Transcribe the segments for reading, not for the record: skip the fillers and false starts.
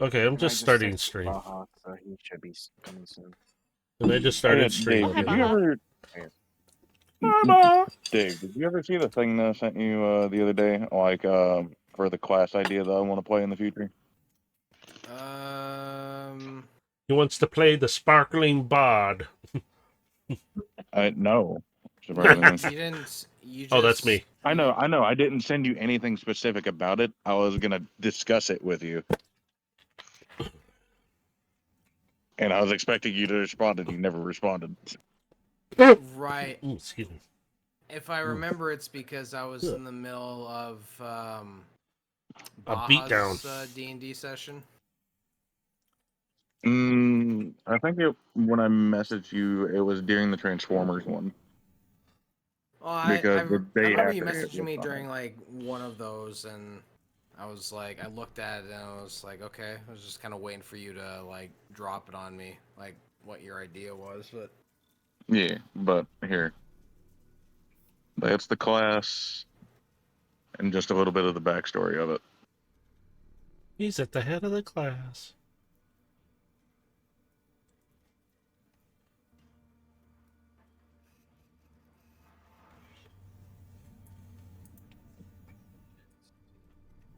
Okay, I'm And I just just starting texted stream. Baja, so he should be coming soon. And I just Oh, yeah, started stream Dave, Oh, hi, did you again. Baja. ever, Mama! Dave, did you ever see the thing that I sent you the other day, like for the class idea that I want to play in the future? He wants to play the sparkling bod. I no, You surprisingly. didn't. You Oh, just. that's me. I know. I didn't send you anything specific about it. I was gonna discuss it with you, and I was expecting you to respond, and you never responded. Right. Ooh, excuse me. If I remember, it's because I was in the middle of A beatdown. Baja's D&D session. I think when I messaged you, it was during the Transformers one. Well, I Because the day remember you after it messaging was me fine. during like one of those, and I was like, I looked at it and I was like, okay. I was just kind of waiting for you to like drop it on me, like what your idea was, but. Yeah, but here, that's the class, and just a little bit of the backstory of it. He's at the head of the class.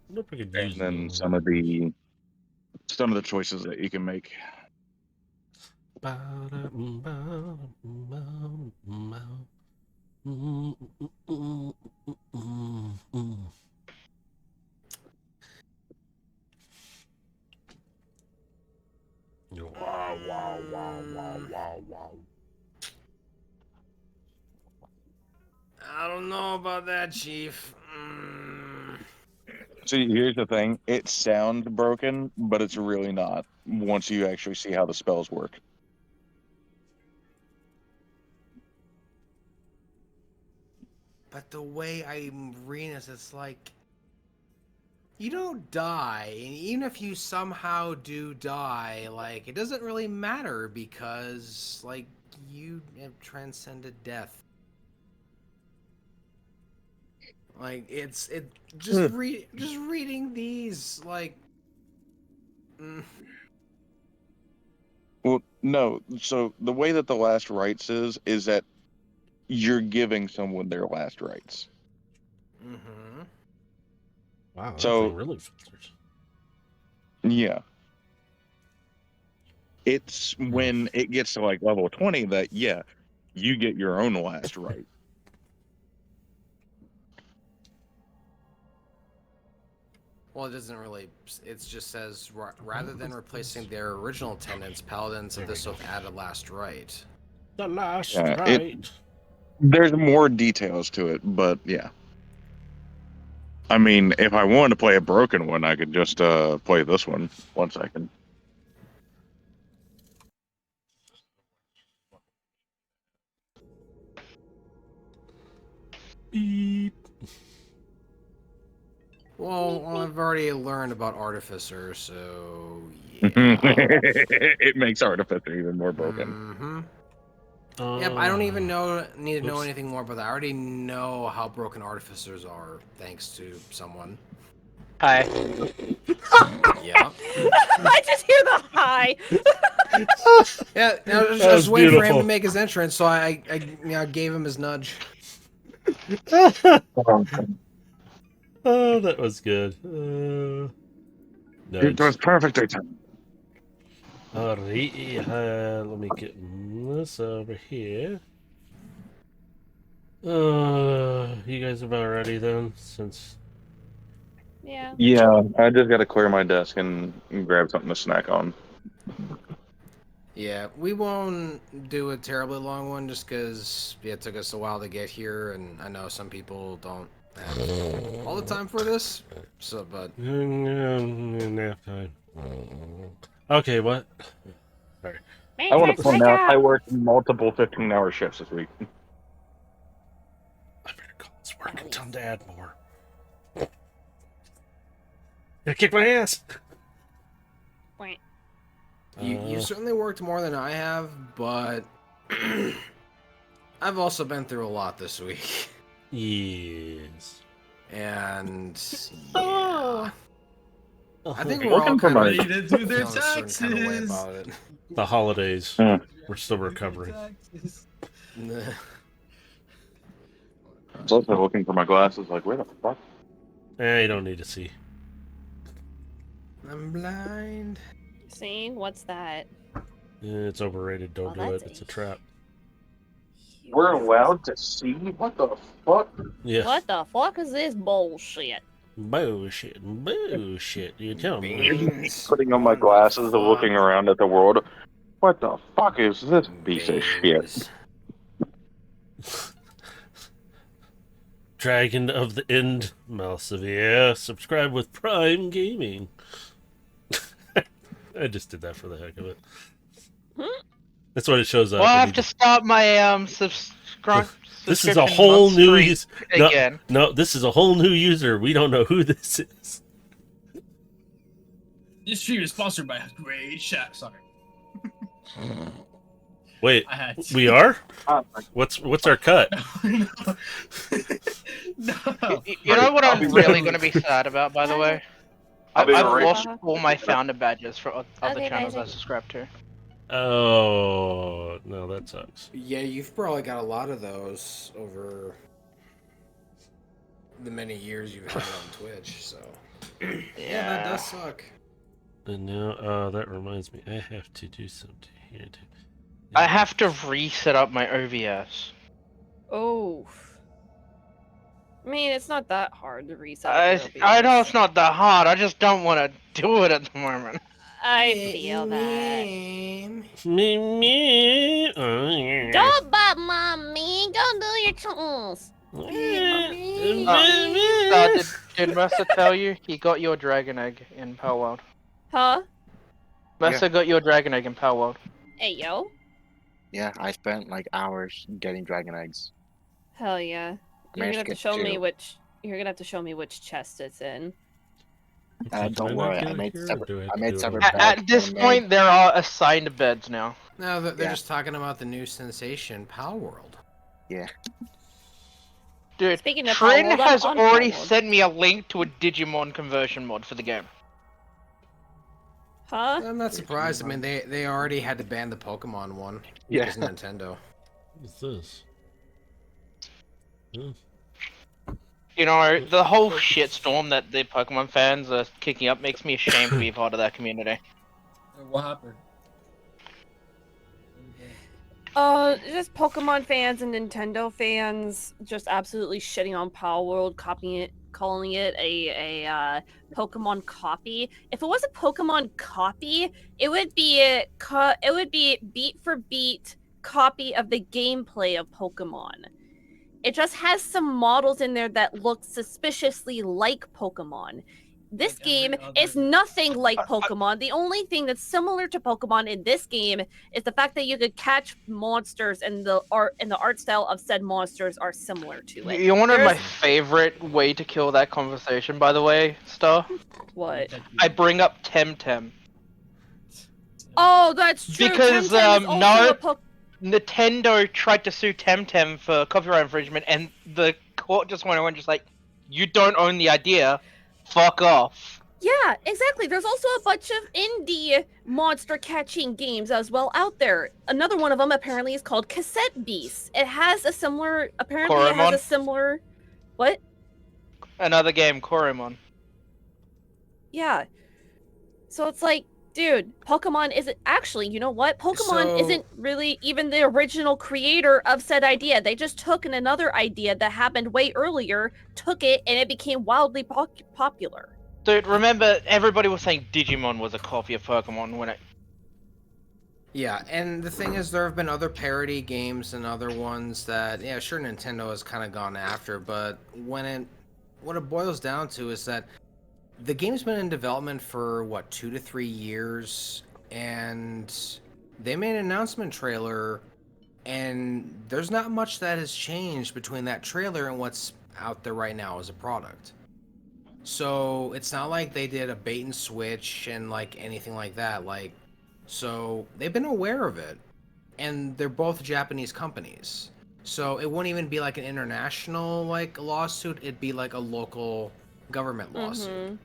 I wonder if I could And use then those. some of the choices that you can make. Wow, wow, wow, wow, wow, wow. I don't know about that, Chief. See, here's the thing: it sounds broken, but it's really not. Once you actually see how the spells work. But the way I'm reading this, it's like you don't die, and even if you somehow do die, like it doesn't really matter because like you have transcended death. Like it's just reading these like. Well, no. So the way that the last rites is that you're giving someone their last rites. Mm-hmm. Wow, that So thing really filters. yeah, it's when it gets to like level 20 that you get your own last rite. Well, it doesn't really. It just says rather than replacing their original tenants, paladins of this oath added last right. The last Yeah, right. there's more details to it, but yeah. I mean, if I wanted to play a broken one, I could just play this one. 1 second. Beep. Well, I've already learned about Artificer, so yeah. It makes Artificer even more broken. Mm-hmm. Yep, I don't even need to know Oops. anything more about that. I already know how broken Artificers are, thanks to someone. Hi. Yeah. I just hear the hi. Yeah, I was That just was waiting for him beautiful. to make his entrance, so I gave him his nudge. Oh, that was good. It was perfect. Alright, let me get this over here. You guys about ready then? Since Yeah. Yeah, I just got to clear my desk and grab something to snack on. Yeah, we won't do a terribly long one just because it took us a while to get here, and I know some people don't have all the time for this. So, but nap time. Okay, what? Sorry. I want to Matrix, point wake out I up! worked multiple 15-hour shifts this week. I better call this work and tell him to add more. Gonna kick my ass. Wait. you certainly worked more than I have, but I've also been through a lot this week. Yes. And Oh. yeah. I think Hey, we're all looking for kind of my- Ready to do their feeling a certain kind of way taxes. about it. The holidays. Hmm. We're still recovering. Nah. I was also looking for my glasses, like, where the fuck? You don't need to see. I'm blind. See, what's that? It's overrated. Don't Oh, do that's it. It's a trap. We're allowed to see? What the fuck? Yeah. What the fuck is this bullshit? Bullshit. Bullshit. You tell me. Beans. Putting on my What the glasses and fuck? looking around at the world. What the fuck is this piece of shit? Beans. Dragon of the End, Malsevere. Subscribe with Prime Gaming. I just did that for the heck of it. That's what it shows up. Well, I when have you to just- start my subscribe. This is a whole new user. No, again. no, this is a whole new user. We don't know who this is. This stream is sponsored by Great Shot. Sorry, Wait, I had to. we are? Oh, What's our cut? no. No. You know what I'll I'm be really back. going to be sad about, by the way? I'll be I've right lost back. all my founder badges for other Okay, channels I amazing. subscribe to. Oh, no, that sucks. Yeah, you've probably got a lot of those over the many years you've had it on Twitch, so. Yeah, that does suck. And now, that reminds me, I have to do something here too. I have to reset up my OVS. Oh. I mean, it's not that hard to reset. I know it's not that hard, I just don't want to do it at the moment. I feel that. Me. Oh, yeah. Don't bite mommy. Go do your chores. Did Mercer tell you he got your dragon egg in Power World? Huh? Mercer got your dragon egg in Power World. Hey, yo. Yeah, I spent like hours getting dragon eggs. Hell yeah. You're gonna Managed have to to get show me two. which. You're gonna have to show me which chest it's in. Did Don't I not worry, get I it made here, or separate- do have I to made do it separate on- bags. At this Handmade. point, there are assigned beds now. No, they're Yeah. just talking about the new sensation, Pal World. Dude, Speaking of Trin Power World, I'm has on already Power World. sent me a link to a Digimon conversion mod for the game. Huh? I'm not surprised. I mean, they already had to ban the Pokemon one. Yeah. Because Nintendo. What's this? You know, the whole shitstorm that the Pokemon fans are kicking up makes me ashamed to be a part of that community. What happened? Just Pokemon fans and Nintendo fans just absolutely shitting on Power World, copying it, calling it a Pokemon copy. If it was a Pokemon copy, it would be beat for beat copy of the gameplay of Pokemon. It just has some models in there that look suspiciously like Pokemon. This Like game every other is nothing like Pokemon. The only thing that's similar to Pokemon in this game is the fact that you could catch monsters, and the art style of said monsters are similar to it. You wanted my There's- favorite way to kill that conversation, by the way, Star? What? I bring up Temtem. Oh, that's true. Because, Temtem is also a Nintendo tried to sue Temtem for copyright infringement, and the court just went around just like, you don't own the idea, fuck off. Yeah, exactly. There's also a bunch of indie monster catching games as well out there. Another one of them apparently is called Cassette Beasts. It has a similar. Apparently, it has Koromon? a similar. What? Another game, Koromon. Yeah. So it's like, dude, Pokemon isn't actually. You know what? Pokemon So- isn't really even the original creator of said idea. They just took another idea that happened way earlier, took it, and it became wildly popular. Dude, remember, everybody was saying Digimon was a copy of Pokemon when it... Yeah, and the thing is, there have been other parody games and other ones that, yeah, sure, Nintendo has kind of gone after, but what it boils down to is that the game's been in development for, what, 2 to 3 years, and they made an announcement trailer, and there's not much that has changed between that trailer and what's out there right now as a product. So it's not like they did a bait and switch and like anything like that. Like, so they've been aware of it, and they're both Japanese companies. So it wouldn't even be like an international like lawsuit. It'd be like a local government lawsuit. Mhm.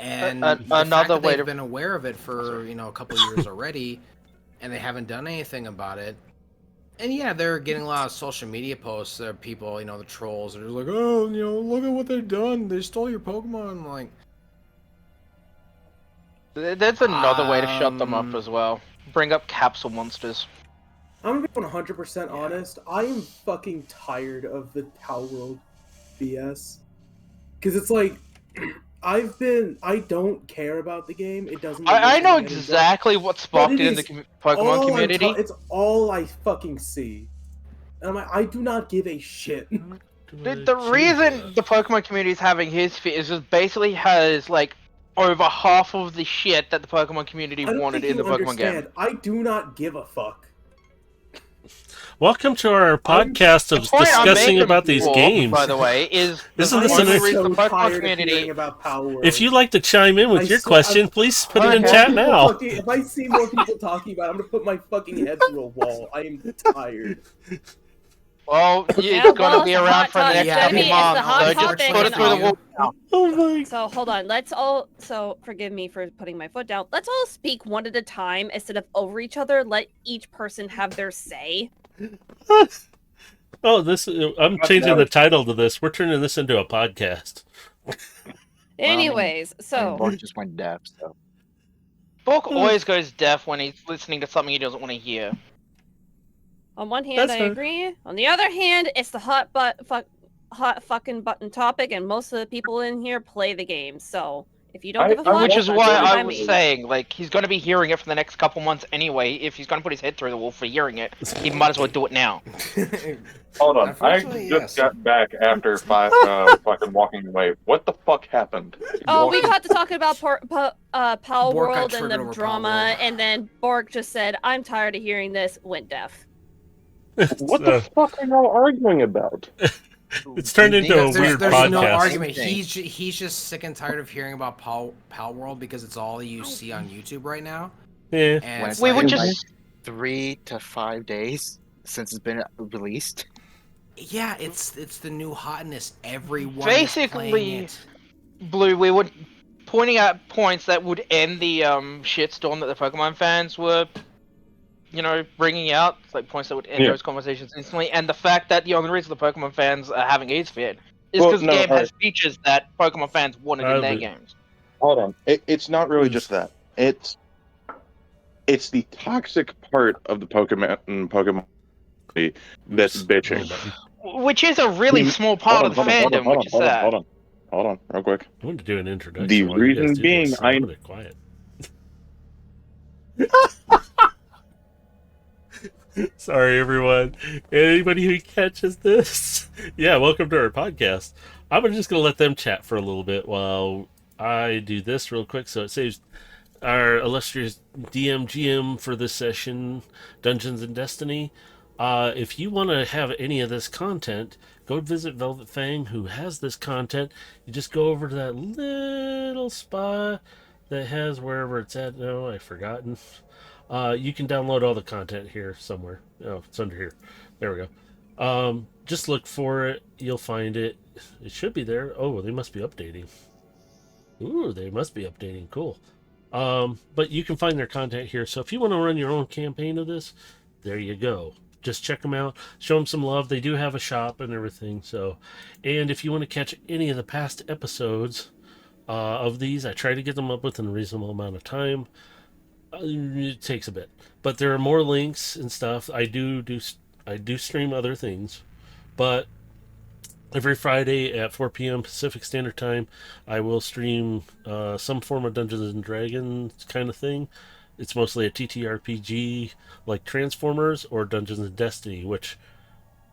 And A- the fact another that way they've to- been aware of it for a couple years already, and they haven't done anything about it. And yeah, they're getting a lot of social media posts. People, the trolls are like, oh, look at what they've done. They stole your Pokemon. I'm like, There's another way to shut them up Um, as well. Bring up capsule monsters. I'm gonna be 100% Yeah. honest. I am fucking tired of the Power World BS. Because it's like, I don't care about the game. It doesn't mean I know anything get involved. exactly what sparked it in the Pokemon All community. it's all I fucking see. And I'm like, I do not give a shit. The reason the Pokemon community is having his fit is just basically has like over half of the shit that the Pokemon community I don't wanted think in the you Pokemon game. understand. I do not give a fuck. Welcome to our podcast of The point I'm discussing making about these for, games. by the way, is Isn't the this one an- reason the so Pokemon tired of community. hearing about Power World. If you'd like to chime in with I your swear- question, please put it in Okay. chat People now. if I see more people talking about it, I'm gonna put my fucking head through a wall. I am tired. Well, Yeah, it's gonna well, be it's a around hot for the topic. next Yeah, couple it's a months, hot so just topic, put it through the and wall now. Oh my! So hold on. Let's all. So forgive me for putting my foot down. Let's all speak one at a time instead of over each other. Let each person have their say. Oh, I'm changing the title to this. We're turning this into a podcast. Anyways, so Bork just went deaf, so. Bork always goes deaf when he's listening to something he doesn't want to hear. on one hand, That's I fair. agree. On the other hand, it's the hot fucking button topic, and most of the people in here play the game. So if you don't give a fuck, Which is that's why fine by I was me. saying, like, he's gonna be hearing it for the next couple months anyway. If he's gonna put his head through the wall for hearing it, he might as well do it now. Hold on, I Unfortunately, just yes. got back after fucking walking away. What the fuck happened? Oh, we got to talking about Power Bork got World and triggered the over Power drama, World. and then Bork just said, "I'm tired of hearing this." Went deaf. What the fuck are y'all arguing about? It's turned into a weird There's podcast. no argument. Same thing. He's just sick and tired of hearing about Pal World because it's all you see on YouTube right now. Yeah. And When it's it's We like, were been, just- 3 to 5 days since it's been released. yeah, it's the new hotness. Everyone Basically, is playing it. Blue, we were pointing out points that would end the shitstorm that the Pokemon fans were, bringing out, like points that would end Yeah. those conversations instantly. And the fact that the only reason the Pokemon fans are having AIDS fit is Well, because no, the game alright. has features that Pokemon fans wanted in their Probably. games. Hold on. It's not really just that. It's the toxic part of the Pokemon community that's bitching. Which is a really small part of the fandom, which is sad. Hold on, real quick. I want to do an introduction. The while you guys reason do being, this, so I'm gonna quiet. Sorry, everyone. Anybody who catches this, yeah, welcome to our podcast. I'm just gonna let them chat for a little bit while I do this real quick, so it saves our illustrious DM GM for this session, Dungeons and Destiny. If you want to have any of this content, go visit Velvet Fang, who has this content. You just go over to that little spot that has wherever it's at. No, I've forgotten. You can download all the content here somewhere. Oh, it's under here. There we go. Just look for it. You'll find it. It should be there. Oh, they must be updating. Ooh, they must be updating. Cool. But you can find their content here. So if you want to run your own campaign of this, there you go. Just check them out. Show them some love. They do have a shop and everything. So, and if you want to catch any of the past episodes of these, I try to get them up within a reasonable amount of time. It takes a bit, but there are more links and stuff. I do stream other things, but every Friday at 4 p.m. Pacific Standard Time, I will stream some form of Dungeons and Dragons kind of thing. It's mostly a TTRPG like Transformers or Dungeons and Destiny, which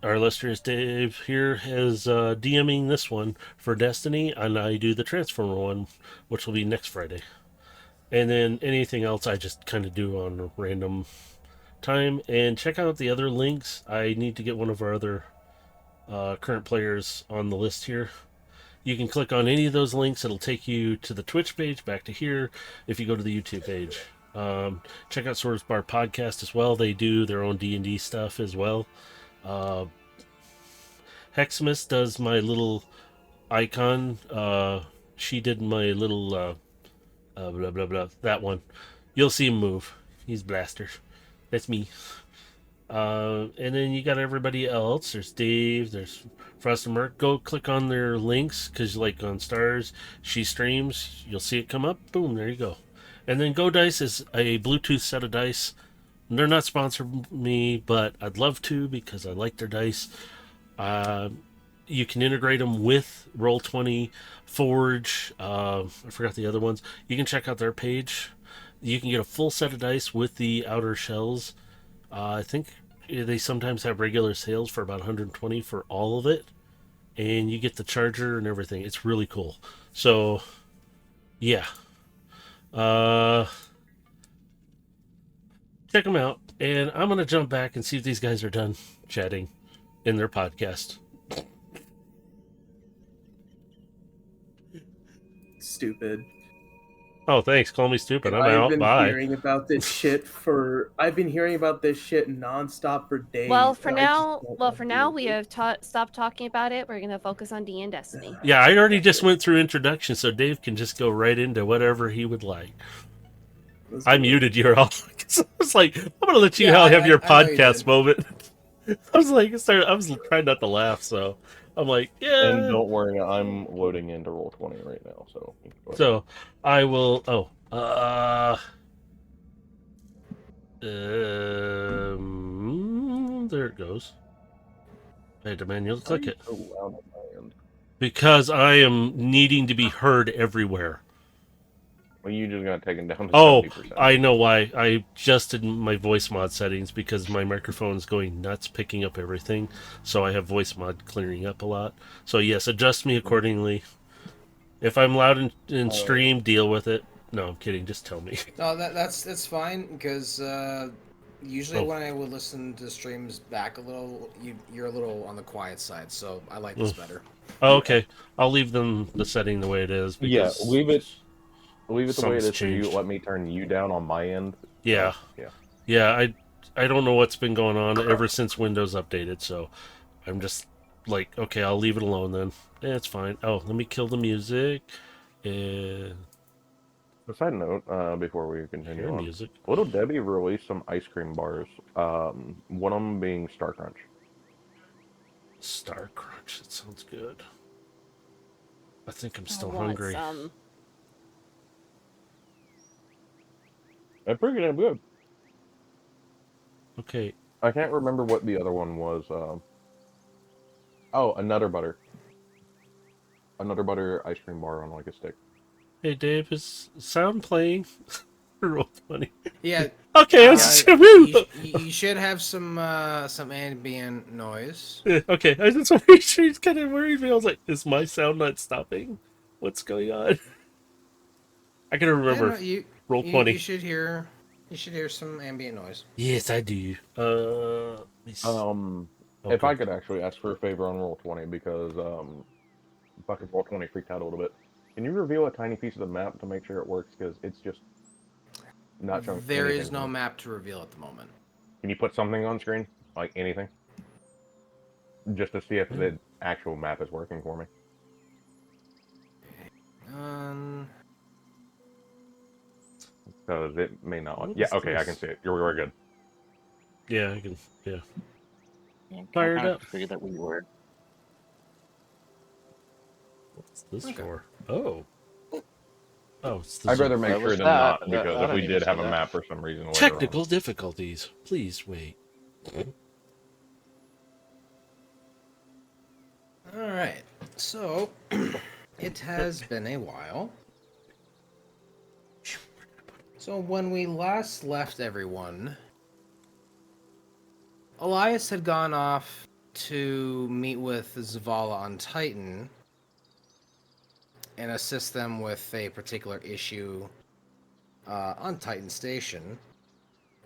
our illustrious Dave here is DMing this one for Destiny, and I do the Transformer one, which will be next Friday. And then anything else I just kind of do on a random time. And check out the other links. I need to get one of our other current players on the list here. You can click on any of those links. It'll take you to the Twitch page, back to here, if you go to the YouTube page. Check out Swords Bar Podcast as well. They do their own D&D stuff as well. Hexmas does my little icon. She did my little blah blah blah. That one, you'll see him move. He's Blaster. That's me. And then you got everybody else. There's Dave. There's Frost and Merc. Go click on their links because, like on Stars, she streams. You'll see it come up. Boom, there you go. And then Go Dice is a Bluetooth set of dice. They're not sponsoring me, but I'd love to because I like their dice. You can integrate them with Roll20, Forge. I forgot the other ones. You can check out their page. You can get a full set of dice with the outer shells. I think they sometimes have regular sales for about 120 for all of it, and you get the charger and everything. It's really cool. So, yeah. Check them out, and I'm gonna jump back and see if these guys are done chatting in their podcast. Stupid. Oh, thanks. Call me stupid. I'm I've out. been Bye. hearing about this shit nonstop for days. Well, for and I just now, don't well, wanna for deal now, with we it. have stopped talking about it. We're gonna focus on D and Destiny. Yeah, I already just went through introduction, so Dave can just go right into whatever he would like. Let's I do it. muted you all. I was like, I'm gonna let you Yeah, all have your I know you podcast did. moment. I was like, I was trying not to laugh, so I'm like, yeah. And don't worry, I'm loading into Roll20 right now, so. So I will. Oh, there it goes. I had to manually click it So loud on my end. because I am needing to be heard everywhere. Well, you just got taken down to Oh, 70%. I know why. I adjusted my voice mod settings because my microphone's going nuts picking up everything. So I have voice mod clearing up a lot. So yes, adjust me accordingly. If I'm loud in stream, deal with it. No, I'm kidding. Just tell me. No, that's fine because usually Oh. when I would listen to streams back a little, you're a little on the quiet side, so I like this better. Oh, okay. I'll leave the setting the way it is. Yeah, Because leave it the way it something's is, so you changed. let me turn you down on my end. Yeah. Yeah. Yeah, I don't know what's been going on ever since Windows updated, so I'm just like, okay, I'll leave it alone then. Yeah, it's fine. Oh, let me kill the music. And A side note, before we continue hear on, music. Little Debbie released some ice cream bars. One of them being Star Crunch. Star Crunch. That sounds good. I think I'm I still want hungry. some. That's pretty damn good. Okay. I can't remember what the other one was. Oh, a Nutter Butter. A Nutter Butter ice cream bar on like a stick. Hey, Dave, is sound playing? Roll 20. Yeah, Okay, I was woo! you should have some ambient noise. Okay, I just want to make sure he's kind of worried me. I was like, is my sound not stopping? What's going on? I gotta remember. Yeah, no, Roll 20. You should hear some ambient noise. Yes, I do. Let me see. If I Okay. could actually ask for a favor on Roll20, because fucking Roll20 freaked out a little bit. Can you reveal a tiny piece of the map to make sure it works? Because it's just not showing. There anything is to no me. map to reveal at the moment. Can you put something on screen, like anything, just to see if the actual map is working for me? Because it may not. What Yeah. is Okay, I this? can see it. We're good. Yeah, I can. Yeah. Yeah, Fire it I kinda up. figured that we were. What's this Okay. for? Oh. Oh, it's the I'd rather Zoom. make What sure was than that? not, because I if don't we even did see have a that. map for some reason later Technical difficulties. Please wait. All right. So it has been a while. So when we last left everyone, Elias had gone off to meet with Zavala on Titan and assist them with a particular issue on Titan Station,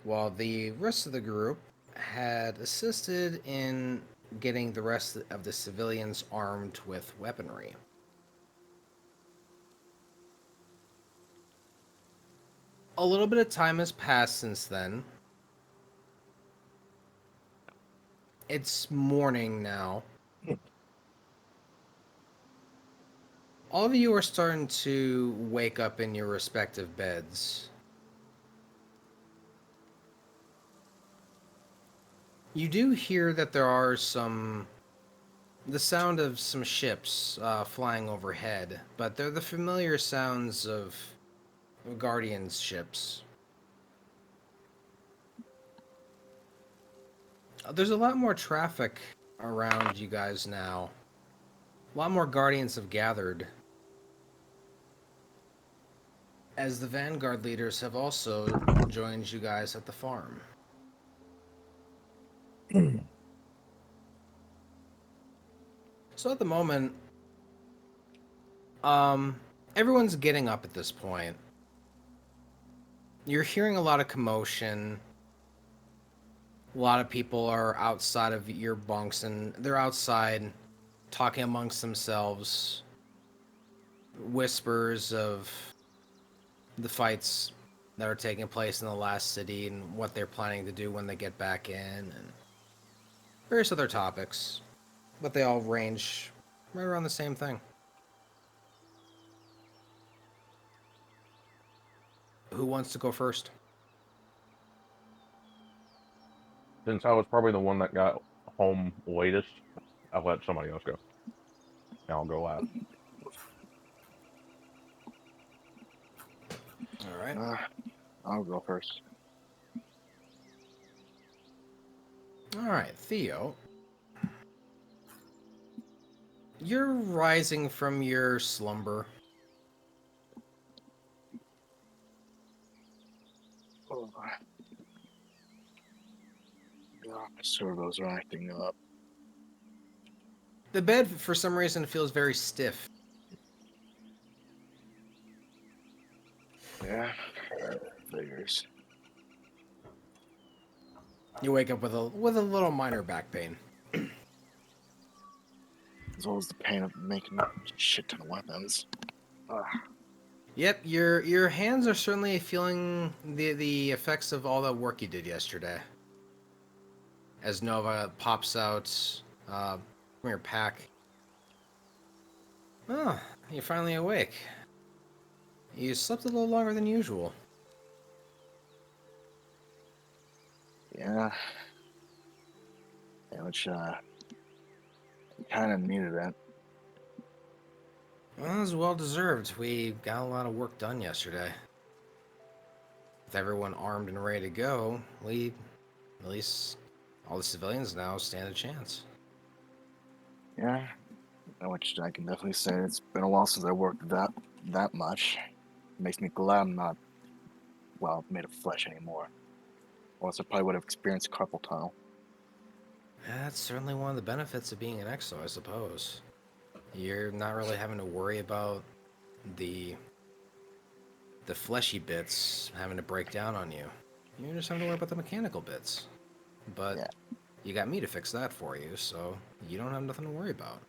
while the rest of the group had assisted in getting the rest of the civilians armed with weaponry. A little bit of time has passed since then. It's morning now. All of you are starting to wake up in your respective beds. You do hear that there are the sound of some ships flying overhead, but they're the familiar sounds of Guardians ships. There's a lot more traffic around you guys now. A lot more Guardians have gathered, as the Vanguard leaders have also joined you guys at the farm. So at the moment, everyone's getting up at this point. You're hearing a lot of commotion. A lot of people are outside of your bunks, and they're outside talking amongst themselves. Whispers of the fights that are taking place in the last city and what they're planning to do when they get back in, and various other topics. But they all range right around the same thing. Who wants to go first? Since I was probably the one that got home latest, I'll let somebody else go. And I'll go last. All right. I'll go first. All right, Theo. You're rising from your slumber. Oh, yeah, my servos are acting up. The bed, for some reason, feels very stiff. Yeah, that figures. You wake up with a little minor back pain. As well as the pain of making a shit ton of weapons. Yep, your hands are certainly feeling the effects of all that work you did yesterday. As Nova pops out from your pack. Oh, you're finally awake. You slept a little longer than usual. Yeah. Which, kind of needed it. Well, it was well deserved. We got a lot of work done yesterday. With everyone armed and ready to go, at least all the civilians now stand a chance. Yeah. Which I can definitely say it's been a while since I worked that much. Makes me glad I'm not, made of flesh anymore. Or else I probably would have experienced carpal tunnel. That's certainly one of the benefits of being an exo, I suppose. You're not really having to worry about the fleshy bits having to break down on you. You're just having to worry about the mechanical bits. But Yeah. you got me to fix that for you, so you don't have nothing to worry about.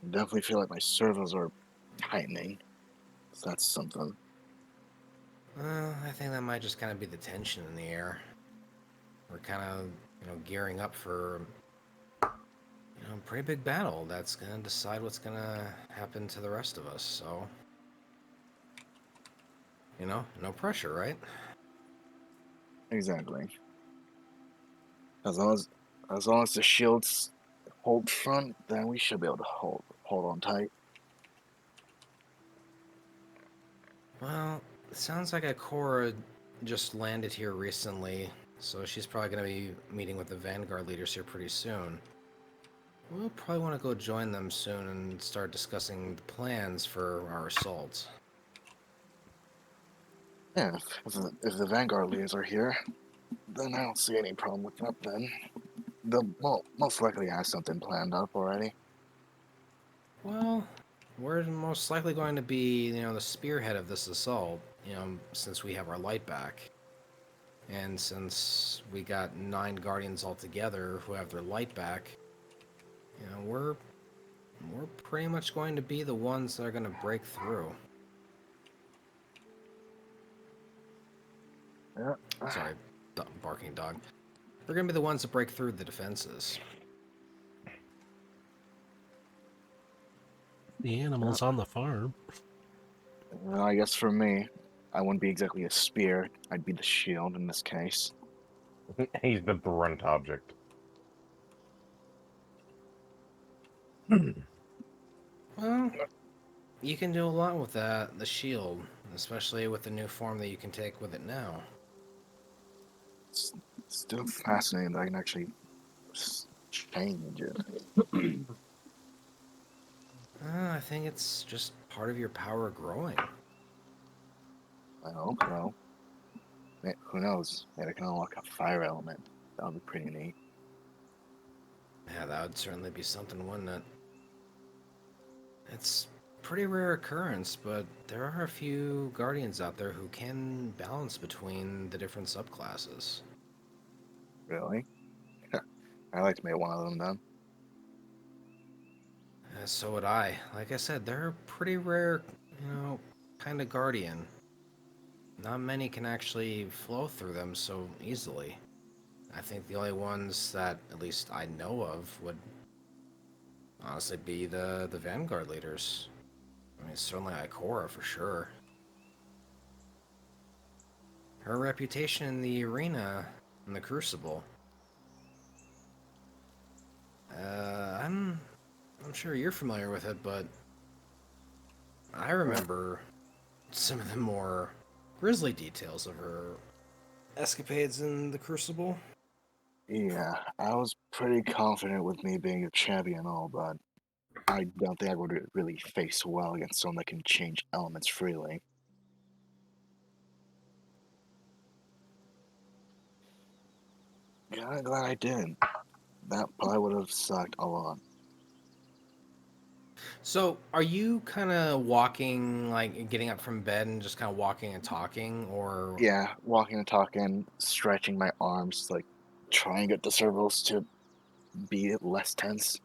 I definitely feel like my servos are tightening. So that's something. I think that might just kind of be the tension in the air. We're kind of, gearing up for, a pretty big battle that's going to decide what's going to happen to the rest of us, so... no pressure, right? Exactly. As long as the shields hold front, then we should be able to hold on tight. Well, it sounds like Ikora just landed here recently, so she's probably going to be meeting with the Vanguard leaders here pretty soon. We'll probably want to go join them soon and start discussing the plans for our assault. Yeah, if the Vanguard leaders are here, then I don't see any problem looking up then. They'll most likely have something planned up already. Well, we're most likely going to be, the spearhead of this assault, since we have our light back. And since we got 9 Guardians altogether who have their light back, we're pretty much going to be the ones that are going to break through. Yeah. Sorry, barking dog. We're going to be the ones that break through the defenses. the animals on the farm. Well, I guess for me, I wouldn't be exactly a spear. I'd be the shield in this case. He's the brunt object. Well, you can do a lot with that, the shield, especially with the new form that you can take with it now. It's still fascinating that I can actually change it. I think it's just part of your power growing. I hope so. Who knows? Maybe I can unlock a fire element. That would be pretty neat. Yeah, that would certainly be something, wouldn't it? It's pretty rare occurrence, but there are a few guardians out there who can balance between the different subclasses. Really? I'd like to make one of them then. So would I. Like I said, they're a pretty rare, kind of guardian. Not many can actually flow through them so easily. I think the only ones that at least I know of would honestly be the Vanguard leaders. I mean, certainly Ikora for sure. Her reputation in the arena, in the Crucible. I'm sure you're familiar with it, but I remember some of the more grisly details of her escapades in the Crucible. Yeah, I was pretty confident with me being a champion and all, but I don't think I would really face well against someone that can change elements freely. Kinda glad I did. That probably would have sucked a lot. So, are you kind of walking, like getting up from bed and just kind of walking and talking, or? Yeah, walking and talking, stretching my arms, like trying to get the cervicals to be less tense.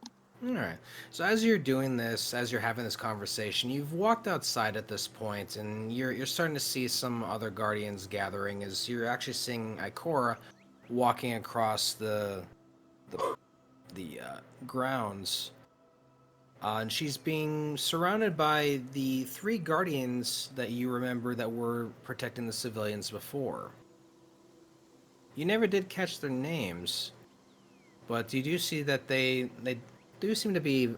All right. So as you're doing this, as you're having this conversation, you've walked outside at this point, and you're starting to see some other guardians gathering. As you're actually seeing Ikora walking across the grounds, and she's being surrounded by the three guardians that you remember that were protecting the civilians before. You never did catch their names, but you do see that they do seem to be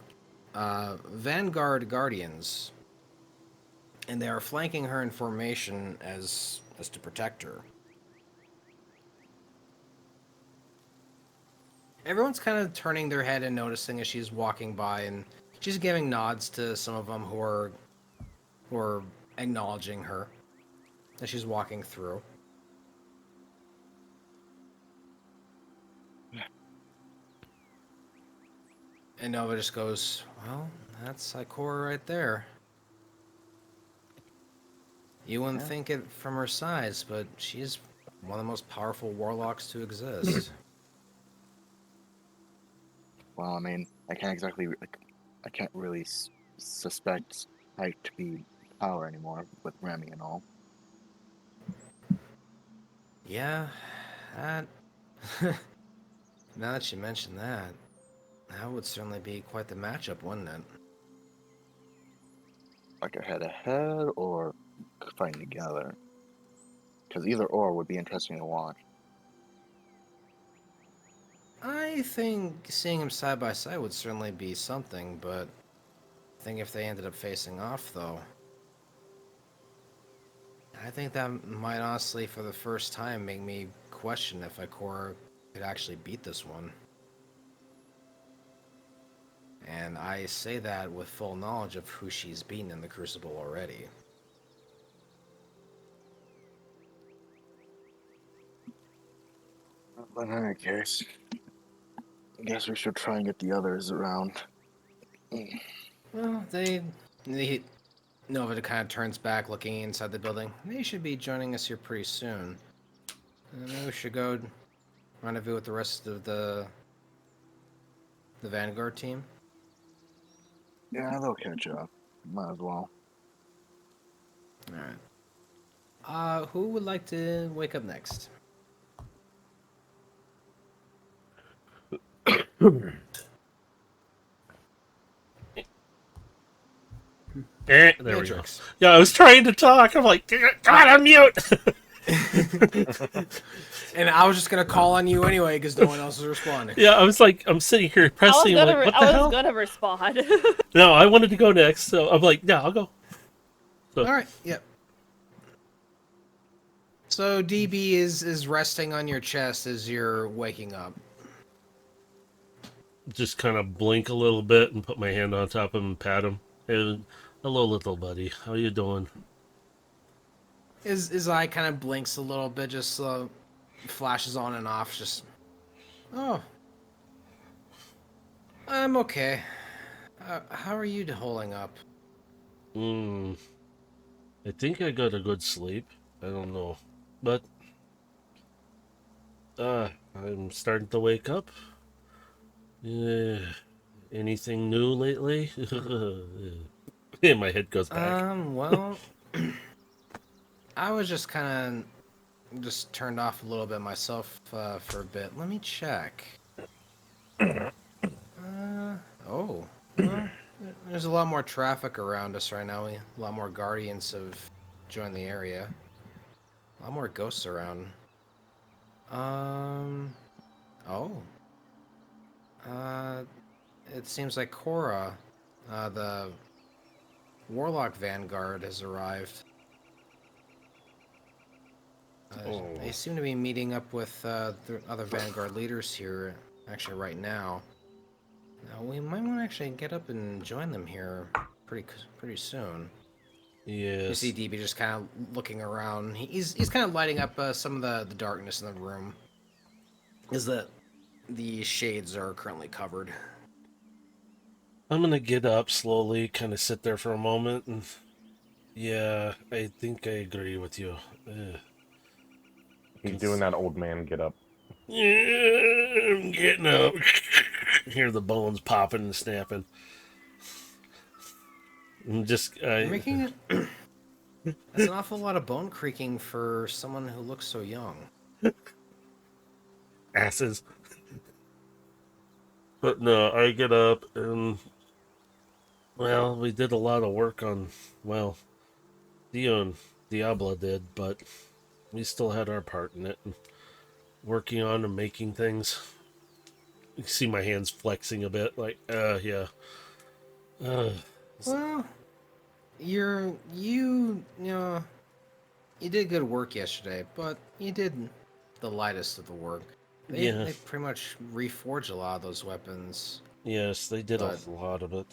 Vanguard Guardians, and they are flanking her in formation as to protect her. Everyone's kind of turning their head and noticing as she's walking by, and she's giving nods to some of them who are acknowledging her as she's walking through. And Nova just goes, "Well, that's Ikora right there. You wouldn't think it from her size, but she's one of the most powerful warlocks to exist." Well, I mean, I can't exactly, I can't really suspect Ike to be power anymore with Remy and all. Yeah, that. Now that you mention that, that would certainly be quite the matchup, wouldn't it? Like a head-to-head or fighting together. Because either or would be interesting to watch. I think seeing them side by side would certainly be something, but I think if they ended up facing off, though, I think that might honestly, for the first time, make me question if Ikora could actually beat this one. And I say that with full knowledge of who she's beaten in the Crucible already. But in any case, I guess we should try and get the others around. Well, Nova kind of turns back, looking inside the building. They should be joining us here pretty soon. Maybe we should go rendezvous with the rest of the Vanguard team. Yeah, they'll catch up. Might as well. Alright. Who would like to wake up next? There we go. Matrix. Yeah, I was trying to talk. I'm like, come on, unmute. And I was just gonna call on you anyway because no one else is responding. Yeah, I was like, I'm sitting here pressing. Like, what the I hell? was gonna respond. No, I wanted to go next, so I'm like, yeah, I'll go. So, All right. Yep. So DB is resting on your chest as you're waking up. just kind of blink a little bit and put my hand on top of him and pat him. Hey, hello, little buddy. How you doing? His eye kind of blinks a little bit, just flashes on and off. Just, oh, I'm okay. How are you holding up? I think I got a good sleep. I don't know, but I'm starting to wake up. Anything new lately? Yeah, my head goes back. Well, I was just kind of just turned off a little bit myself for a bit. Let me check. Oh, well, there's a lot more traffic around us right now. A lot more guardians have joined the area. A lot more ghosts around. Oh. It seems like Korra, the Warlock Vanguard, has arrived. They seem to be meeting up with the other Vanguard leaders here, actually, right now. Now, we might want to actually get up and join them here pretty soon. Yes. You see DB just kind of looking around. He's kind of lighting up some of the darkness in the room. Is that the shades are currently covered. I'm gonna get up slowly, kind of sit there for a moment, and yeah, I think I agree with you. He's doing that old man get up. Yeah, I'm getting up. Hear the bones popping and snapping. I'm just You're making it. That's an awful lot of bone creaking for someone who looks so young. asses. But no, I get up and well, we did a lot of work on Dio and Diablo did, but we still had our part in it. And working on and making things. You see my hands flexing a bit, like, yeah. Well, you did good work yesterday, but you did the lightest of the work. They pretty much reforged a lot of those weapons. Yes, they did a lot of it.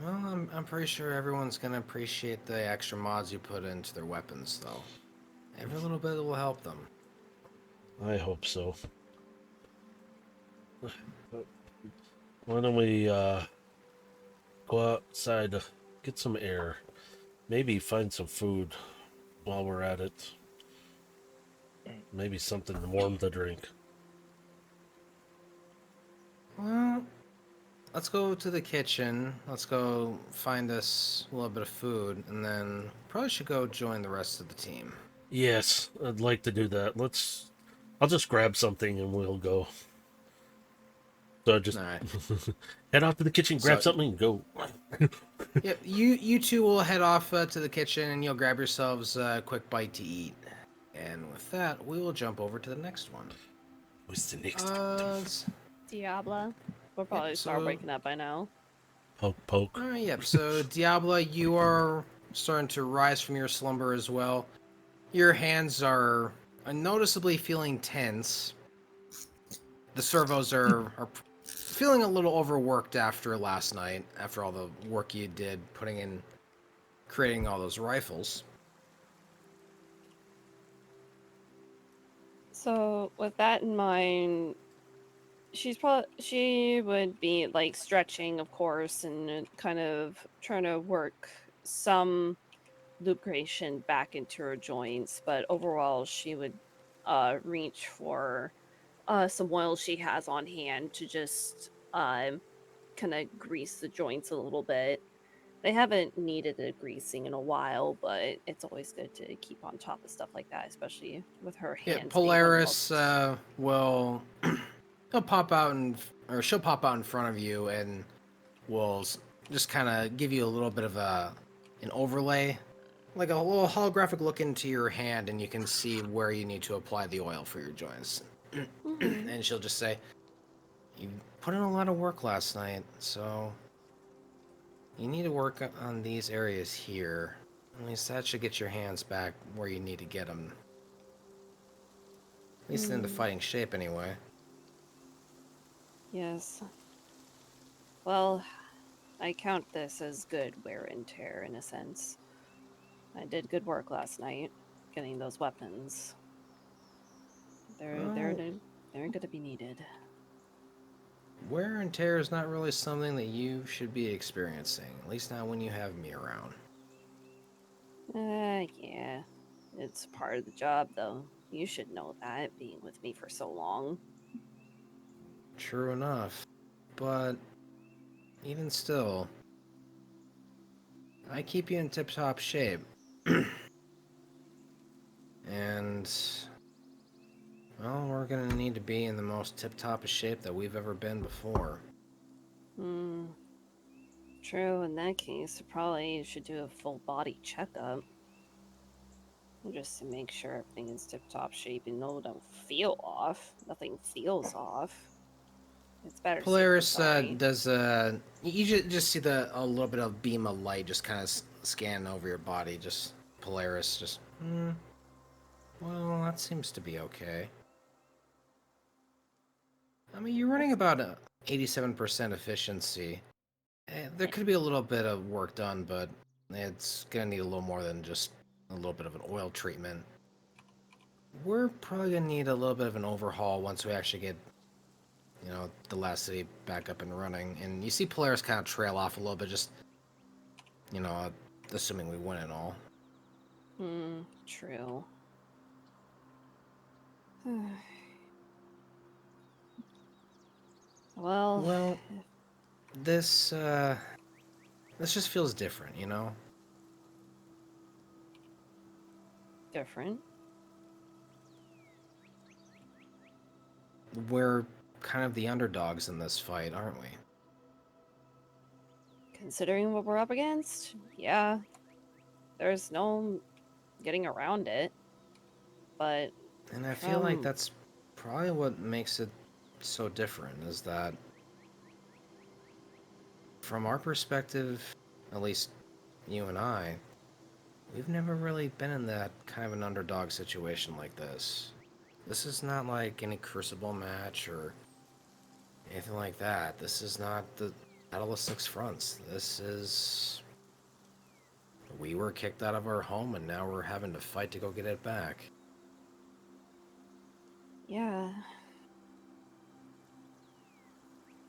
Well, I'm pretty sure everyone's gonna appreciate the extra mods you put into their weapons, though. Every little bit will help them. I hope so. Why don't we go outside to get some air? Maybe find some food while we're at it. Maybe something warm to drink. Well, let's go to the kitchen. Let's go find us a little bit of food, and then probably should go join the rest of the team. Yes, I'd like to do that. I'll just grab something and we'll go. So just head out to the kitchen, grab something, and go. Yep, you two will head off to the kitchen, and you'll grab yourselves a quick bite to eat. And with that, we will jump over to the next one. What's the next? Diablo. We'll probably start waking up by now. Poke. Alright, yep. So, Diablo, you are starting to rise from your slumber as well. Your hands are noticeably feeling tense. The servos are feeling a little overworked after last night, after all the work you did creating all those rifles. So with that in mind, she would be like stretching, of course, and kind of trying to work some lubrication back into her joints. But overall, she would reach for some oil she has on hand to just kind of grease the joints a little bit. They haven't needed a greasing in a while, but it's always good to keep on top of stuff like that, especially with her hands. Yeah, Polaris will she'll pop out in front of you and will just kind of give you a little bit of an overlay, like a little holographic look into your hand, and you can see where you need to apply the oil for your joints. Mhm. And she'll just say, "You put in a lot of work last night, so you need to work on these areas here. At least that should get your hands back where you need to get them. At least into fighting shape, anyway." Yes. Well, I count this as good wear and tear in a sense. I did good work last night, getting those weapons. They're they're Well, to- they're gonna be needed. wear and tear is not really something that you should be experiencing, at least not when you have me around. Yeah. It's part of the job, though. You should know that, being with me for so long. True enough. But even still, I keep you in tip-top shape. And, well, we're gonna need to be in the most tip-top of shape that we've ever been before. Hmm. True, in that case, you probably should do a full body checkup. Just to make sure everything is tip top shape and no don't feel off. Nothing feels off. It's better safe than Polaris sorry. does you just see a little bit of beam of light just kind of scanning over your body. Just Polaris, just well, that seems to be okay. I mean, you're running about a 87% efficiency. There could be a little bit of work done, but it's gonna need a little more than just a little bit of an oil treatment. We're probably gonna need a little bit of an overhaul once we actually get, the last city back up and running. And you see Polaris kind of trail off a little bit, just, you know, assuming we win it all. True. Well, Well, this this just feels different, you know? different. We're kind of the underdogs in this fight, aren't we? Considering what we're up against, yeah. There's no getting around it. But And I feel like from that's probably what makes it so different, is that from our perspective, at least you and I, we've never really been in that kind of an underdog situation like this. This is not like any Crucible match or anything like that. This is not the Battle of Six Fronts. This is... We were kicked out of our home and now we're having to fight to go get it back. yeah.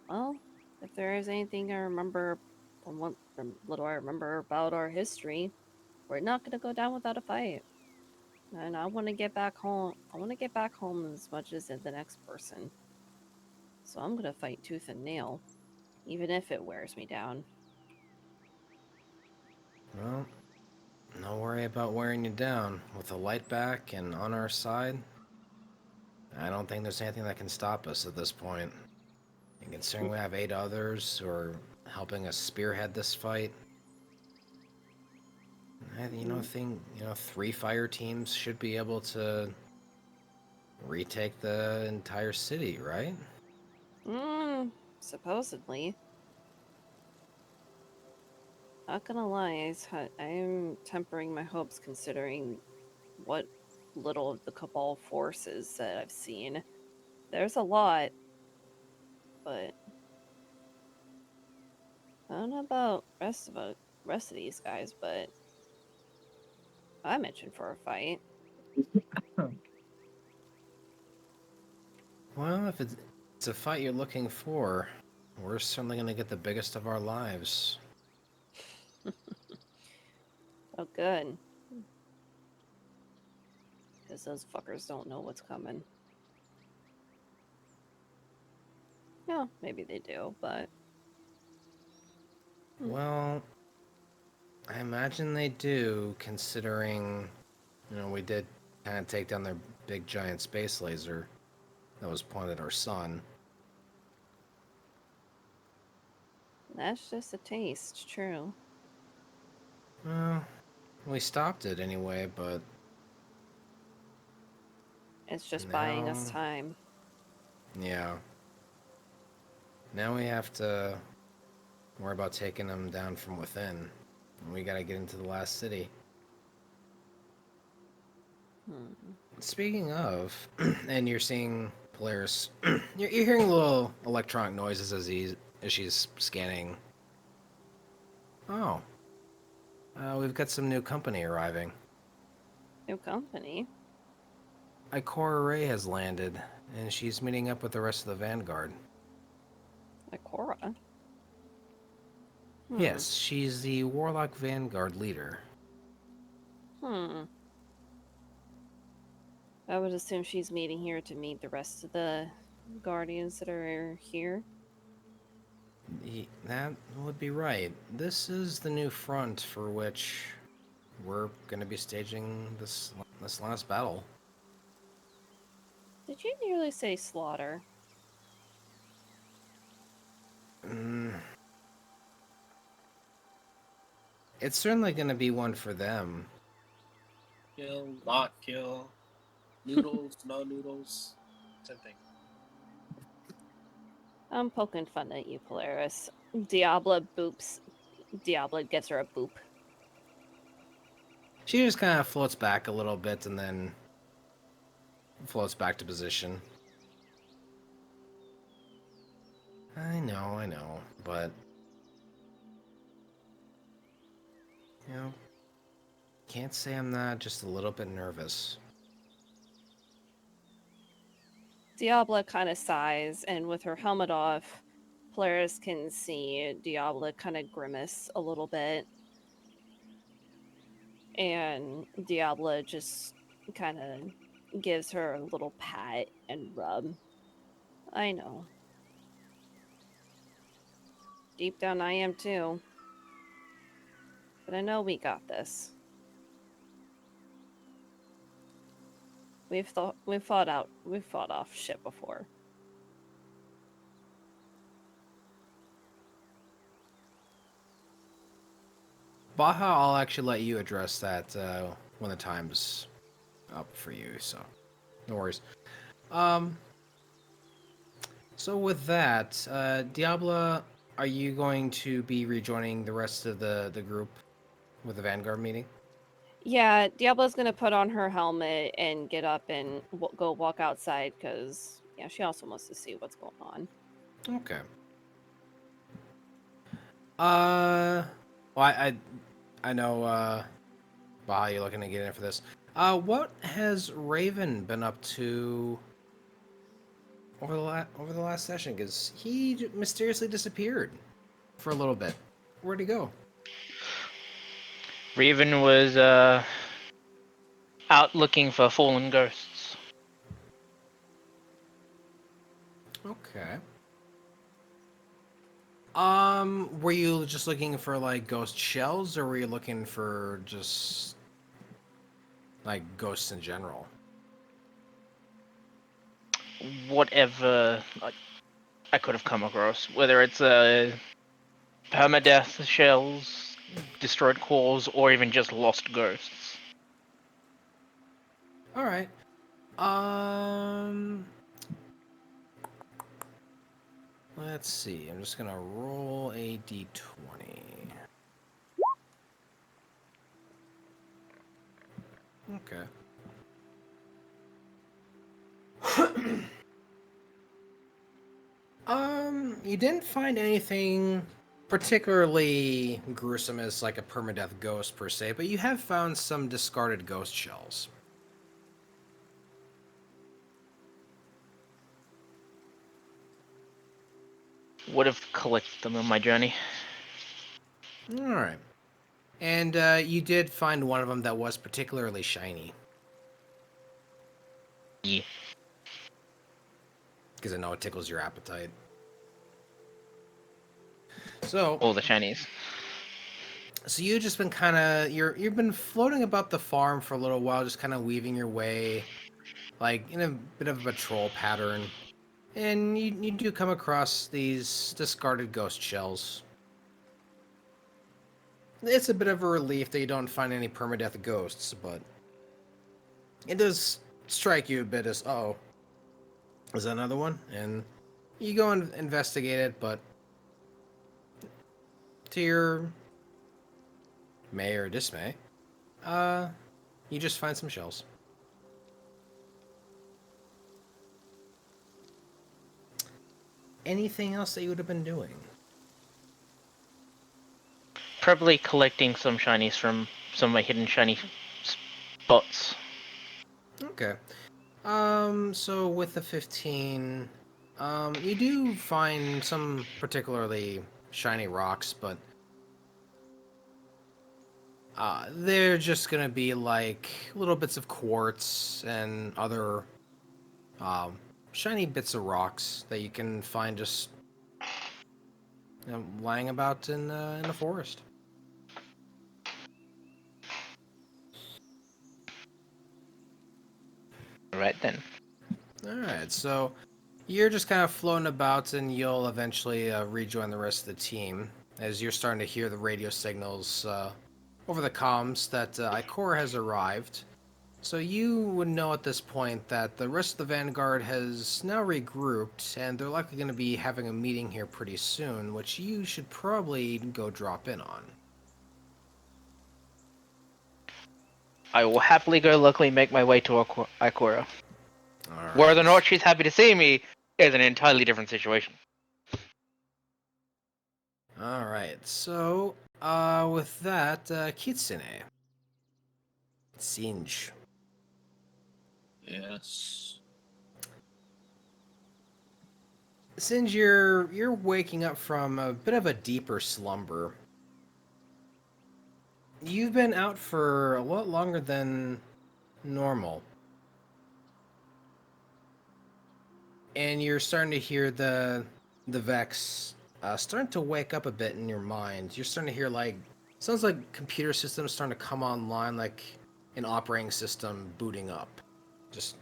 Well, if there is anything I remember from little I remember about our history, we're not gonna go down without a fight. And I want to get back home. I want to get back home as much as the next person. So I'm gonna fight tooth and nail, even if it wears me down. Well, no worry about wearing you down. With the light back and on our side, I don't think there's anything that can stop us at this point. And considering we have 8 others who are helping us spearhead this fight, I think 3 fire teams should be able to retake the entire city, right? Supposedly. Not gonna lie, I'm tempering my hopes considering what little of the Cabal forces that I've seen. There's a lot, but I don't know about rest of these guys, but I'm itching for a fight. Well, if it's a fight you're looking for, we're certainly going to get the biggest of our lives. Oh, good. Because those fuckers don't know what's coming. Yeah, maybe they do, but... Well, I imagine they do, considering, we did kind of take down their big giant space laser that was pointed at our sun. That's just a taste, true. Well, we stopped it anyway, but It's just buying us now, time. yeah. Now we have to worry about taking them down from within. And we gotta get into the last city. Speaking of, and you're seeing Polaris, you're hearing little electronic noises as she's scanning. Oh, we've got some new company arriving. New company. Ikora Ray has landed, and she's meeting up with the rest of the Vanguard. Ikora. Yes, she's the Warlock Vanguard leader. I would assume she's meeting here to meet the rest of the Guardians that are here. That would be right. This is the new front for which we're going to be staging this last battle. Did you nearly say slaughter? It's certainly going to be one for them. Kill, not kill. Noodles, no noodles. Same thing. I'm poking fun at you, Polaris. Diablo boops. Diablo gets her a boop. She just kind of floats back a little bit and then floats back to position. I know, but you know, can't say I'm not just a little bit nervous. Diablo kind of sighs, and with her helmet off, Polaris can see Diablo kind of grimace a little bit. And Diablo just kind of gives her a little pat and rub. I know. Deep down, I am too. But I know we got this. We've fought off shit before. Baja, I'll actually let you address that when the time's up for you, so no worries. So with that, Diablo, are you going to be rejoining the rest of the group with the Vanguard meeting? Yeah, Diablo's gonna put on her helmet and get up and go walk outside because yeah, she also wants to see what's going on. Okay. Well, I know, Baja, you're looking to get in for this. What has Raven been up to over the last session? Because he mysteriously disappeared for a little bit. Where'd he go? Raven was out looking for fallen ghosts. Okay. Were you just looking for like ghost shells, or were you looking for just like ghosts in general? Whatever I could have come across, whether it's permadeath shells, destroyed cores, or even just lost ghosts. All right. Let's see. I'm just gonna roll a d20. Okay. You didn't find anything particularly gruesome as like a permadeath ghost per se, but you have found some discarded ghost shells. Would have collected them on my journey. All right. And you did find one of them that was particularly shiny. Yeah. Because I know it tickles your appetite. So All the shinies. So you've just been kind of you've been floating about the farm for a little while, just kind of weaving your way, like in a bit of a patrol pattern, and you do come across these discarded ghost shells. it's a bit of a relief that you don't find any permadeath ghosts, but it does strike you a bit as, oh, is that another one? And you go and investigate it, but to your may or dismay, you just find some shells. Anything else that you would have been doing? Probably collecting some shinies from some of my hidden shiny spots. Okay. So with the 15, you do find some particularly shiny rocks, but they're just gonna be like little bits of quartz and other shiny bits of rocks that you can find just lying about in the forest. Right then. All right, so you're just kind of floating about, and you'll eventually rejoin the rest of the team as you're starting to hear the radio signals over the comms that Ikora has arrived. So you would know at this point that the rest of the Vanguard has now regrouped, and they're likely going to be having a meeting here pretty soon, which you should probably go drop in on. I will happily go locally make my way to Ikora. All right. Whether or not she's happy to see me is an entirely different situation. All right. So, with that, Kitsune. Singe. Yes. Singe, you're waking up from a bit of a deeper slumber. You've been out for a lot longer than normal. And you're starting to hear the Vex starting to wake up a bit in your mind. You're starting to hear sounds like computer systems starting to come online, like an operating system booting up. Just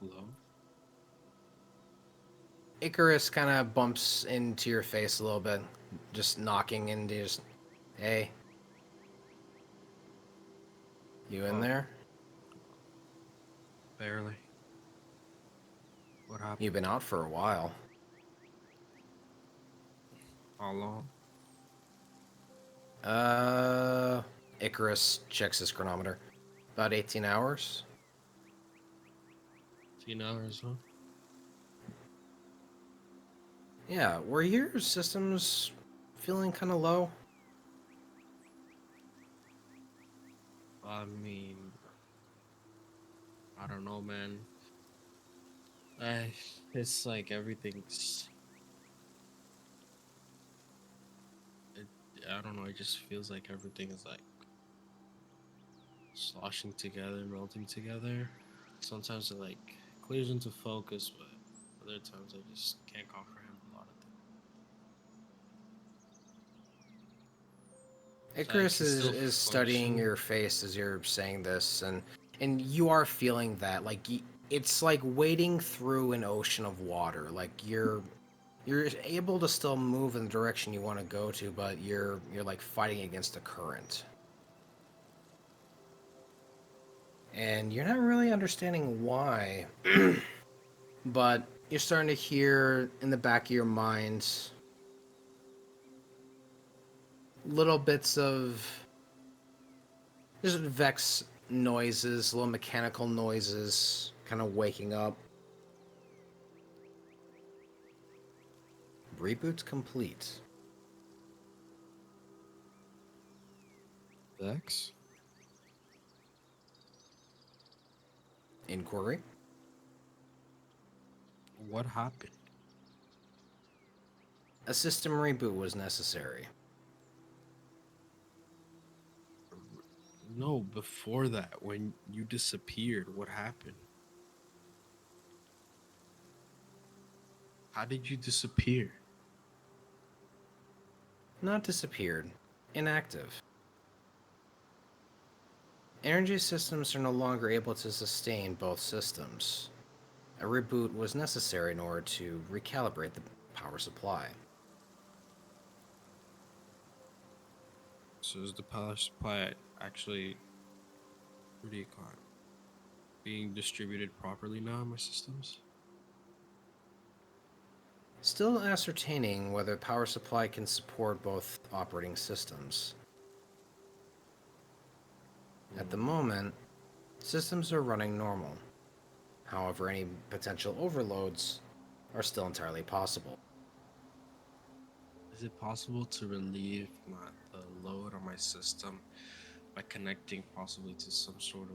Hello? Icarus kind of bumps into your face a little bit, just knocking into just, hey, you in Oh. there? Barely. What happened? You've been out for a while. How long? Icarus checks his chronometer. About 18 hours. 10 hours, huh? Yeah, were your systems feeling kind of low? I mean, I don't know, man. It's like everything's. I don't know. It just feels like everything is like sloshing together, melting together. Sometimes it like clears into focus, but other times I just can't comprehend a lot of things. Icarus can still is studying function. your face as you're saying this, and you are feeling that it's like wading through an ocean of water. Like you're able to still move in the direction you want to go to, but you're like fighting against the current. And you're not really understanding why. But you're starting to hear in the back of your mind little bits of just Vex noises, little mechanical noises, kind of waking up. Reboot's complete. Vex? Inquiry? What happened? A system reboot was necessary. No, before that, when you disappeared, what happened? How did you disappear? Not disappeared. Inactive. Energy systems are no longer able to sustain both systems. A reboot was necessary in order to recalibrate the power supply. So is the power supply actually, what do you call it, being distributed properly now in my systems? Still ascertaining whether power supply can support both operating systems. At the moment, systems are running normal. However, any potential overloads are still entirely possible. Is it possible to relieve the load on my system by connecting possibly to some sort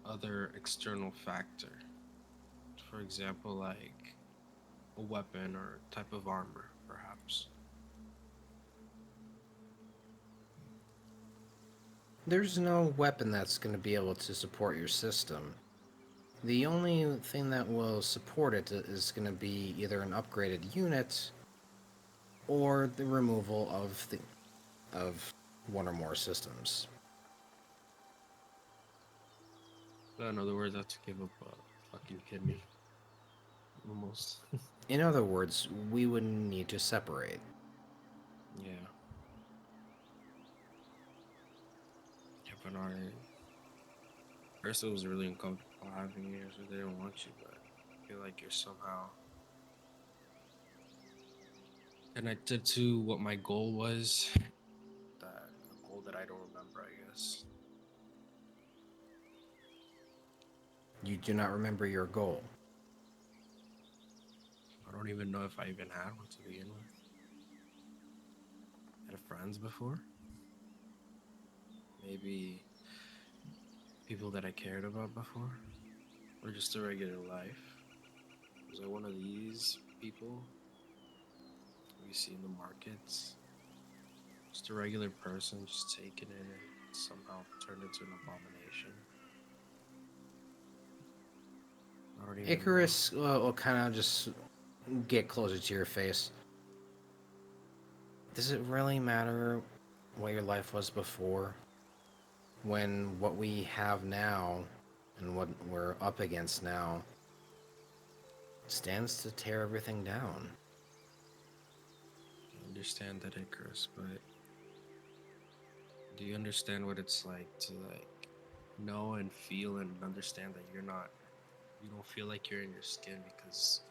of other external factor? For example, like a weapon or type of armor, perhaps. There's no weapon that's going to be able to support your system. The only thing that will support it is going to be either an upgraded unit or the removal of one or more systems. In other words, I have to give up a fucking kidney. Almost. In other words, we would need to separate. Yeah. Yeah, but first it was really uncomfortable having you, so they didn't want you, but I feel like you're somehow connected to what my goal was. A goal that I don't remember, I guess. You do not remember your goal. I don't even know if I even had one to begin with. Had friends before? Maybe people that I cared about before? Or just a regular life? Was I one of these people we see in the markets? Just a regular person just taking it and somehow turned into an abomination? I don't even Icarus will kind of just get closer to your face. Does it really matter what your life was before? When what we have now and what we're up against now stands to tear everything down. I understand that, Icarus, but do you understand what it's like to know and feel and understand that you don't feel like you're in your skin because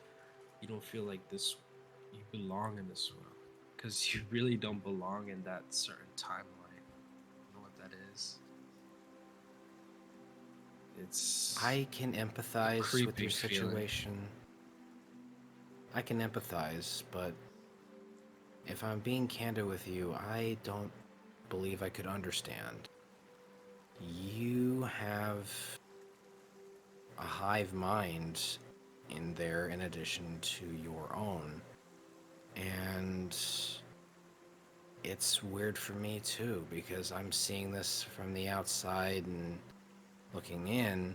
you don't feel like you belong in this world, because you really don't belong in that certain timeline. You know what that is? It's I can empathize with your creeping feeling. situation. I can empathize, but if I'm being candid with you, I don't believe I could understand. You have a hive mind in there in addition to your own. And it's weird for me too, because I'm seeing this from the outside and looking in,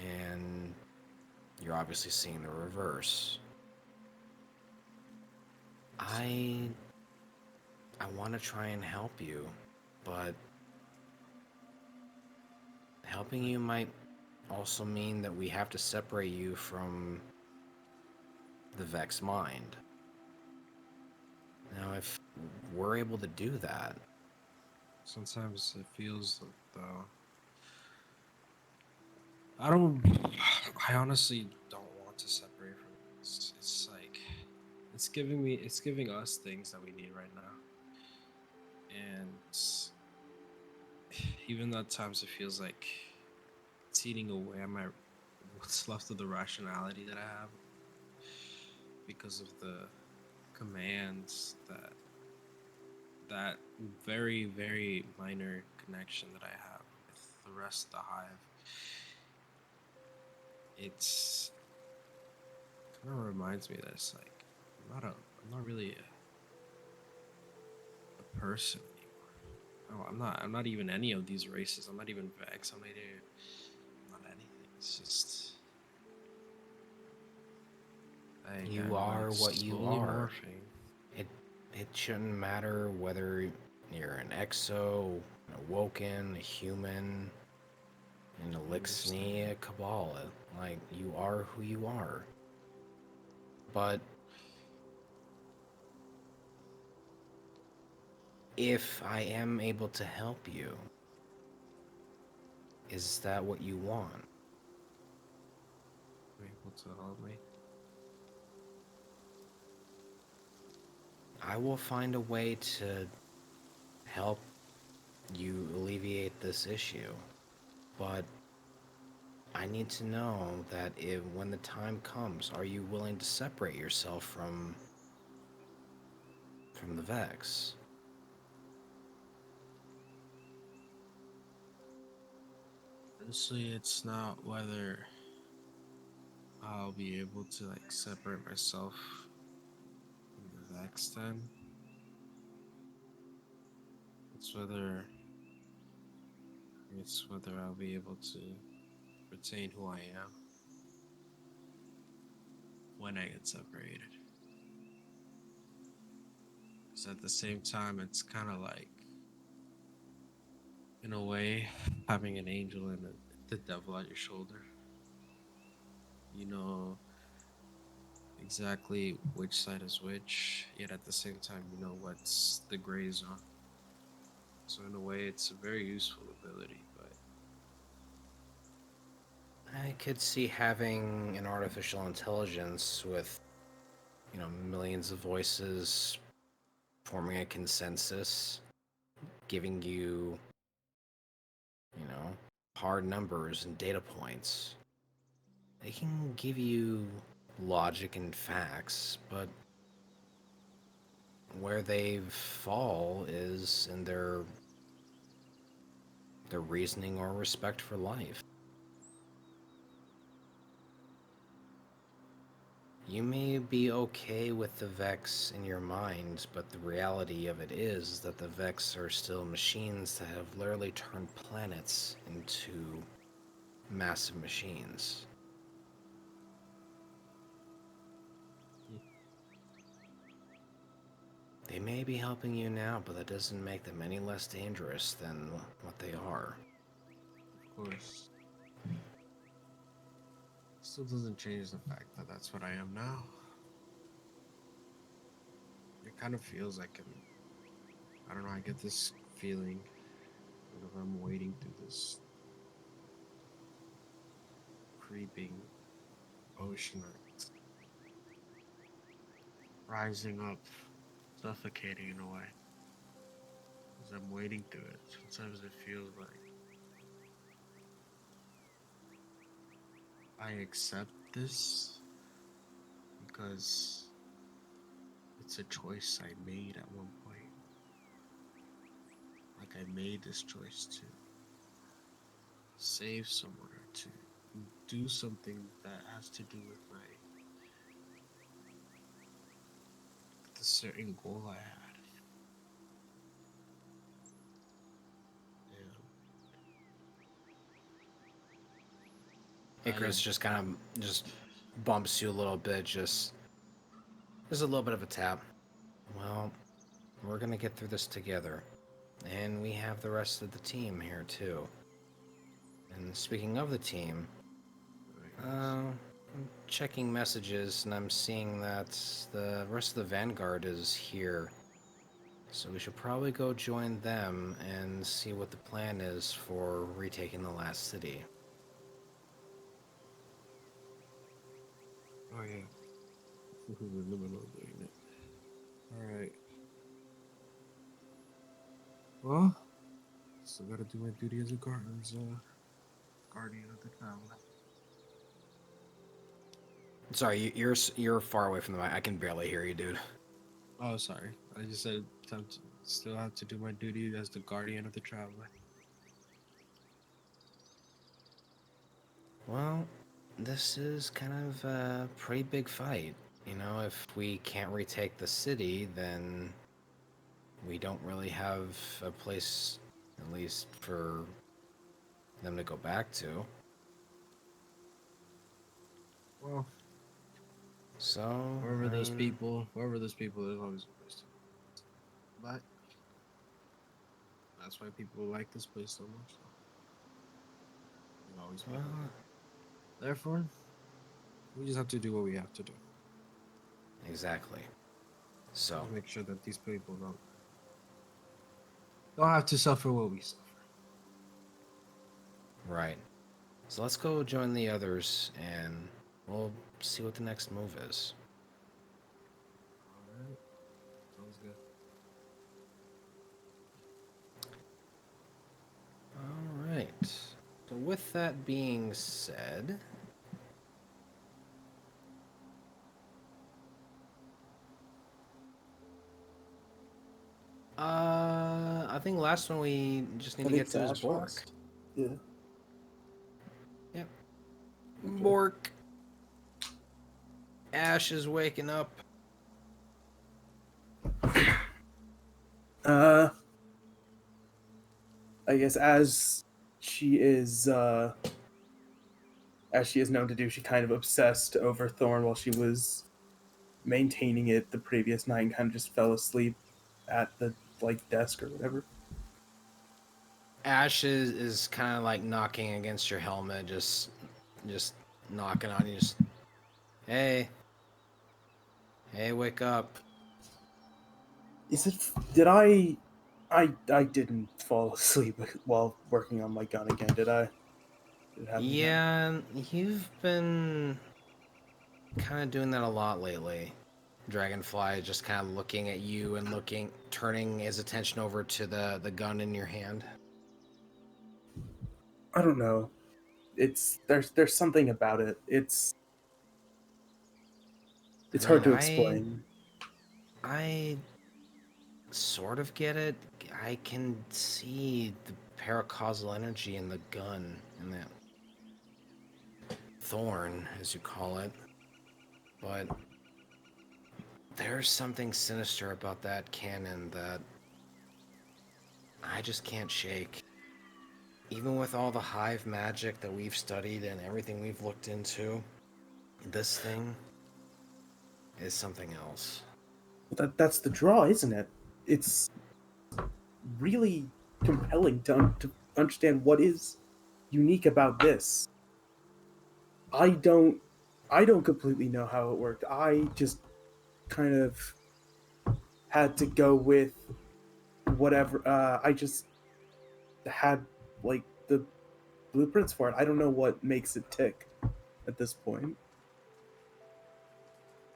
and you're obviously seeing the reverse. I want to try and help you, but helping you might also mean that we have to separate you from the Vex mind. Now, if we're able to do that, Sometimes it feels like though. I honestly don't want to separate from this. It's like, it's giving us things that we need right now. And even at times it feels like it's eating away at what's left of the rationality that I have because of the commands that very, very minor connection that I have with the rest of the hive. It's kind of reminds me that it's like I'm not really a person anymore. No, I'm not even any of these races. I'm not even Vex. I'm not anything. It's just you are what you slowly are. morphing. It shouldn't matter whether you're an exo Awoken, a human, an Elixni, a Kabbalah. Like, you are who you are. But if I am able to help you, is that what you want? Able to help me. I will find a way to help you alleviate this issue. But I need to know that if when the time comes, are you willing to separate yourself from the Vex? Honestly, it's not whether I'll be able to like separate myself from the Vex then. It's whether I'll be able to retain who I am when I get separated. Because at the same time, it's kind of like, in a way, having an angel and the devil on your shoulder. You know exactly which side is which, yet at the same time, you know what's the gray zone. So in a way, it's a very useful ability, but I could see having an artificial intelligence with, millions of voices forming a consensus, giving you, hard numbers and data points. They can give you logic and facts, but where they fall is in their reasoning or respect for life. You may be okay with the Vex in your mind, but the reality of it is that the Vex are still machines that have literally turned planets into massive machines. They may be helping you now, but that doesn't make them any less dangerous than what they are. of course, still doesn't change the fact that that's what I am now. It kind of feels like I don't know, I get this feeling whenever I'm wading through this creeping ocean that's rising up, suffocating in a way. As I'm wading through it, sometimes it feels like I accept this because it's a choice I made at one point. Like I made this choice to save someone or to do something that has to do with the certain goal I had. Icarus just kind of just bumps you a little bit, just a little bit of a tap. Well, we're gonna get through this together. And we have the rest of the team here too. And speaking of the team, I'm checking messages and I'm seeing that the rest of the Vanguard is here. So we should probably go join them and see what the plan is for retaking the last city. Oh yeah. We're in the middle of doing it. Alright. Well, still gotta do my duty as a guardian of the town. Sorry, you're far away from the mic. I can barely hear you, dude. Oh, sorry. I just said still have to do my duty as the guardian of the traveler. Well, this is kind of a pretty big fight. If we can't retake the city, then we don't really have a place, at least for them to go back to. Well, So, wherever those people, there's always a place to go. But That's why people like this place so much. So. We've always been. Well, Therefore, we just have to do what we have to do. exactly. So, Just make sure that these people don't have to suffer what we suffer. right. So let's go join the others and we'll see what the next move is. Alright. Sounds good. All right. So with that being said, I think last one we just need I to think get to is Ash Bork. last. Yeah. Yep. Okay. Bork. Ash is waking up. I guess as she is known to do, she kind of obsessed over Thorn while she was maintaining it the previous night and kind of just fell asleep at the desk or whatever. Ash is kind of like knocking against your helmet, just knocking on you. Just, hey, wake up. Is it? Did I didn't fall asleep while working on my gun again, did I? Did it happen again? Yeah, you've been kind of doing that a lot lately. Dragonfly just kind of looking at you and turning his attention over to the gun in your hand. I don't know. There's something about it. It's hard to explain. I sort of get it. I can see the paracausal energy in the gun and that thorn, as you call it. But there's something sinister about that cannon that I just can't shake. Even with all the hive magic that we've studied and everything we've looked into, this thing is something else. That's the draw, isn't it? It's really compelling to understand what is unique about this. I don't completely know how it worked. I just kind of had to go with whatever. I just had the blueprints for it. I don't know what makes it tick at this point.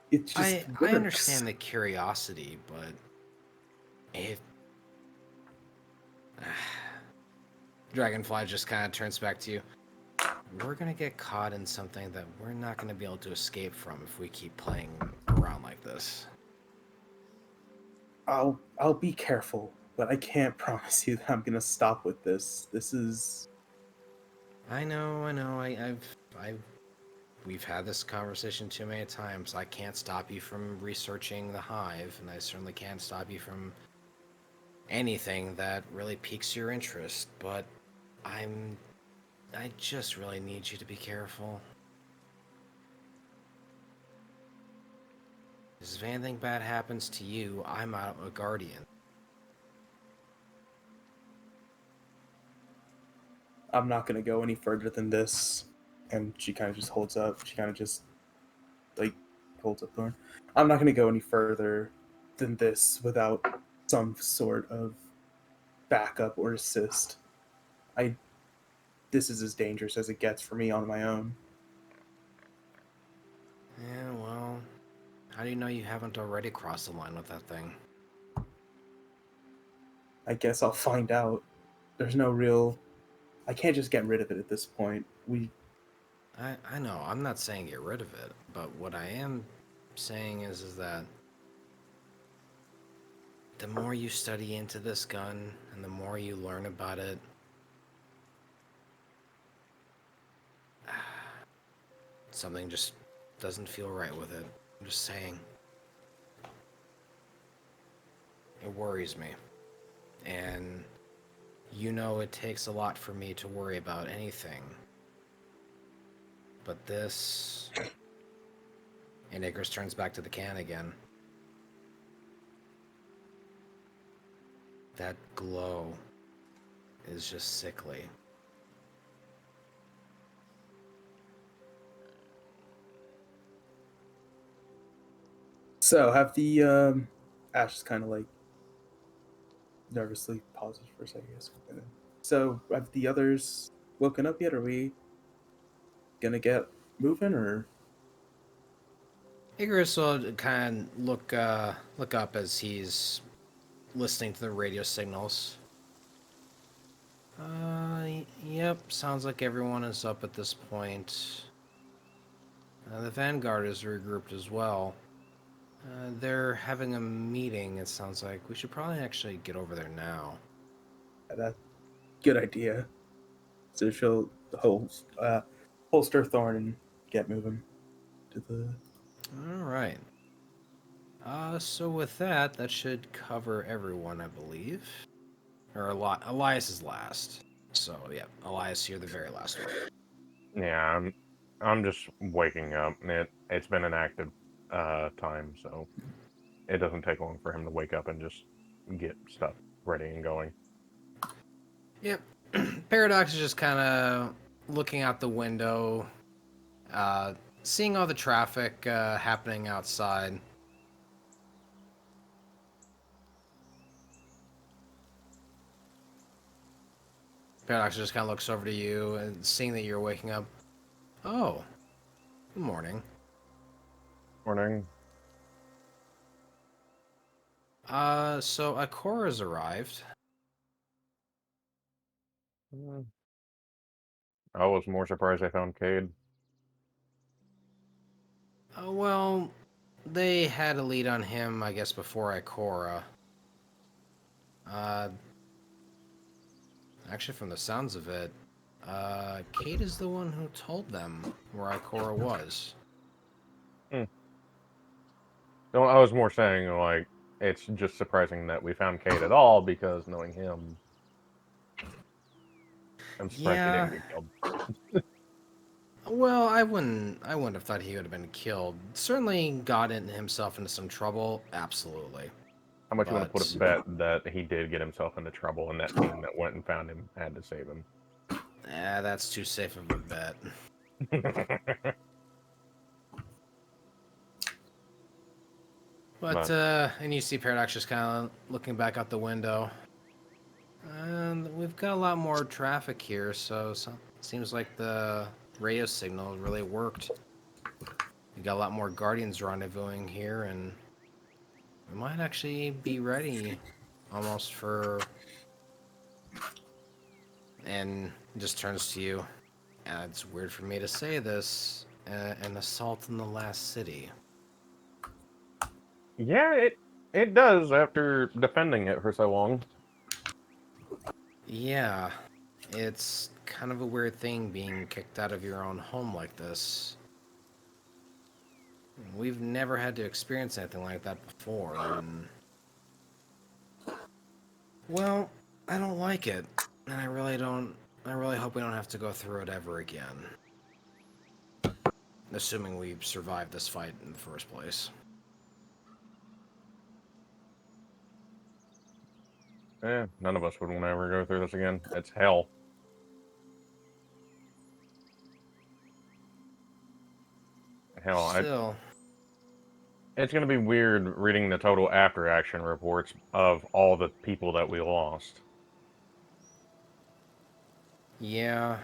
It just I works. understand the curiosity, but if Dragonfly just kind of turns back to you, we're gonna get caught in something that we're not gonna be able to escape from if we keep playing around like this. I'll be careful, but I can't promise you that I'm gonna stop with this. This is. I know. We've had this conversation too many times. I can't stop you from researching the hive, and I certainly can't stop you from anything that really piques your interest, but I just really need you to be careful. Because if anything bad happens to you, I'm out a guardian. I'm not gonna go any further than this. And she kind of just holds up. She kind of just holds up Thorn. I'm not gonna go any further than this without some sort of backup or assist. This is as dangerous as it gets for me on my own. Yeah, well, how do you know you haven't already crossed the line with that thing? I guess I'll find out. There's no real. I can't just get rid of it at this point. I know, I'm not saying get rid of it, but what I am saying is that the more you study into this gun and the more you learn about it, something just doesn't feel right with it. I'm just saying. It worries me. And you know it takes a lot for me to worry about anything. But this... And Icarus turns back to the can again. That glow is just sickly. So have the Ash is kind of like nervously pauses for a second. I guess. So have the others woken up yet? Are we gonna get moving or? Icarus will kind of look up as he's listening to the radio signals. Yep, sounds like everyone is up at this point. The Vanguard is regrouped as well. They're having a meeting, it sounds like. We should probably actually get over there now. That good idea. So she'll holster Thorn and get moving to the. All right. So with that, that should cover everyone, I believe. Or Elias is last. So yeah, Elias, you're the very last one. Yeah, I'm just waking up. It's been an active time, so it doesn't take long for him to wake up and just get stuff ready and going. Yep. Paradox is just kind of looking out the window, seeing all the traffic happening outside. Paradox just kind of looks over to you and seeing that you're waking up. Oh, good morning. Morning. So Ikora's arrived. I was more surprised I found Cade. Well, they had a lead on him, I guess, before Ikora. Actually, from the sounds of it, Kate is the one who told them where Ikora was. No, I was more saying, like, it's just surprising that we found Cade at all, because knowing him, I'm surprised he Yeah. didn't get killed. Well, I wouldn't have thought he would have been killed. Certainly got himself into some trouble, absolutely. How much you want to put a But- bet that he did get himself into trouble, and that team that went and found him had to save him? That's too safe of a bet. But, and you see Paradox just kind of looking back out the window. And we've got a lot more traffic here, so seems like the radio signal really worked. We got a lot more Guardians rendezvousing here, and we might actually be ready almost for... And just turns to you. It's weird for me to say this, an assault in the last city. Yeah, it does after defending it for so long. Yeah, it's kind of a weird thing being kicked out of your own home like this. We've never had to experience anything like that before, and... Well, I don't like it, and I really hope we don't have to go through it ever again. Assuming we survived this fight in the first place. None of us would want to ever go through this again. It's hell. Hell, Still... It's going to be weird reading the total after-action reports of all the people that we lost. Yeah,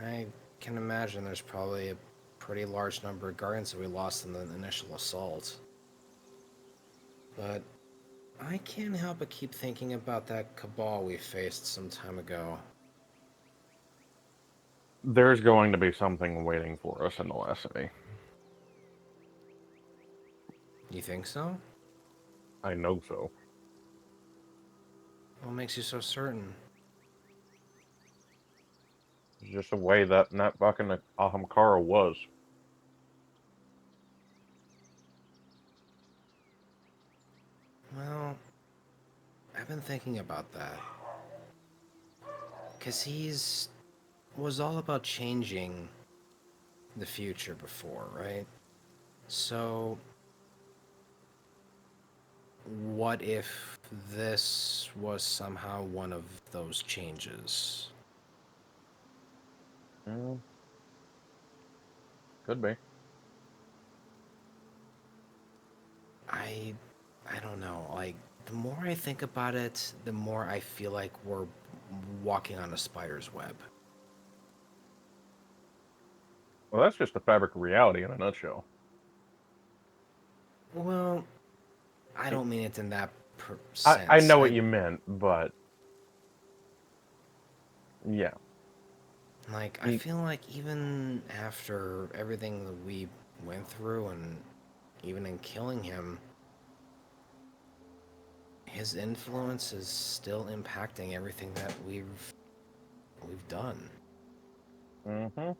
I can imagine there's probably a pretty large number of Guardians that we lost in the initial assault. But I can't help but keep thinking about that cabal we faced some time ago. There's going to be something waiting for us in the last city. You think so? I know so. What makes you so certain? It's just the way that fucking Ahamkara was. Well, I've been thinking about that. 'Cause was all about changing the future before, right? So, what if this was somehow one of those changes. Mm, could be. I I don't know. Like, the more I think about it, the more I feel like we're walking on a spider's web. Well, that's just the fabric of reality in a nutshell. Well, I don't mean it in that I sense. know what you meant, but yeah. Like, I feel like even after everything that we went through, and even in killing him, his influence is still impacting everything that we've done. Mm-hmm.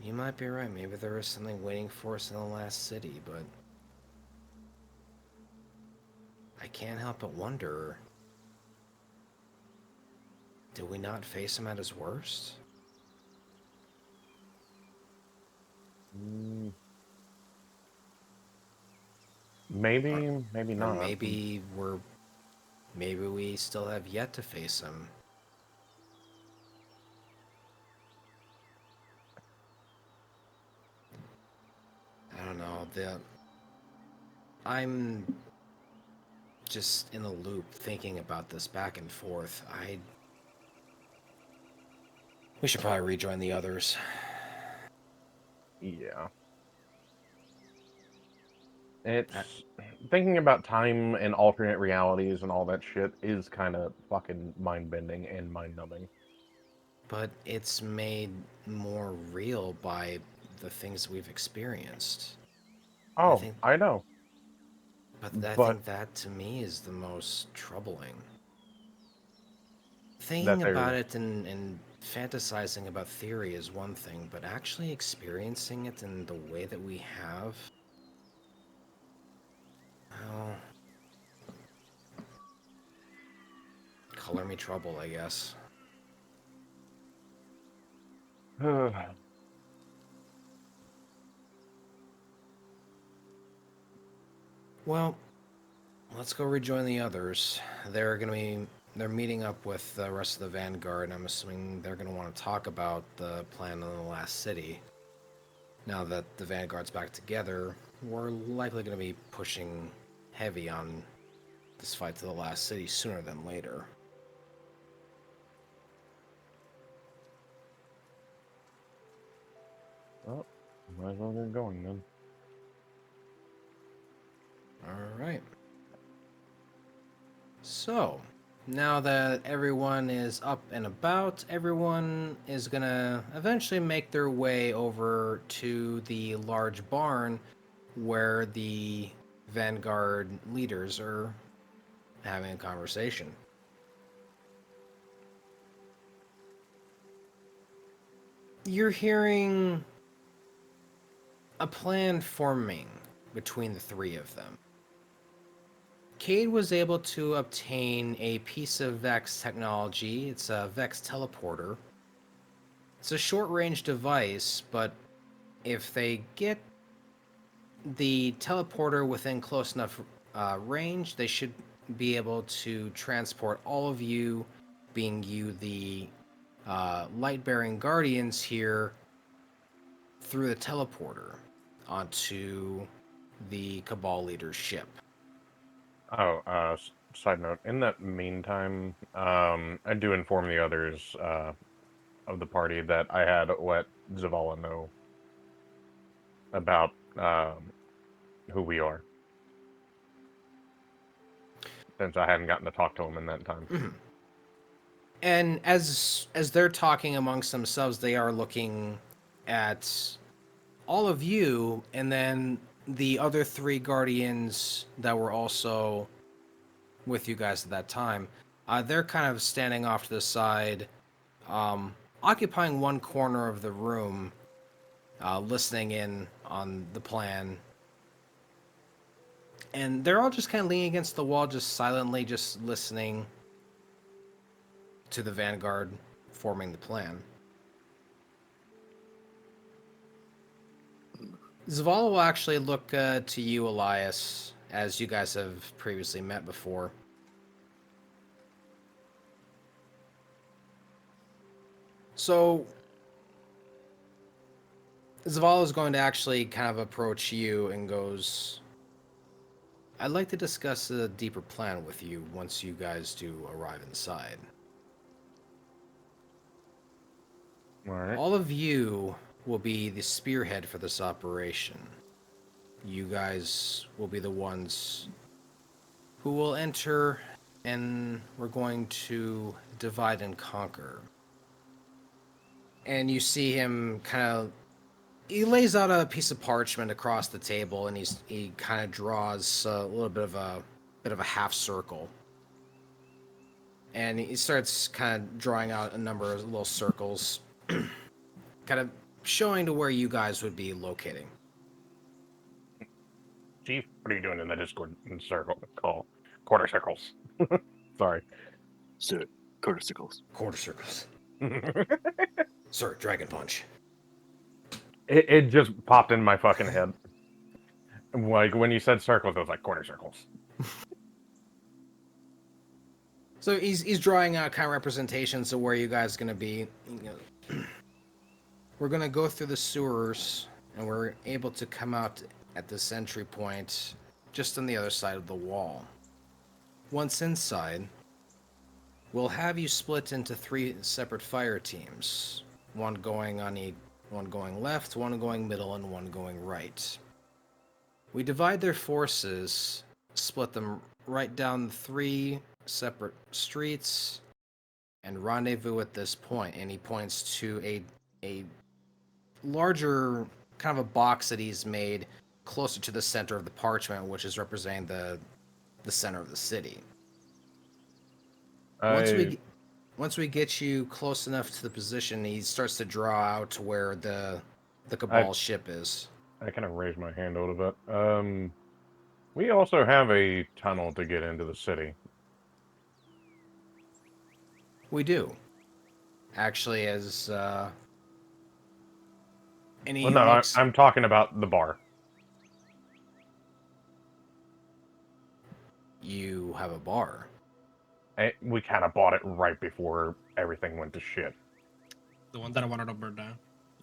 You might be right. Maybe there is something waiting for us in the last city, but I can't help but wonder, did we not face him at his worst? Maybe, maybe Or not. maybe we still have yet to face him. I don't know. I'm just in a loop thinking about this back and forth. We should probably rejoin the others. Yeah. It's thinking about time and alternate realities and all that shit is kind of fucking mind bending and mind numbing. But it's made more real by the things we've experienced. I Oh, think, I know, but I but think that to me is the most troubling. that Thinking about they're it and fantasizing about theory is one thing, but actually experiencing it in the way that we have, well, color me troubled, I guess. Well, let's go rejoin the others. They're meeting up with the rest of the Vanguard. I'm assuming they're gonna want to talk about the plan in the last city. Now that the Vanguard's back together, we're likely gonna be pushing heavy on this fight to the last city sooner than later. well, might as well get going then. Alright. So, now that everyone is up and about, everyone is gonna eventually make their way over to the large barn where the Vanguard leaders are having a conversation. You're hearing a plan forming between the three of them. Cade was able to obtain a piece of Vex technology. It's a Vex teleporter. It's a short-range device, but if they get the teleporter within close enough range, they should be able to transport all of you, being you the light-bearing guardians here, through the teleporter onto the Cabal leader's ship. Oh, side note. In that meantime, I do inform the others of the party that I had let Zavala know about who we are, since I hadn't gotten to talk to him in that time. Mm-hmm. And as they're talking amongst themselves, they are looking at all of you, and then the other three guardians that were also with you guys at that time. They're kind of standing off to the side, occupying one corner of the room, listening in on the plan. And they're all just kind of leaning against the wall, just silently, just listening to the Vanguard forming the plan. Zavala will actually look to you, Elias, as you guys have previously met before. So, Zavala is going to actually kind of approach you and goes, I'd like to discuss a deeper plan with you once you guys do arrive inside. All right. All of you will be the spearhead for this operation. You guys will be the ones who will enter, and we're going to divide and conquer. And you see him he lays out a piece of parchment across the table, and he kind of draws a little bit of a half circle. And he starts kind of drawing out a number of little circles, kind of showing to where you guys would be locating. Chief, what are you doing in the Discord circle call? Quarter circles. Sorry. Sir, quarter circles. Quarter circles. Sir, Dragon Punch. It just popped in my fucking head. Like, when you said circles, I was like, quarter circles. So he's drawing out kind of representations of where you guys are going to be. We're going to go through the sewers, and we're able to come out at this entry point just on the other side of the wall. Once inside, we'll have you split into 3 separate fire teams. One going left, one going middle, and one going right. We divide their forces, split them right down 3 separate streets, and rendezvous at this point. And he points to a larger kind of a box that he's made closer to the center of the parchment, which is representing the center of the city. Once we get you close enough to the position, he starts to draw out to where the Cabal ship is. I kind of raised my hand a little bit. We also have a tunnel to get into the city. We do. Actually, as Well, no, I'm talking about the bar. You have a bar. We kind of bought it right before everything went to shit. The one that I wanted to burn down.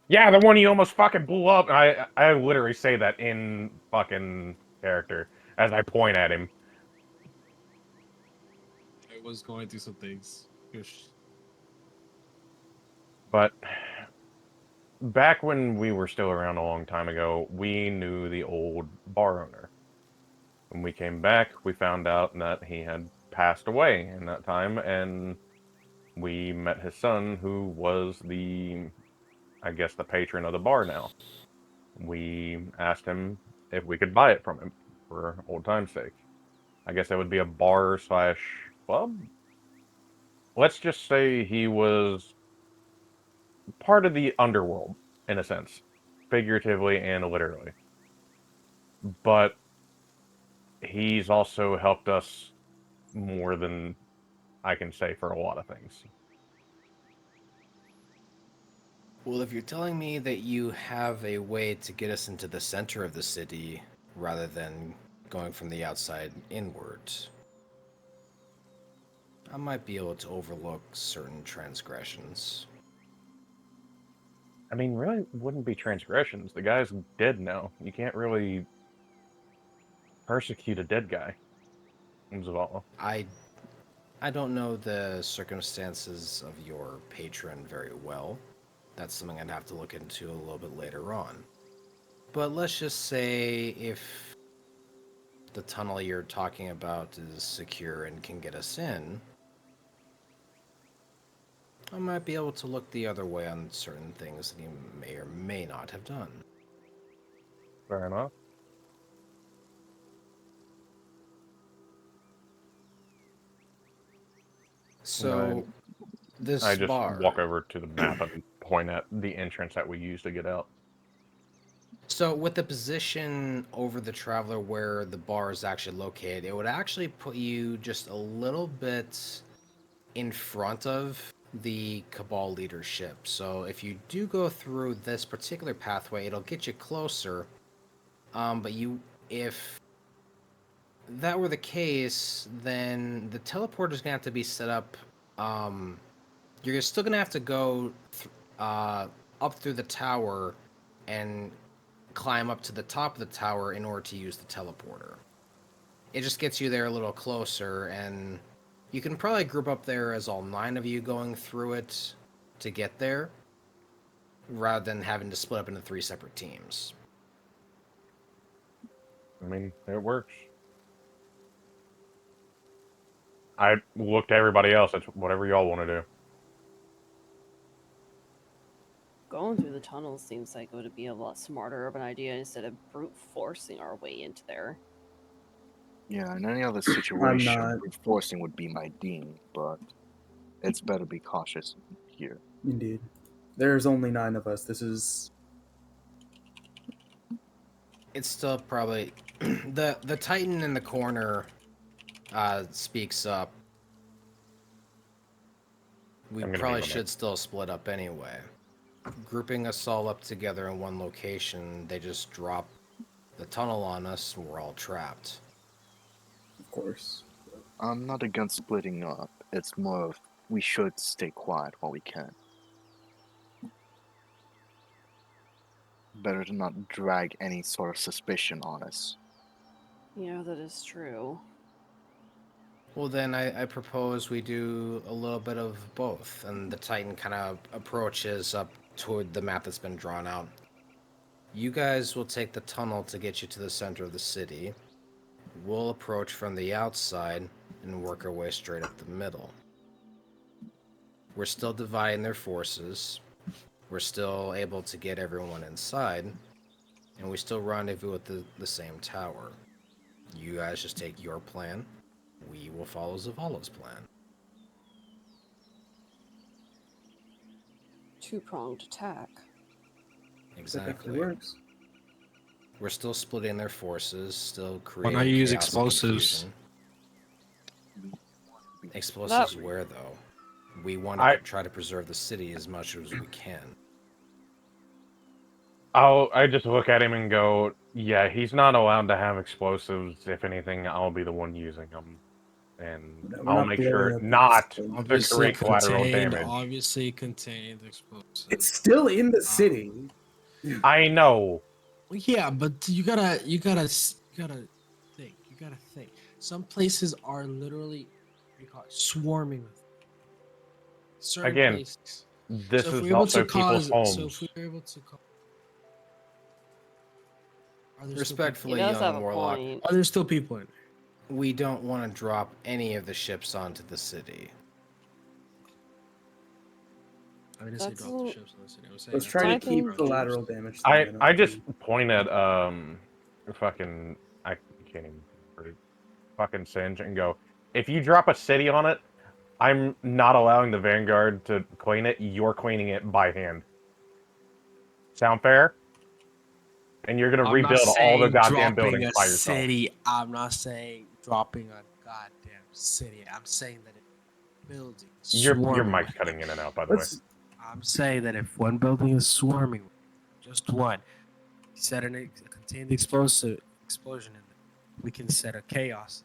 Yeah, the one you almost fucking blew up. I literally say that in fucking character as I point at him. I was going through some things. But back when we were still around a long time ago, we knew the old bar owner. When we came back, we found out that he had passed away in that time, and we met his son, who was the patron of the bar now. We asked him if we could buy it from him for old time's sake. I guess that would be a bar / club. Let's just say he was part of the underworld, in a sense, figuratively and literally. But he's also helped us more than I can say for a lot of things. Well, if you're telling me that you have a way to get us into the center of the city rather than going from the outside inwards, I might be able to overlook certain transgressions. I mean, really wouldn't be transgressions. The guy's dead now. You can't really persecute a dead guy. Zavala. I don't know the circumstances of your patron very well. That's something I'd have to look into a little bit later on. But let's just say if the tunnel you're talking about is secure and can get us in, I might be able to look the other way on certain things that you may or may not have done. Fair enough. So, this I just bar... walk over to the map and point at the entrance that we use to get out. So, with the position over the Traveler where the bar is actually located, it would actually put you just a little bit in front of the Cabal leadership. So, if you do go through this particular pathway, it'll get you closer, But if that were the case, then the teleporter's gonna have to be set up. You're still gonna have to go up through the tower and climb up to the top of the tower in order to use the teleporter. It just gets you there a little closer, and you can probably group up there as all 9 of you going through it to get there, rather than having to split up into 3 separate teams. I mean, it works. I look to everybody else. It's whatever y'all want to do. Going through the tunnels seems like it would be a lot smarter of an idea instead of brute forcing our way into there. Yeah, in any other situation, not- brute forcing would be my dean, but it's better to be cautious here. Indeed. There's only 9 of us. This is... It's still probably the Titan in the corner speaks up. We I'm gonna probably be should still split up anyway. Grouping us all up together in one location, they just drop the tunnel on us and we're all trapped. Of course. I'm not against splitting up. It's more of we should stay quiet while we can. Better to not drag any sort of suspicion on us. Yeah, that is true. Well, then I propose we do a little bit of both, and the Titan kind of approaches up toward the map that's been drawn out. You guys will take the tunnel to get you to the center of the city. We'll approach from the outside and work our way straight up the middle. We're still dividing their forces. We're still able to get everyone inside, and we still rendezvous at the same tower. You guys just take your plan. We will follow Zavala's plan. Two-pronged attack. Exactly. Works. We're still splitting their forces, still creating Why not use chaos and explosives? confusion. Explosives where, though? We want to try to preserve the city as much as we can. I just look at him and go, yeah, he's not allowed to have explosives. If anything, I'll be the one using them. And I'll make sure not to create collateral damage. Obviously contained explosives. It's still in the city. I know. Well, yeah, but you gotta think. You gotta think. Some places are literally swarming with certain Again, places. this is also people's homes. So if we're able to call, Respectfully, He does have young a warlock, point. are there still people in there? we don't want to drop any of the ships onto the city. I didn't say That's drop the ships on the city. I was saying Let's try to I keep think- collateral damage. I just point at fucking I can't even fucking Singe and go, if you drop a city on it, I'm not allowing the Vanguard to clean it. You're cleaning it by hand. Sound fair? And you're gonna rebuild all the goddamn buildings by yourself. City. I'm not saying dropping a goddamn city. I'm saying that if building Your swarming mic's with cutting it. in and out, by the way. I'm saying that if one building is swarming, just one, set a contained explosion in there, we can set a chaos.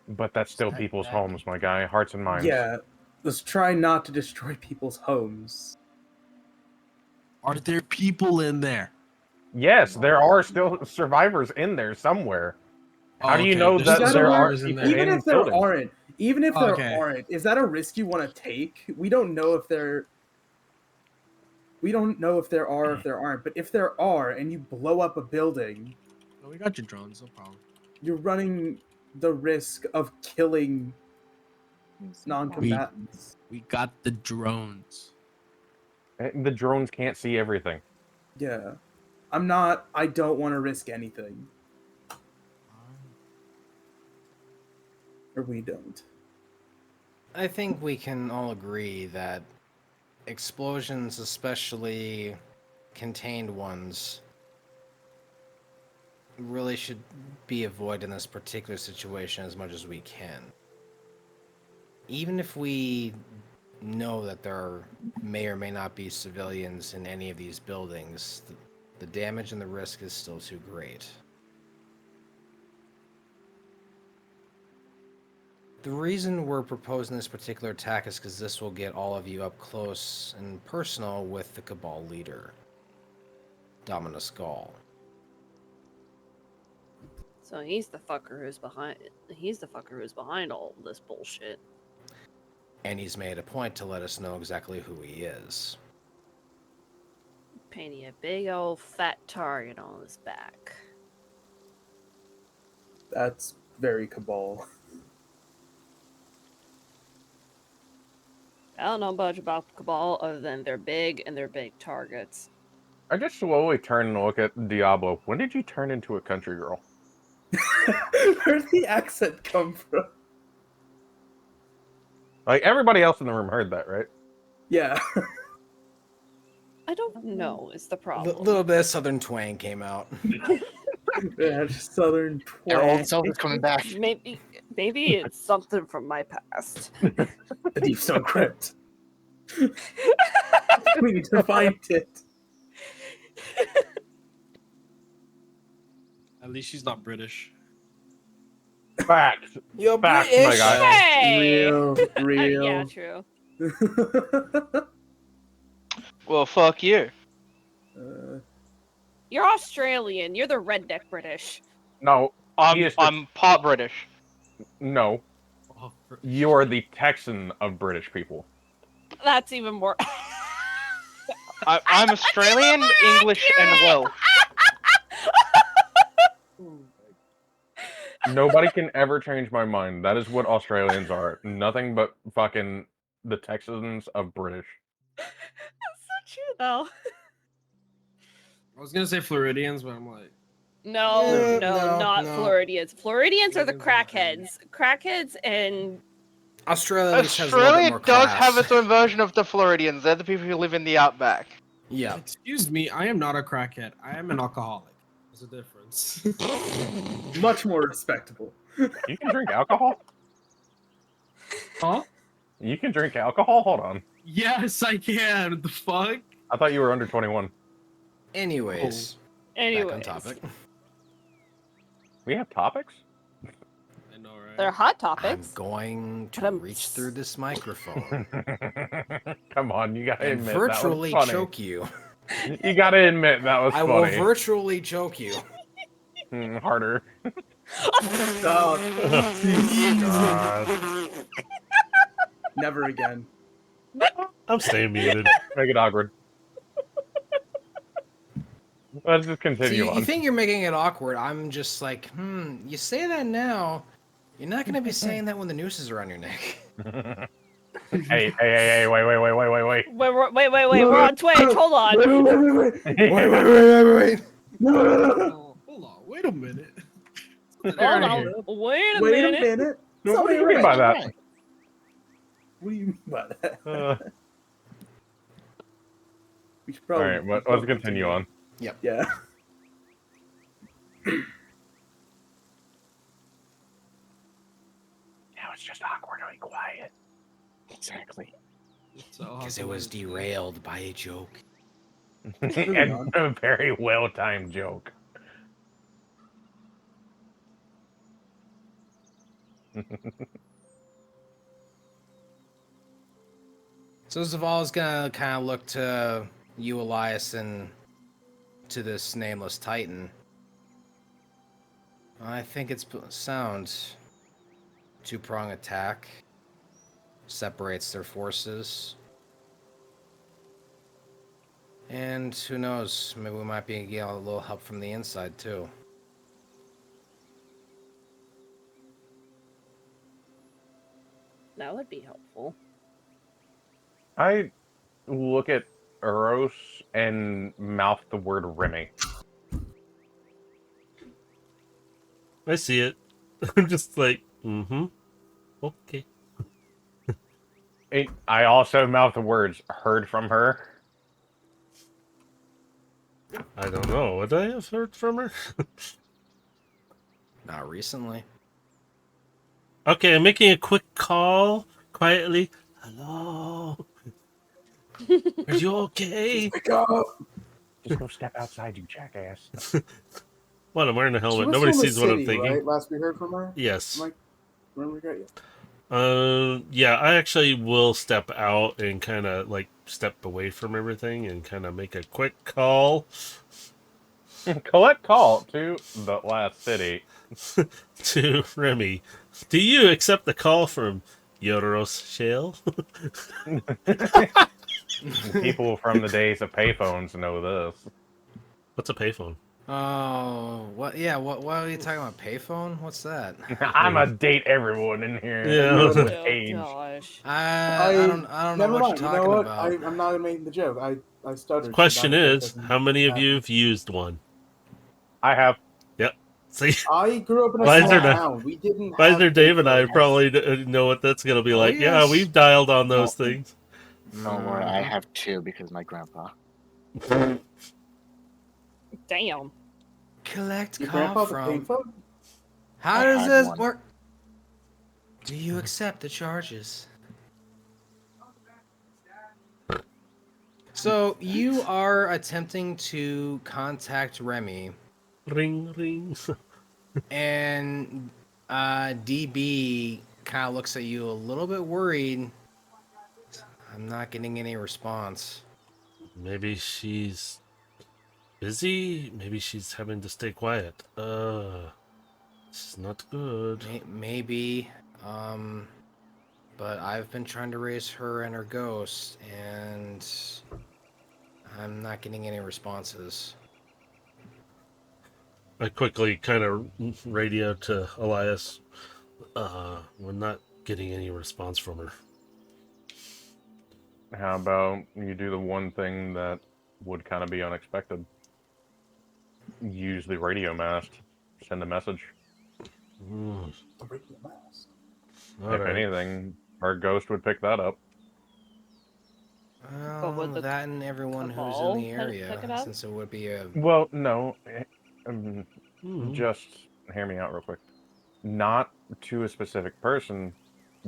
But that's still people's homes, my guy. Hearts and minds. Yeah, let's try not to destroy people's homes. Are there people in there? Yes, there are still survivors in there somewhere. How do you know There's that still there are survivors in people there. Even in if there buildings? aren't, is that a risk you want to take? We don't know if there. We don't know if there are, or if there aren't. But if there are, and you blow up a building, Oh, we got your drones, no problem. you're running the risk of killing non-combatants. We got the drones. The drones can't see everything. Yeah, I don't want to risk anything, or we don't. I think we can all agree that explosions, especially contained ones, really should be avoided in this particular situation as much as we can. Even if we know that there may or may not be civilians in any of these buildings, the damage and the risk is still too great. The reason we're proposing this particular attack is because this will get all of you up close and personal with the Cabal leader, Dominus Gaul. So he's the fucker who's behind. He's the fucker who's behind all this bullshit. And he's made a point to let us know exactly who he is. Painting a big old fat target on his back. That's very Cabal. I don't know much about Cabal other than they're big and they're big targets. I just slowly turn and look at Diablo. When did you turn into a country girl? Where'd the accent come from? Like, everybody else in the room heard that, right? Yeah. I don't know is the A problem. little bit of southern twang came out. Yeah, just southern Their twang. old self is coming back. Maybe it's something from my past. The Deep Stone Crypt. We need to find it. At least she's not British. Facts. You're Facts, my British! guy. Hey! Real. Yeah, true. Well, fuck you. You're Australian. You're the redneck British. No, he is the- I'm part British. no. Oh, You are the Texan of British people. That's even more. I'm Australian, English, and Welsh. Nobody can ever change my mind. That is what Australians are. Nothing but fucking the Texans of British. That's so true, though. I was gonna say Floridians, but I'm like, No, No, not no. Floridians. Floridians are the Floridians are crackheads and Australia at least has a little bit Australia more does class. have its own version of the Floridians. They're the people who live in the outback. Yeah. excuse me, I am not a crackhead. I am an alcoholic. There's a difference. Much more respectable. You can drink alcohol? Huh? You can drink alcohol? Hold on. Yes, I can. The fuck? I thought you were under 21. Anyways, anyway. back on topic. We have topics? I know, right? They're hot I'm topics. going to But reach through this microphone Come on, you gotta and admit virtually that was funny. choke you. You gotta admit that was I will funny. virtually choke you. Harder. Oh, God. never again. I'm staying muted. Make it awkward. Let's just So continue you on. think you're making it awkward? I'm just like, you say that now. You're not going to be saying that when the noose is around your neck. Hey, wait. Wait, we're on Twitch. Hold on. Wait. Oh, hold on, wait a minute. Hold on. Wait a minute. What do you mean by that? What do you mean by that? We should probably. Alright, but let's continue on. Yeah. Now it's just awkwardly quiet. Exactly. So Because it was derailed by a joke. And a very well-timed joke. So Zaval's going to kind of look to you, Elias, and to this nameless titan. I think it's sound. Two-prong attack. Separates their forces. And who knows, maybe we might be getting a little help from the inside too. That would be helpful. I look at Eros and mouth the word Remy. I see it. I'm just like, okay. I also mouth the words heard from her. I don't know. Would I have heard from her? Not recently. Okay, I'm making a quick call quietly. Hello. Are you okay? Wake up! Just go step outside, you jackass. What? I'm wearing a She helmet. was Nobody from the sees what I'm city, thinking. Right? Last we heard from her. Yes. Am I remember right? Yeah, I actually will step out and kind of like step away from everything and kind of make a quick call Collect call to the last city. to Remy. Do you accept the call from Yoros Shale? People from the days of payphones know this. What's a payphone? Oh, what? Yeah, what are you talking about? Payphone? What's that? I'm a date everyone in here. Yeah. Everyone with Oh age. gosh. I don't know Never what mind. you're You know talking what? about. I'm not making the joke. I stuttered. so Question that joke is, doesn't how many of you happen. have used one? I have. Yep. See, I grew up in a Why is small there no- town. We didn't have Neither Dave and I payphones. probably know what that's gonna be Oh, like. Yeah, yes. we've dialed on those No. things. Don't worry, I Mhm. have 2 because my grandpa. Damn. Collect Your call grandpa's a from. payphone? How I does had this one. work? Do you accept the charges? So you are attempting to contact Remy, Ring, ring. and DB kind of looks at you a little bit worried. I'm not getting any response. Maybe she's busy. Maybe she's having to stay quiet. This is not good. Maybe, but I've been trying to raise her and her ghost, and I'm not getting any responses. I quickly kind of radio to Elias. We're not getting any response from her. How about you do the one thing that would kind of be unexpected? Use the radio mast. Send a message. Mm, A radio mast. all If right. anything, her ghost would pick that up. But would Well, the that and everyone who's in cabal the pick area, it up? since it would be a. Well, no. Mm. Just hear me out real quick. Not to a specific person.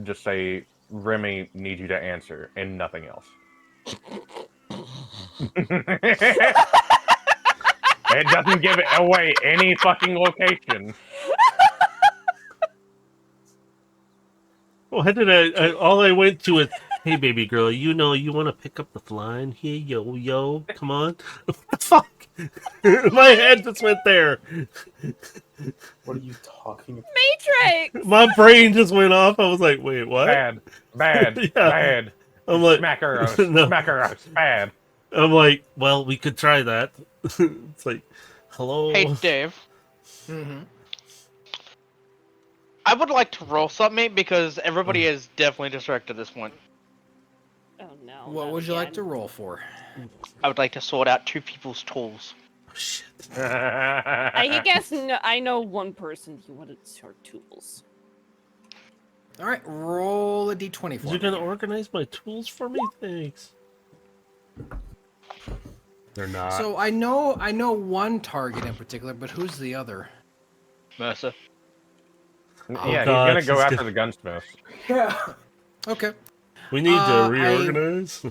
Just say, Remy needs you to answer, and nothing else. It doesn't give it away any fucking location. Why did I all I went to is, hey, baby girl, you know you want to pick up the flying here, yo, come on. What the fuck? My head just went there. What are you talking about? Matrix. My brain just went off. I was like, wait, what? Bad, bad, Yeah. bad. I'm like, Smack her roast, no. smack her roast, bad. I'm like, well, we could try that. It's like, hello. Hey, Dave. Mm-hmm. I would like to roll something because everybody is definitely distracted at this point. Oh no. What not would you like to again. roll for? I would like to sort out 2 people's tools. Oh, shit. I guess I know one person who wanted her tools. All right, roll a d20 for You're me. gonna organize my tools for me? Thanks. They're not. So I know one target in particular, but who's the other? Mercer. Yeah, God, he's gonna go she's after gonna- the gunsmith. Yeah. Okay. We need to I- reorganize.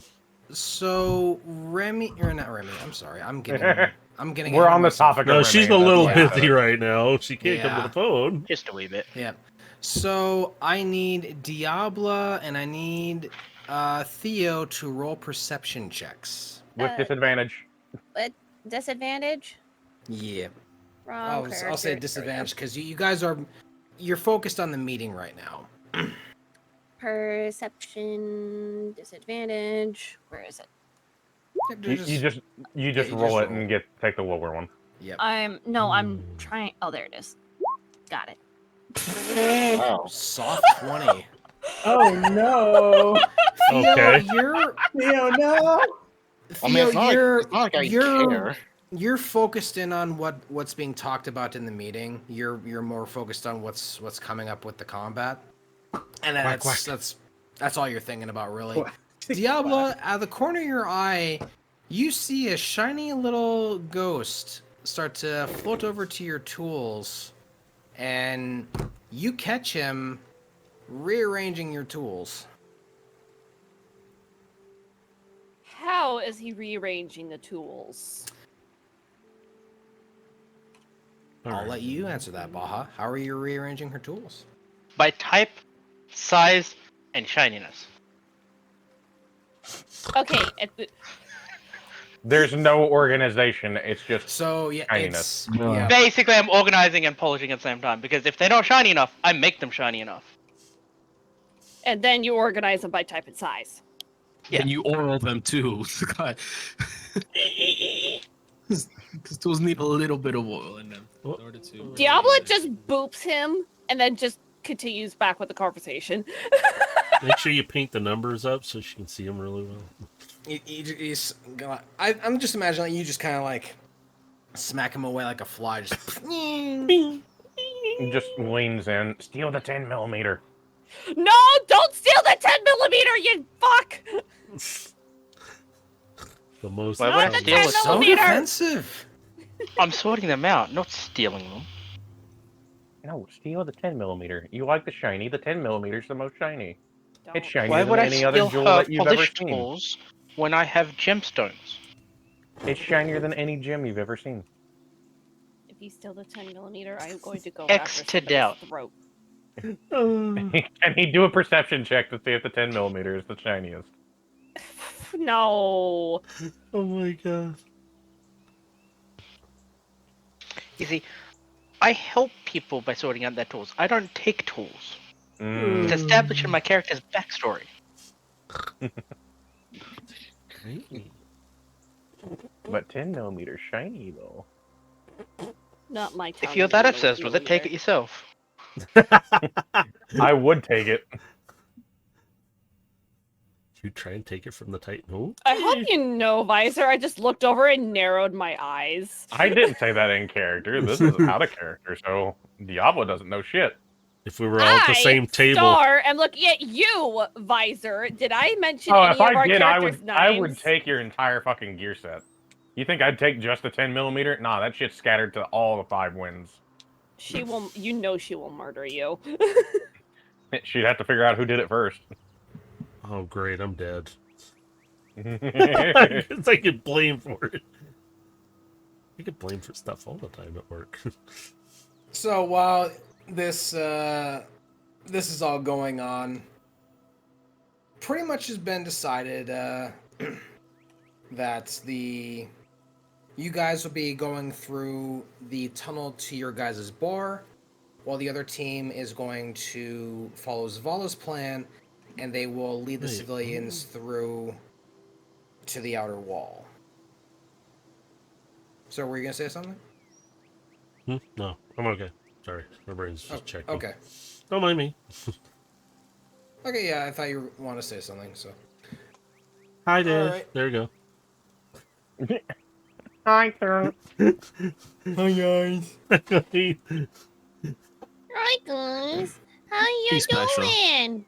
So Remy, or not Remy? I'm sorry. I'm getting. We're ahead of on the myself. topic No, of she's Remy, a that's little why I said busy it. right now. She can't come to Yeah. the phone. Just a wee bit. Yeah. So I need Diabla and I need Theo to roll perception checks. With disadvantage. Disadvantage? Yeah. Wrong I'll say disadvantage because you guys you're focused on the meeting right now. Perception disadvantage. Where is it? You just roll it and take the lower one. Yep. I'm trying. Oh, there it is. Got it. Wow. Soft 20. Oh no. Theo, Okay. Theo, no. I mean, it's not like I care. You're focused in on what's being talked about in the meeting. You're more focused on what's coming up with the combat, and that's all you're thinking about, really. Diablo, out of the corner of your eye, you see a shiny little ghost start to float over to your tools, and you catch him rearranging your tools. How is he rearranging the tools? I'll let you answer that, Baha. How are you rearranging her tools? By type size, and shininess. Okay, There's no organization. It's just So yeah, shininess. it's yeah. Basically, I'm organizing and polishing at the same time because if they're not shiny enough, I make them shiny enough. and then you organize them by type and size. Yeah. And you oil them too. God. Because tools need a little bit of oil in them in order to. Diablo just boops him and then just continues back with the conversation. Make sure you paint the numbers up so she can see them really well. I'm just imagining you just kind of like smack him away like a fly. Just Bing. Just leans in. Steal the 10 millimeter. No, don't steal the 10mm, you fuck! The most. Why would I Not the steal 10 it? so millimeter. defensive. I'm sorting them out, not stealing them. No, steal the 10 millimeter. You like the shiny. The 10 millimeter is the most shiny. Don't. It's shinier Why than would I any other steal jewel her that you've ever polished seen. tools when I have gemstones? It's shinier than any gem you've ever seen. If you steal the 10mm, I am going to go X after to somebody's doubt. throat. Can he do a perception check to see if the 10 millimeter is the shiniest? No. Oh my god. You see, I help people by sorting out their tools. I don't take tools. Mm. It's established in my character's backstory. Great. But 10 millimeter shiny though. Not my time. If you're that obsessed with it, take it yourself. I would take it. You try and take it from the Titan. Oh, I hope you know, Visor. I just looked over and narrowed my eyes. I didn't say that in character. This is out of character, so Diablo doesn't know shit. if we were all at the same table. Star, am looking at you, Visor. Did I mention Oh, any if of I our did, I characters' would. names? I would take your entire fucking gear set. You think I'd take just the 10 millimeter? Nah, that shit's scattered to all the 5 winds. She will. You know she will murder you. She'd have to figure out who did it first. Oh, great, I'm dead. I guess I get blamed for it. I get blamed for stuff all the time at work. So while this is all going on, pretty much has been decided that you guys will be going through the tunnel to your guys' bar, while the other team is going to follow Zavala's plan, and they will lead the civilians through to the outer wall. So were you gonna say something? No, I'm okay. Sorry, my brain's just checking. Okay. Don't mind me. Okay, yeah, I thought you want to say something, so. Hi, Dave. Alright. There you go. Hi, sir. Hi, guys. Hi guys, how you He's special. doing?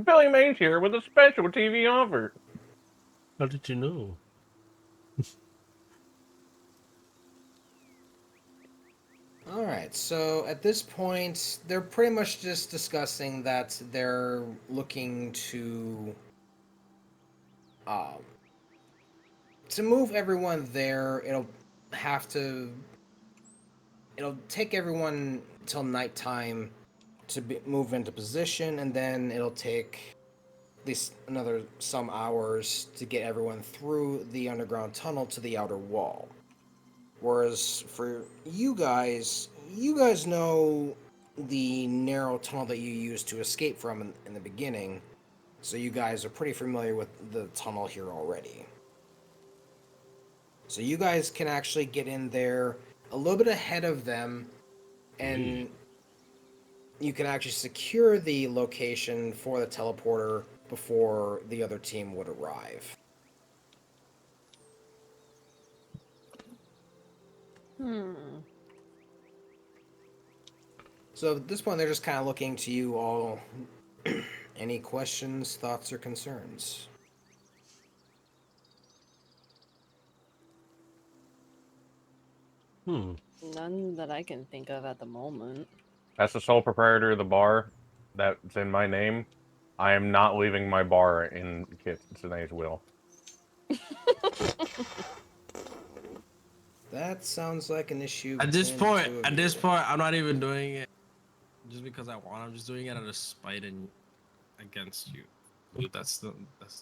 Billy Mays here with a special TV offer. How did you know? Alright, so at this point, they're pretty much just discussing that they're looking to move everyone there. It'll take everyone till nighttime to move into position, and then it'll take at least another some hours to get everyone through the underground tunnel to the outer wall. Whereas for you guys know the narrow tunnel that you used to escape from in the beginning, so you guys are pretty familiar with the tunnel here already. So you guys can actually get in there a little bit ahead of them, and you can actually secure the location for the teleporter before the other team would arrive. So at this point, they're just kind of looking to you all. Any questions, thoughts, or concerns? None that I can think of at the moment. As the sole proprietor of the bar that's in my name, I am not leaving my bar in Kitsune's will. That sounds like an issue. At this between the point, two of you. I'm not even doing it just because I want. I'm just doing it out of spite and against you. That's the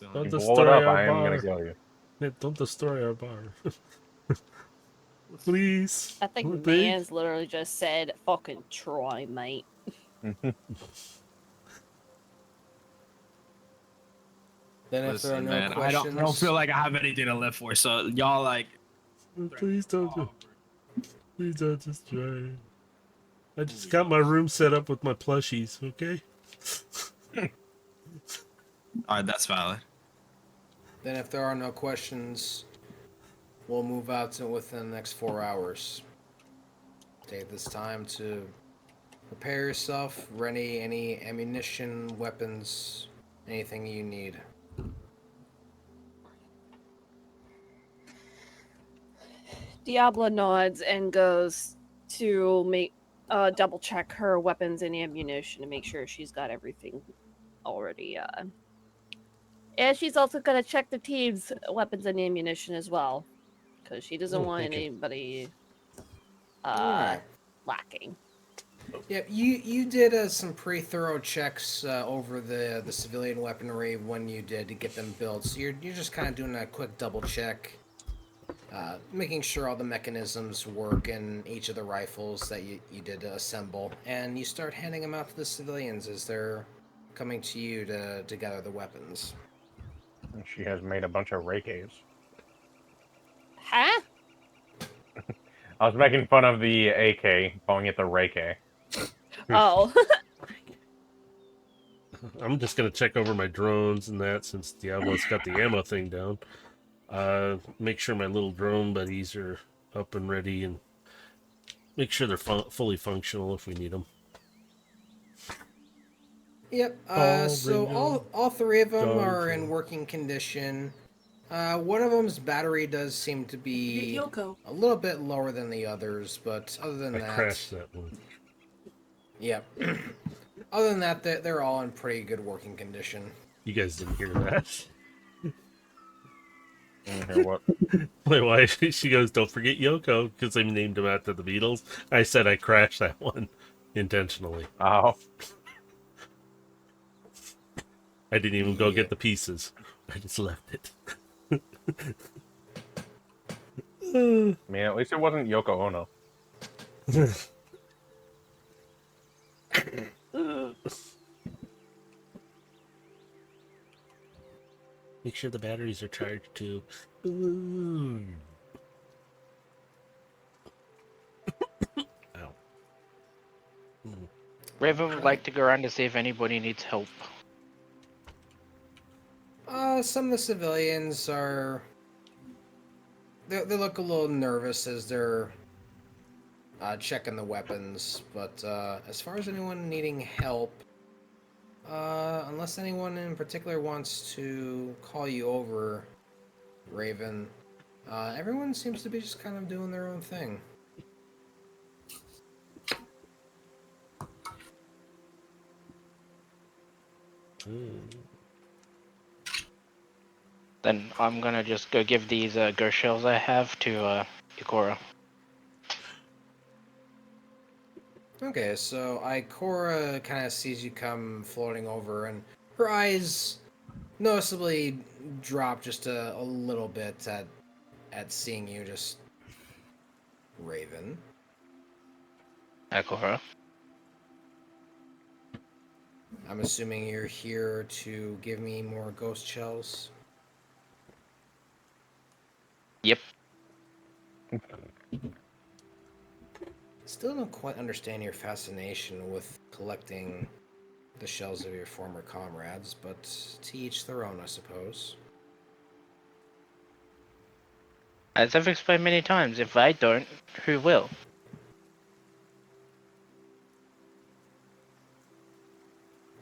Don't only. You blow it destroy up, our I am bar. gonna kill you. Yeah, don't destroy our bar. Please. I think Please. Man's literally just said, "Fucking try, mate." Then if there are Listen, no man, I questions, don't feel like I have anything to live for. So y'all like, Please don't. Please don't destroy. I just got my room set up with my plushies. Okay. all right, that's valid. then if there are no questions, we'll move out to within the next 4 hours. Take this time to prepare yourself, ready any ammunition, weapons, anything you need. Diablo nods and goes to make double check her weapons and ammunition to make sure she's got everything already. And she's also gonna check the team's weapons and ammunition as well, because she doesn't want thank you. anybody Alright. lacking. Yep, you did some pretty thorough checks over the civilian weaponry when you did to get them built. So you're just kind of doing a quick double check, making sure all the mechanisms work in each of the rifles that you did assemble, and you start handing them out to the civilians as they're coming to you to gather the weapons. She has made a bunch of reikis. Huh? I was making fun of the AK, calling it the reiki. Oh. I'm just gonna check over my drones and that since Diablo's got the ammo thing down. Make sure my little drone buddies are up and ready, and make sure they're fully functional if we need them. Yep. Paul, So Ringo, all three of them Dog, are in Joe. working condition. One of them's battery does seem to be Yoko. a little bit lower than the others, but other than I that, crashed that one. yep. Other than that, they're all in pretty good working condition. You guys didn't hear that. Okay, what? My wife, she goes, "Don't forget Yoko," because I named him after the Beatles. I said I crashed that one intentionally. Oh. I didn't even go get the pieces. I just left it. I mean, at least it wasn't Yoko Ono. Make sure the batteries are charged too. Ooh. Ow. Raven would like to go around to see if anybody needs help. Some of the civilians are. They look a little nervous as they're checking the weapons, but as far as anyone needing help, unless anyone in particular wants to call you over, Raven, everyone seems to be just kind of doing their own thing. Then I'm gonna just go give these ghost shells I have to Ikora. Okay, so Ikora kind of sees you come floating over, and her eyes noticeably drop just a little bit at seeing you. Just Raven. Ikora. I'm assuming you're here to give me more ghost shells. Yep. Still don't quite understand your fascination with collecting the shells of your former comrades, but to each their own, I suppose. As I've explained many times, if I don't, who will?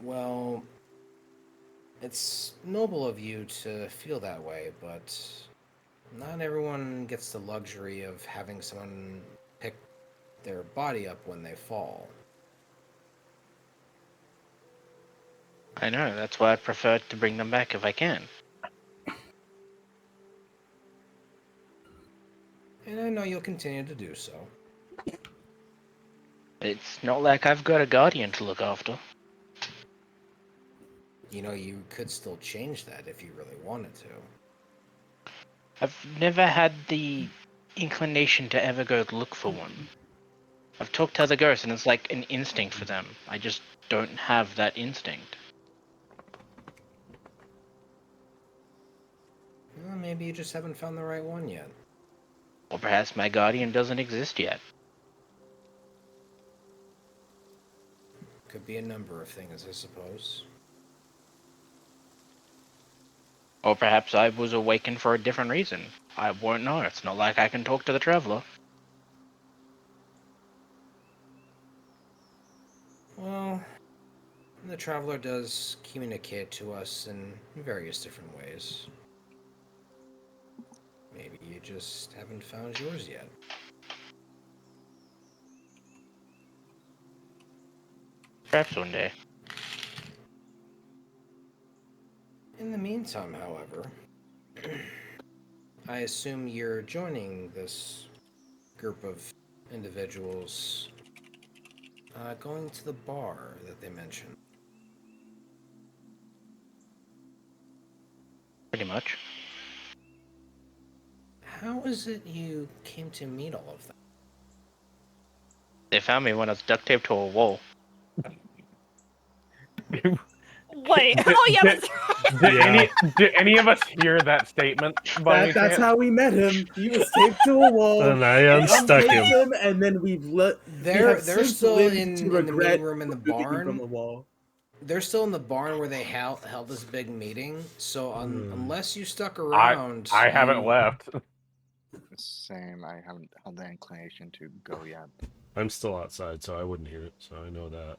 Well, it's noble of you to feel that way, but not everyone gets the luxury of having someone pick their body up when they fall. I know, that's why I prefer to bring them back if I can. And I know you'll continue to do so. It's not like I've got a guardian to look after. You know, you could still change that if you really wanted to. I've never had the inclination to ever go look for one. I've talked to other ghosts, and it's like an instinct for them. I just don't have that instinct. Well, maybe you just haven't found the right one yet. Or perhaps my guardian doesn't exist yet. Could be a number of things, I suppose. Or perhaps I was awakened for a different reason. I won't know. It's not like I can talk to the traveler. Well, the Traveler does communicate to us in various different ways. Maybe you just haven't found yours yet. Perhaps one day. In the meantime, however, I assume you're joining this group of individuals going to the bar that they mentioned. Pretty much. How is it you came to meet all of them? They found me when I was duct taped to a wall. Wait. Oh yeah. That's Did any of us hear that statement? By any That's chance? how we met him. He was taped to a wall. And I we unstuck untaped him. and then we They're have they're since still lived in to the regret main room in the removing him from barn. the wall. They're still in the barn where they held this big meeting. So Hmm. unless you stuck around, I haven't left. Same. I haven't had the inclination to go yet. I'm still outside, so I wouldn't hear it. So I know that.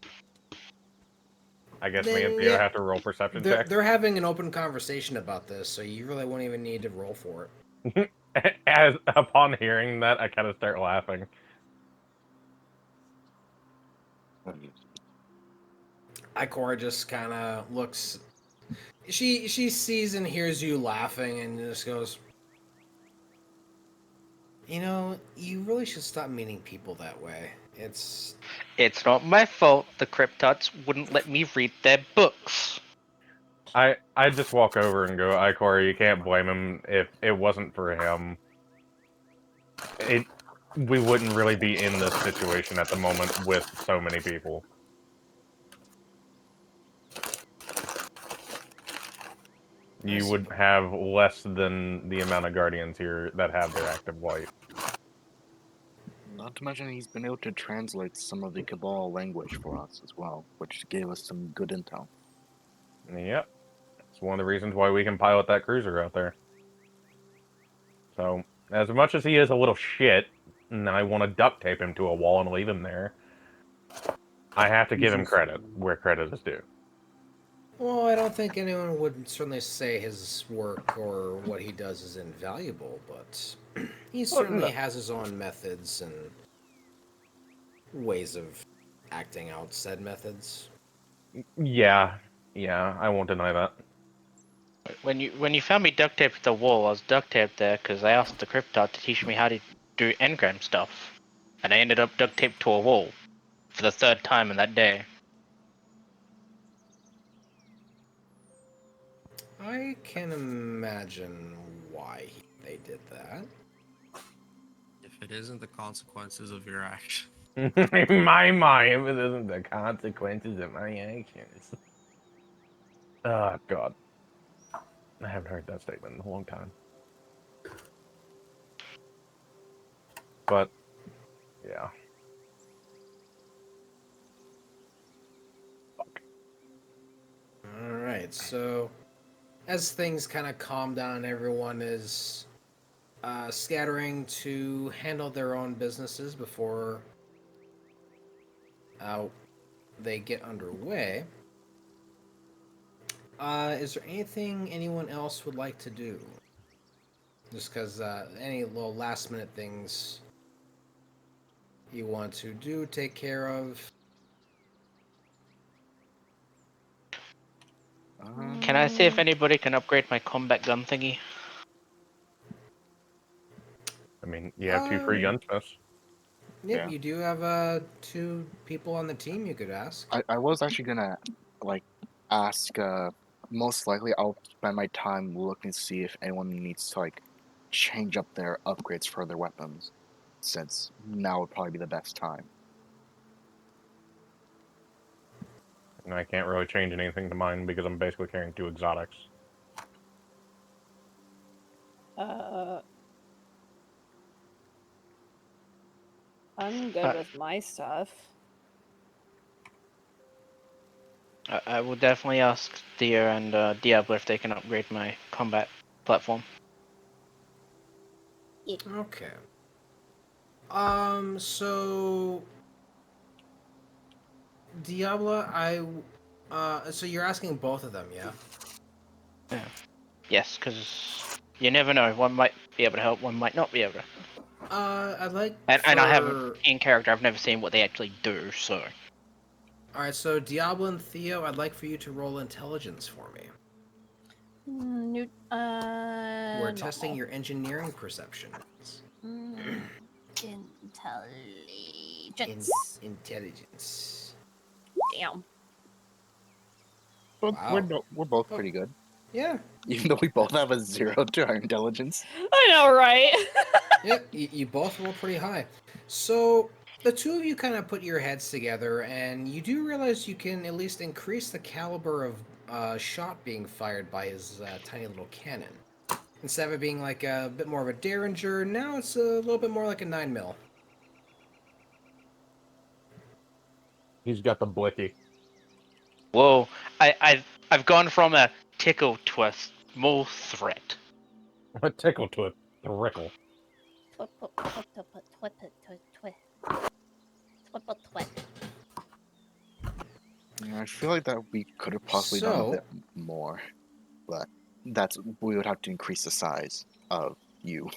I guess me Then, and Theo yeah, have to roll perception checks. they're having an open conversation about this, so you really won't even need to roll for it. As upon hearing that, I kind of start laughing. Ikora just kind of looks. She sees and hears you laughing and just goes, "You know, you really should stop meeting people that way. It's It's not my fault the Cryptots wouldn't let me read their books. I just walk over and go, Ikora, you can't blame him. If it wasn't for him, we wouldn't really be in this situation at the moment with so many people. You would have less than the amount of guardians here that have their active light. Not to mention he's been able to translate some of the Cabal language for us as well, which gave us some good intel. Yep. It's one of the reasons why we can pilot that cruiser out there. So, as much as he is a little shit, and I want to duct tape him to a wall and leave him there, I have to give him credit where credit is due. Well, I don't think anyone would certainly say his work or what he does is invaluable, but he certainly has his own methods and ways of acting out said methods. Yeah, I won't deny that. When you found me duct taped to the wall, I was duct taped there because I asked the Cryptot to teach me how to do engram stuff, and I ended up duct taped to a wall for the third time in that day. I can imagine why they did that. If it isn't the consequences of your action. My mind, if it isn't the consequences of my actions. Oh, God. I haven't heard that statement in a long time. But, yeah. Fuck. Alright, so as things kind of calm down, everyone is scattering to handle their own businesses before they get underway. Is there anything anyone else would like to do? Just because any little last minute things you want to do, take care of. Can I see if anybody can upgrade my combat gun thingy? I mean, you have 2 free gunsmiths. Yep, Yeah. you do have 2 people on the team you could ask. I was actually gonna, like, ask. Most likely, I'll spend my time looking to see if anyone needs to like change up their upgrades for their weapons, since now would probably be the best time. And I can't really change anything to mine because I'm basically carrying 2 exotics. I'm good with my stuff. I will definitely ask Dia and Diablo if they can upgrade my combat platform. Okay. So Diablo, so you're asking both of them, yeah? Yeah. Yes, because you never know. One might be able to help, one might not be able to. I'd like And I have in character. I've never seen what they actually do, so. Alright, so Diablo and Theo, I'd like for you to roll intelligence for me. We're testing your engineering perception. Intelligence. Intelligence. Damn. We're both pretty good, Yeah. even though we both have a 0 to our intelligence. I know, right? Yep, you both roll pretty high. So the two of you kind of put your heads together, and you do realize you can at least increase the caliber of shot being fired by his tiny little cannon. Instead of it being like a bit more of a Derringer, now it's a little bit more like a 9mm. He's got the blicky. Whoa! I've gone from a tickle to a small threat. A tickle to a thrickle. Yeah, I feel like that we could have possibly done a bit more, but we would have to increase the size of you.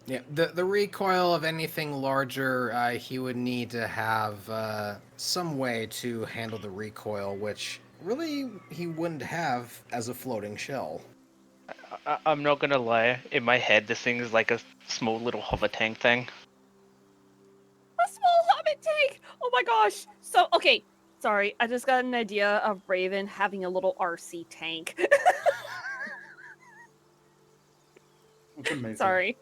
Yeah, the recoil of anything larger, he would need to have some way to handle the recoil, which really he wouldn't have as a floating shell. I'm not gonna lie. In my head, this thing is like a small little hover tank thing. A small hobbit tank! Oh my gosh! So, okay, sorry, I just got an idea of Raven having a little RC tank. Sorry.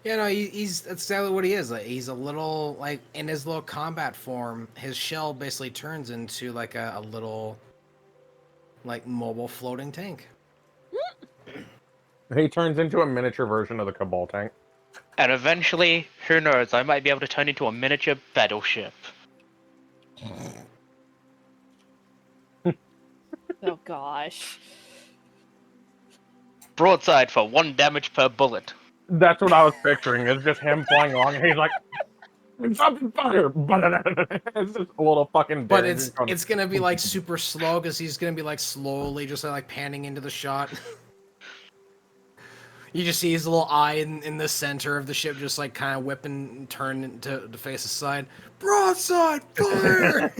Yeah, no, he's that's exactly what he is. Like, he's a little, like, in his little combat form, his shell basically turns into like a little, like, mobile floating tank. He turns into a miniature version of the Cabal tank. And eventually, who knows? I might be able to turn into a miniature battleship. Oh gosh. Broadside for 1 damage per bullet. That's what I was picturing. It's just him flying along, and he's like, "Something fire!" It's just a little fucking. But it's gonna be like super slow because he's gonna be like slowly just like panning into the shot. You just see his little eye in the center of the ship, just like kind of whipping and turn to face aside. Broadside fire!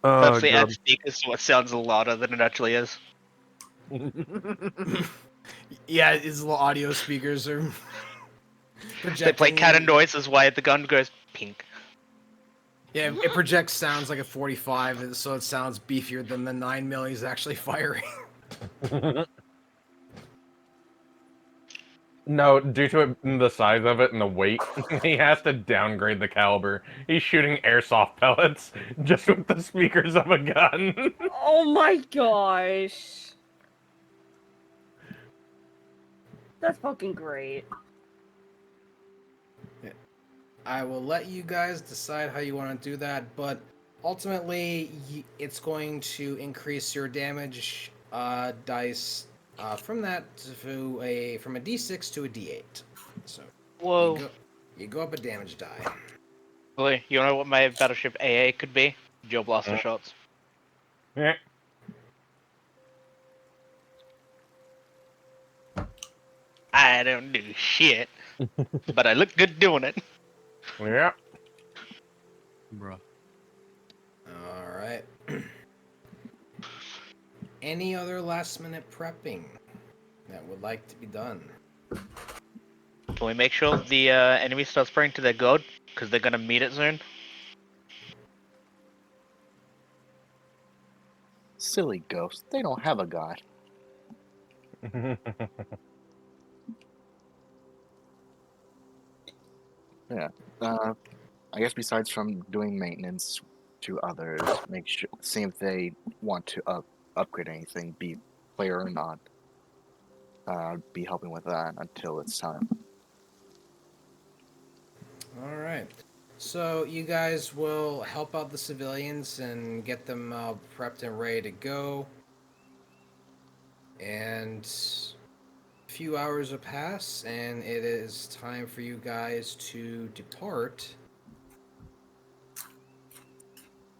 Purposely add speakers so it sounds louder than it actually is. Yeah, his little audio speakers are projecting. They play cannon noises while the gun goes pink. Yeah, it projects sounds like a 45, so it sounds beefier than the 9mm he's actually firing. No, due to the size of it and the weight, he has to downgrade the caliber. He's shooting airsoft pellets just with the speakers of a gun. Oh my gosh. That's fucking great. I will let you guys decide how you want to do that, but ultimately, it's going to increase your damage dice from that from a D6 to a D8. So, whoa, you go up a damage die. Boy, you know what my battleship AA could be? Joe Blaster shots. Yeah. I don't do shit, but I look good doing it. Yeah. Bruh. All right. Any other last minute prepping that would like to be done? Can we make sure the enemy starts praying to their god? Because they're gonna meet it soon. Silly ghosts. They don't have a god. Yeah. I guess besides from doing maintenance to others, make sure see if they want to upgrade anything, be player or not. Be helping with that until it's time. All right. So you guys will help out the civilians and get them prepped and ready to go. And a few hours will pass, and it is time for you guys to depart.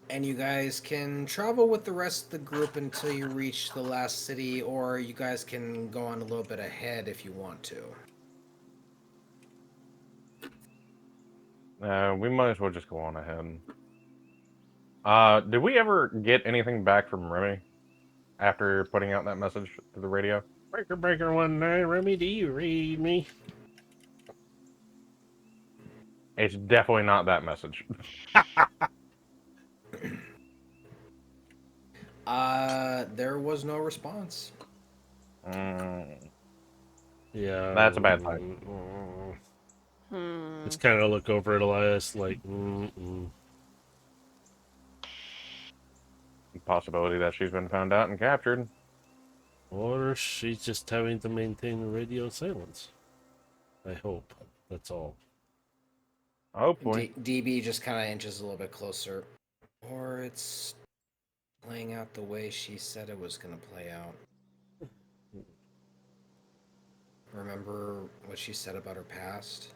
And you guys can travel with the rest of the group until you reach the last city, or you guys can go on a little bit ahead if you want to. We might as well just go on ahead. Did we ever get anything back from Remy after putting out that message to the radio? Breaker, breaker, one night. Remy, do you read me? It's definitely not that message. There was no response. Yeah. That's a bad sign. Just kind of look over at Elias like, Possibility that she's been found out and captured. Or she's just having to maintain the radio silence. I hope. That's all. Hopefully. DB just kind of inches a little bit closer. Or it's playing out the way she said it was going to play out. Remember what she said about her past?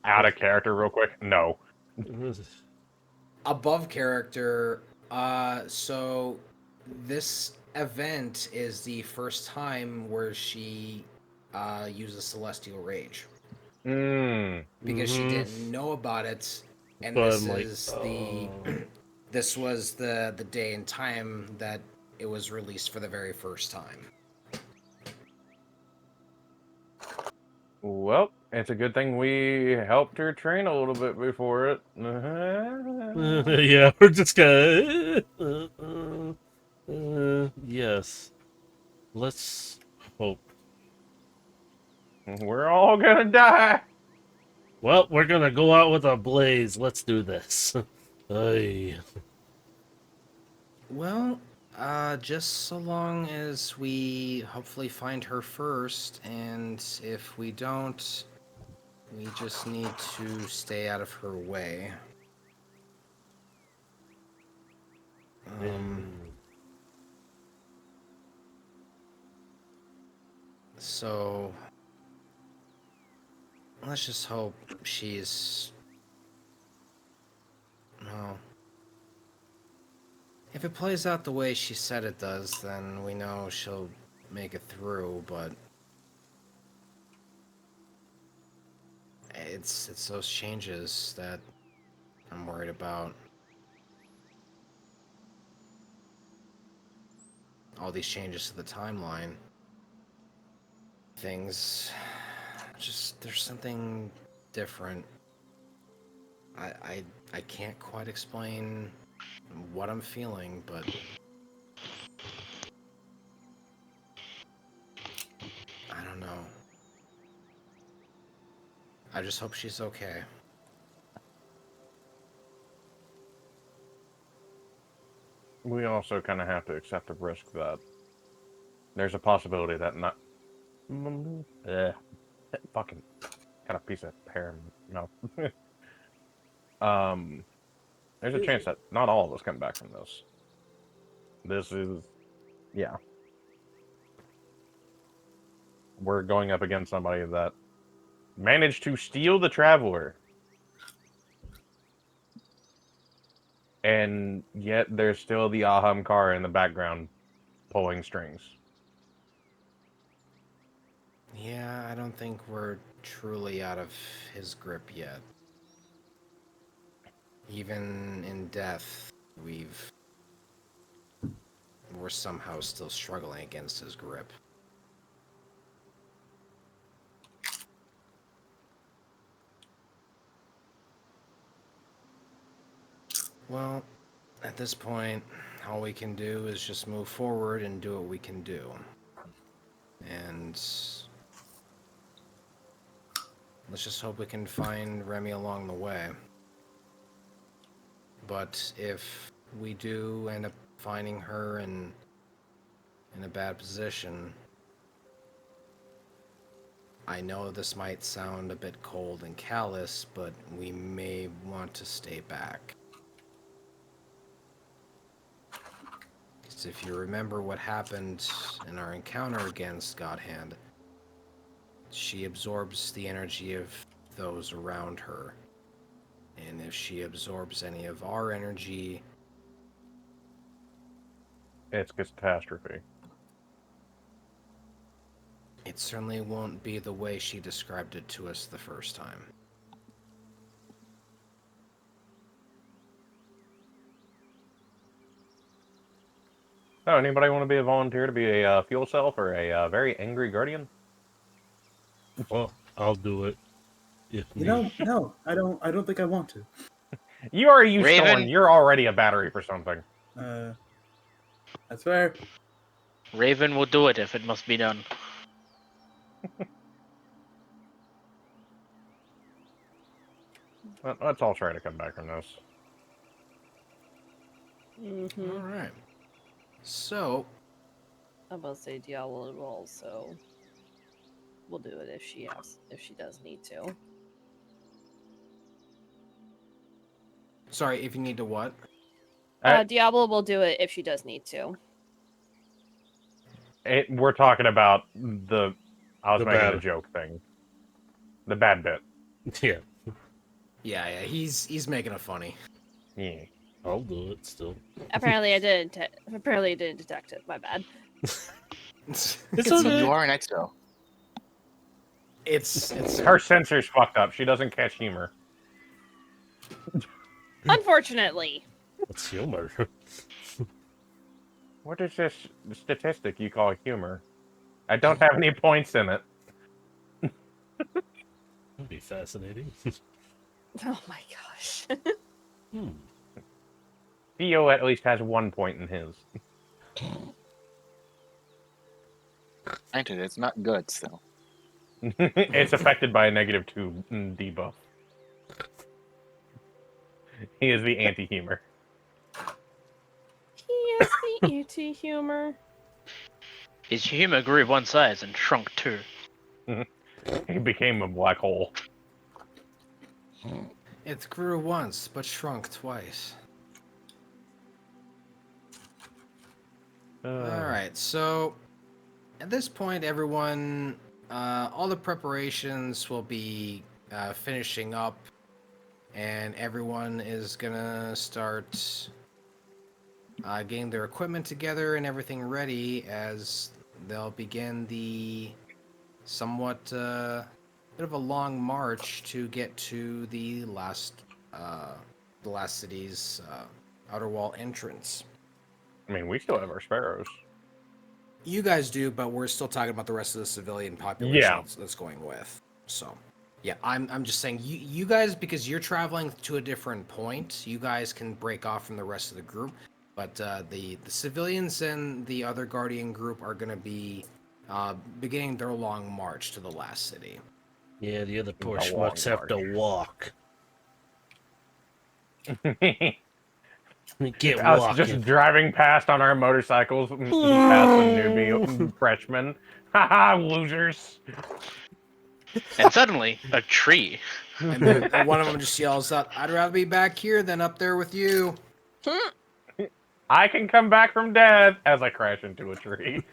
Out of character real quick? No. Above character, so this event is the first time where she uses Celestial Rage. Because she didn't know about it, and But this I'm like, is the this was the day and time that it was released for the very first time. Well, it's a good thing we helped her train a little bit before it. yeah, we're just gonna. Yes. Let's hope. We're all gonna die. Well, we're gonna go out with a blaze. Let's do this. Ay. Well, just so long as we hopefully find her first, and if we don't, we just need to stay out of her way. So let's just hope she's... No. If it plays out the way she said it does, then we know she'll make it through, but... It's those changes that I'm worried about. All these changes to the timeline. Things... Just, there's something different. I can't quite explain what I'm feeling, but... I don't know. I just hope she's okay. We also kind of have to accept the risk that there's a possibility that not... fucking got a piece of hair in my mouth. There's a chance that not all of us come back from this. This is... Yeah. We're going up against somebody that managed to steal the Traveler. And yet there's still the Aham car in the background pulling strings. Yeah, I don't think we're truly out of his grip yet. Even in death, we're somehow still struggling against his grip. Well, at this point, all we can do is just move forward and do what we can do. And let's just hope we can find Remy along the way. But if we do end up finding her in a bad position, I know this might sound a bit cold and callous, but we may want to stay back. Because if you remember what happened in our encounter against Godhand, she absorbs the energy of those around her. And if she absorbs any of our energy, It's catastrophe. it certainly won't be the way she described it to us the first time. Oh, anybody want to be a volunteer to be a fuel cell for a very angry guardian? Well, I'll do it. If You need. know, no, I don't think I want to. You are a use Raven? thorn. You're already a battery for something. That's fair. Raven will do it if it must be done. Let's all try to come back from this. Mm-hmm. All right. So, I'm about to say Diablo will also. We'll do it if she does need to. sorry, if you need to what? Diablo will do it if she does need to. We're talking about the... I was The making bad. a joke thing. The bad bit. Yeah, Yeah, he's making it funny. Yeah. I'll do it still. Apparently, I didn't. Apparently, I didn't detect it. My bad. It's So okay. you are an exo. It's Her sensor's fucked up. She doesn't catch humor. Unfortunately. What's humor? What is this statistic you call humor? I don't have any points in it. That'd be fascinating. Oh my gosh. Theo at least has 1 point in his. Granted, it's not good still. It's affected by a -2 debuff. He is the anti-humor. He is the anti-humor. His humor grew one size and shrunk two. He became a black hole. It grew once, but shrunk twice. Alright, so at this point, everyone, all the preparations will be finishing up, and everyone is gonna start getting their equipment together and everything ready as they'll begin the somewhat bit of a long march to get to the last city's outer wall entrance. I mean, we still have our sparrows. You guys do, but we're still talking about the rest of the civilian population Yeah. that's going with. So, yeah, I'm just saying, you guys, because you're traveling to a different point, you guys can break off from the rest of the group. But the civilians and the other Guardian group are going to be beginning their long march to the last city. Yeah, the other poor A long schmucks have to walk. Get Us walking. just driving past on our motorcycles, past the newbie freshmen. Haha, losers. And suddenly, a tree. And then one of them just yells out, "I'd rather be back here than up there with you." I can come back from death as I crash into a tree.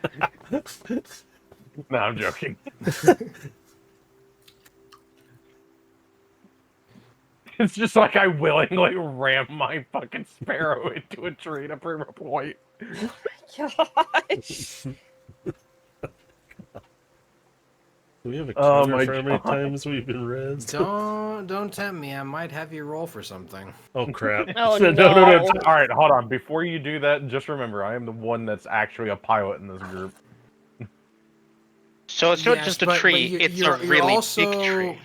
No, I'm joking. It's just like I willingly ram my fucking sparrow into a tree to prove a point. Gosh. Do we have a Oh counter my for how many God. times we've been rezzed? Don't tempt me. I might have you roll for something. Oh crap! Oh, no. no. All right, hold on. Before you do that, just remember, I am the one that's actually a pilot in this group. So it's not Yes, just a but tree, you- it's you're a really also, big tree.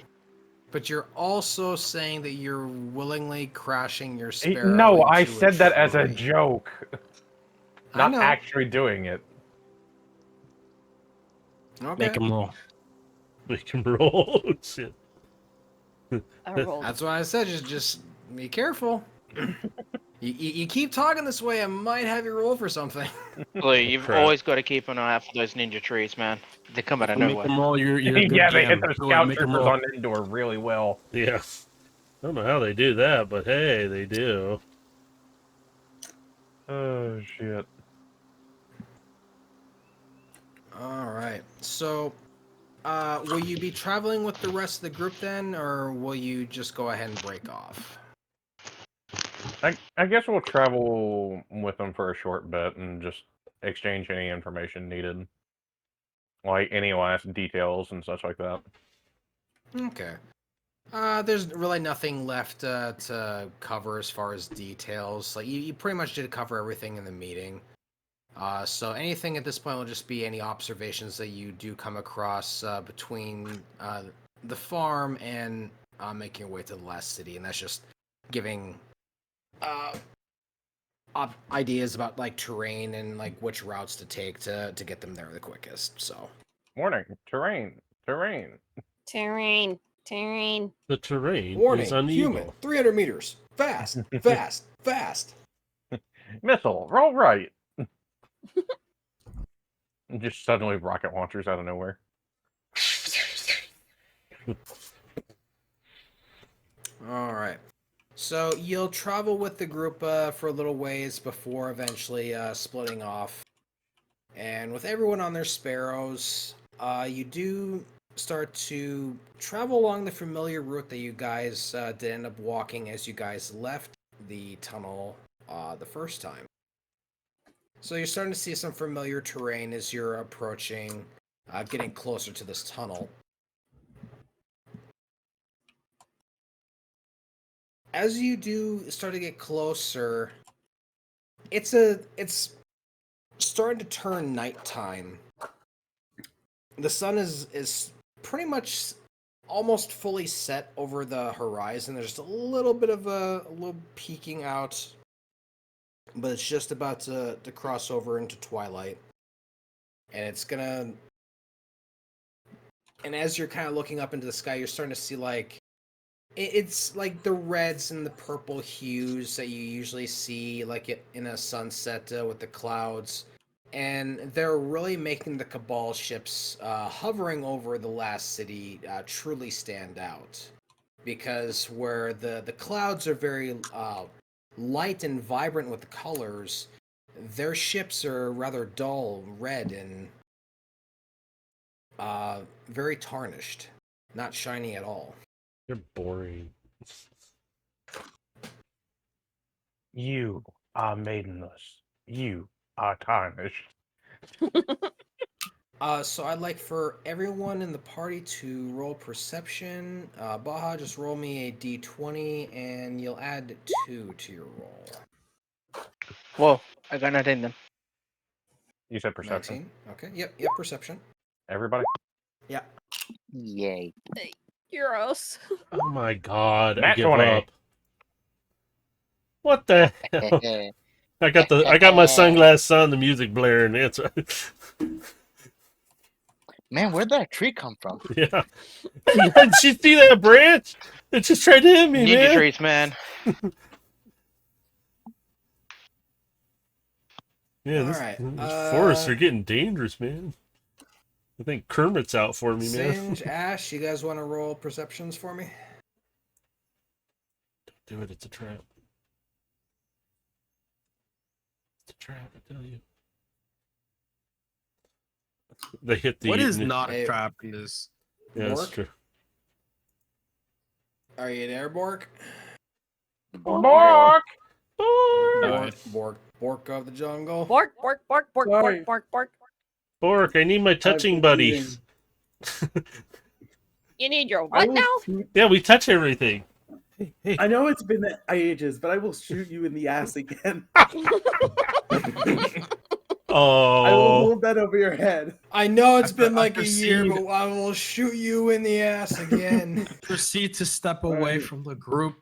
But you're also saying that you're willingly crashing your sparrow. No, I into said that as a tree. joke. I Not know. actually doing it. Okay. Make him roll. We can roll. Shit. I rolled. That's why I said just be careful. you keep talking this way, I might have you roll for something. Lee, you've Crap. always got to keep an eye out for those ninja trees, man. They come out of Make nowhere. him roll. You're a good Yeah, they hit GM. those Go ahead, scout make him troopers roll. on indoor really well. Yeah. I don't know how they do that, but hey, they do. Oh, shit. All right. So, will you be traveling with the rest of the group then, or will you just go ahead and break off? I guess we'll travel with them for a short bit and just exchange any information needed. Like any last details and such like that. Okay. There's really nothing left to cover as far as details. Like you pretty much did cover everything in the meeting. So anything at this point will just be any observations that you do come across between the farm and making your way to the last city, and that's just giving ideas about like terrain and like which routes to take to get them there the quickest. So. Warning, terrain. Terrain. Terrain. The terrain Warning, is uneven. human, 300 meters. Fast, fast, fast. Missile, roll right. Just suddenly rocket launchers out of nowhere. All right. So you'll travel with the group for a little ways before eventually splitting off. And with everyone on their sparrows, you do start to travel along the familiar route that you guys did end up walking as you guys left the tunnel the first time. So you're starting to see some familiar terrain as you're approaching, getting closer to this tunnel. As you do start to get closer, it's starting to turn nighttime. The sun is pretty much almost fully set over the horizon. There's a little bit of a little peeking out, but it's just about to cross over into twilight. And it's gonna... And as you're kind of looking up into the sky, you're starting to see like... It's like the reds and the purple hues that you usually see like in a sunset with the clouds. And they're really making the Cabal ships hovering over the last city truly stand out. Because where the clouds are very light and vibrant with the colors, their ships are rather dull red and very tarnished, not shiny at all. You're boring. You are maidenless. You are tarnished. So I'd like for everyone in the party to roll perception. Baja, just roll me a d20, and you'll add 2 to your roll. Whoa, I got nothing then. You said perception. 19. Okay, yep, perception. Everybody? Yeah. Yay. Euros. Oh my god, I Nat give 20. up. What the hell? I got my sunglasses on, the music blaring. It's Man, where'd that tree come from? yeah. Did you see that branch? It just tried to hit me, Ninja man. trees, man. Yeah, these forests are getting dangerous, man. I think Kermit's out for me, man. Singe, Ash, you guys want to roll perceptions for me? Don't do it, it's a trap. It's a trap, I tell you. They hit the... What is not Hey, a trap in this? Yeah, that's Bork? true. Are you there, Bork? Bork! Bork of the jungle. Bork, bork, bork, bork, Sorry. bork, bork, bork. Bork, I need my touching buddy. You need your I what will now? shoot- Yeah, we touch everything. Hey. I know it's been ages, but I will shoot you in the ass again. I will Oh, hold that over your head. I know it's been I like a year, proceed- but I will shoot you in the ass again. Proceed to step away Alright. from the group.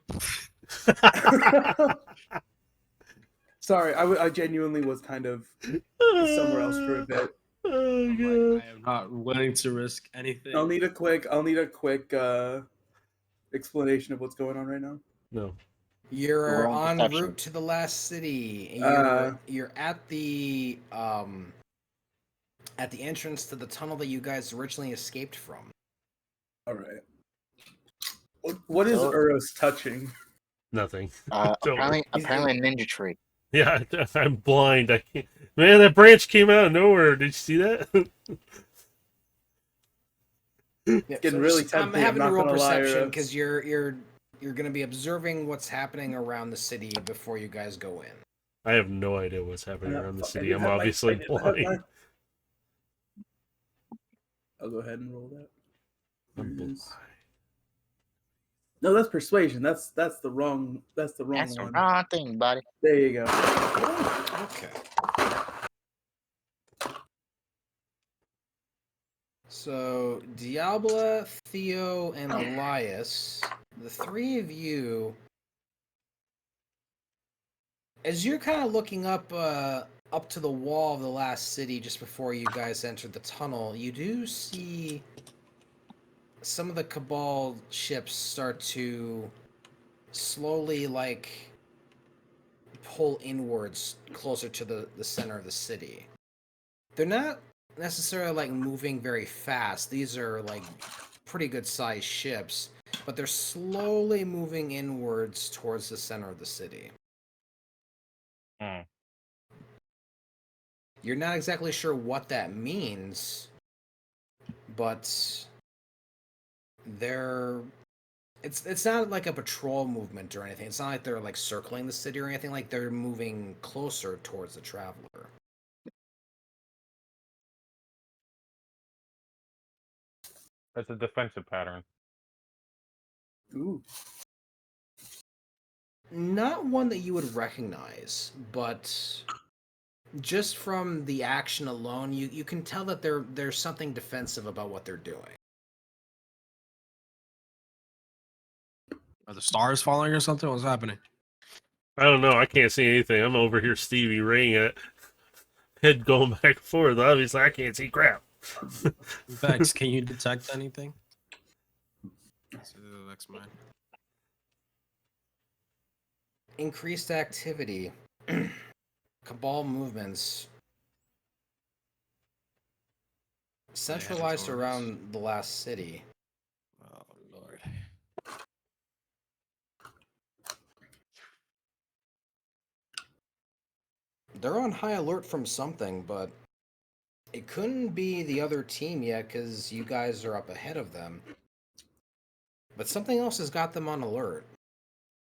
Sorry, I genuinely was kind of somewhere else for a bit. Oh I'm god. like, I am not willing to risk anything. I'll need a quick explanation of what's going on right now. No. You're Roll en perception. route to the last city. Uh, You're at the entrance to the tunnel that you guys originally escaped from. All right. What is So- Uros touching? Nothing. Don't worry. Apparently a ninja tree. Yeah, I'm blind. I can't. Man, that branch came out of nowhere. Did you see that? Yep, Getting really just- I'm tempting, I'm having to not roll gonna lie, perception Russ. because you're going to be observing what's happening around the city before you guys go in. I have no idea what's happening around the Fuck, I city. did I'm have my- obviously I did have my- blind. I'll go ahead and roll that. I'm blind. No, that's persuasion. That's the wrong. That's the wrong That's the one. wrong thing, buddy. There you go. Okay. So, Diabla, Theo, and Elias, the three of you, as you're kind of looking up to the wall of the last city just before you guys entered the tunnel, you do see some of the Cabal ships start to slowly, like, pull inwards closer to the center of the city. They're not necessarily like moving very fast. These are like pretty good sized ships, but they're slowly moving inwards towards the center of the city. Hmm. You're not exactly sure what that means, but they're it's not like a patrol movement or anything. It's not like they're like circling the city or anything. Like they're moving closer towards the traveler. That's a defensive pattern. Ooh. Not one that you would recognize, but just from the action alone, you can tell that there's something defensive about what they're doing. Are the stars falling or something? What's happening? I don't know. I can't see anything. I'm over here, Stevie Raying it. Head going back and forth. Obviously, I can't see crap. Vex, can you detect anything? Let's do the Vex mine. Increased activity, Cabal movements, centralized Taurus. around the last city. Oh lord. They're on high alert from something, but it couldn't be the other team yet because you guys are up ahead of them. But something else has got them on alert.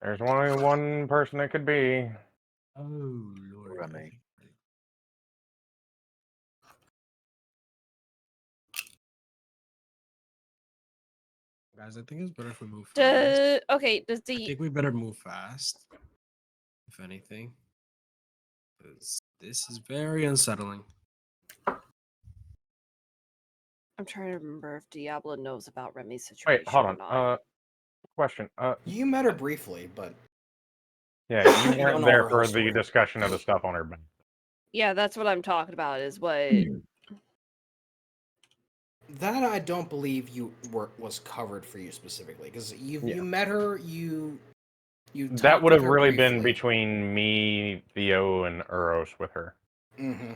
There's only one person it could be. Oh lord. Remy. Guys, I think it's better if we move fast. Okay, does I the think we better move fast. If anything. 'Cause this is very unsettling. I'm trying to remember if Diablo knows about Remy's situation. Wait, hold or on. not. Question. You met her briefly, but Yeah, I you don't weren't know there her for whole the story. discussion of the stuff on her back. Yeah, that's what I'm talking about. Is what that I don't believe was covered for you specifically because you Yeah. met her. You That talked would with have her really been briefly. between me, Theo, and Uros with her. Mm-hmm.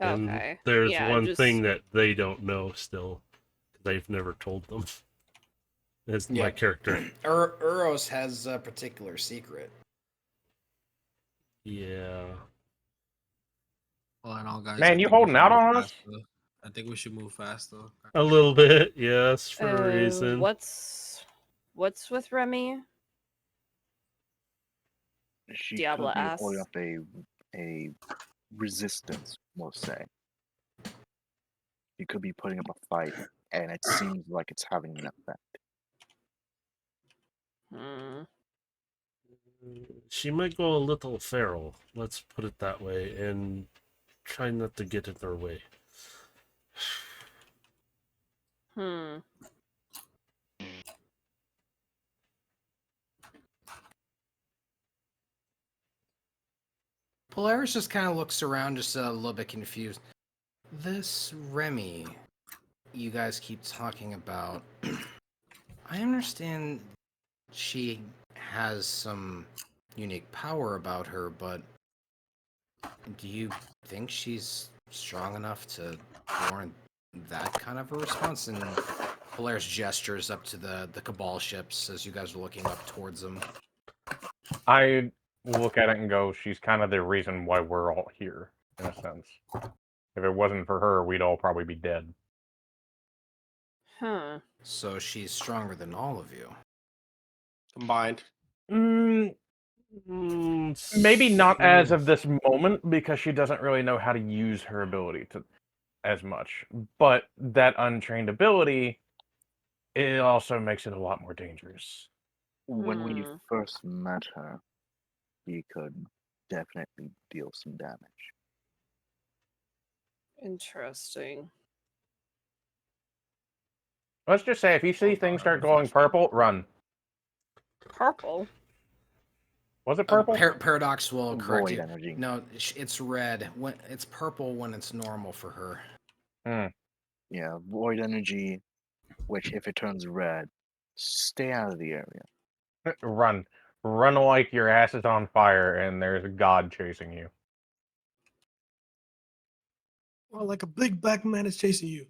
And okay. there's Yeah, one just- thing that they don't know still. They've never told them. It's my Yeah. character. Uros has a particular secret. Yeah. All in all, guys. Man, I you think we holding should out move on us? fast, though. I think we should move fast though. A little bit, yes, for a reason. What's with Remy? She Diablo could be asks. holding up a resistance, we'll say. She could be putting up a fight, and it seems like it's having an effect. Hmm. She might go a little feral, let's put it that way, and try not to get in her way. Hmm. Polaris just kind of looks around, just a little bit confused. This Remy you guys keep talking about, I understand she has some unique power about her, but do you think she's strong enough to warrant that kind of a response? And Polaris gestures up to the Cabal ships as you guys are looking up towards them. I look at it and go, she's kind of the reason why we're all here, in a sense. If it wasn't for her, we'd all probably be dead. Huh. So she's stronger than all of you. Combined. Maybe not as of this moment, because she doesn't really know how to use her ability as much. But that untrained ability, it also makes it a lot more dangerous. When we first met her, he could definitely deal some damage. Interesting. Let's just say, if you see things start glowing purple, run. Purple? Was it purple? Paradox will correct Void you. energy. No, it's red. When it's purple when it's normal for her. Yeah, void energy, which if it turns red, stay out of the area. Run. Run like your ass is on fire and there's a god chasing you. Well, like a big black man is chasing you.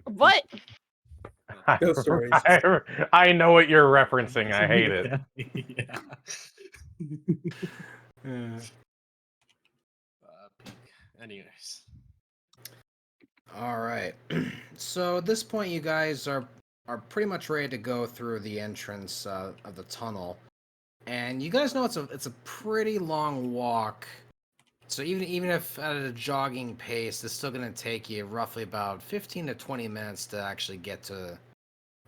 What? Ghost stories. I know what you're referencing. I hate it. Yeah. Anyways. All right. So at this point, you guys are pretty much ready to go through the entrance of the tunnel, and you guys know it's a pretty long walk. So even if at a jogging pace, it's still going to take you roughly about 15 to 20 minutes to actually get to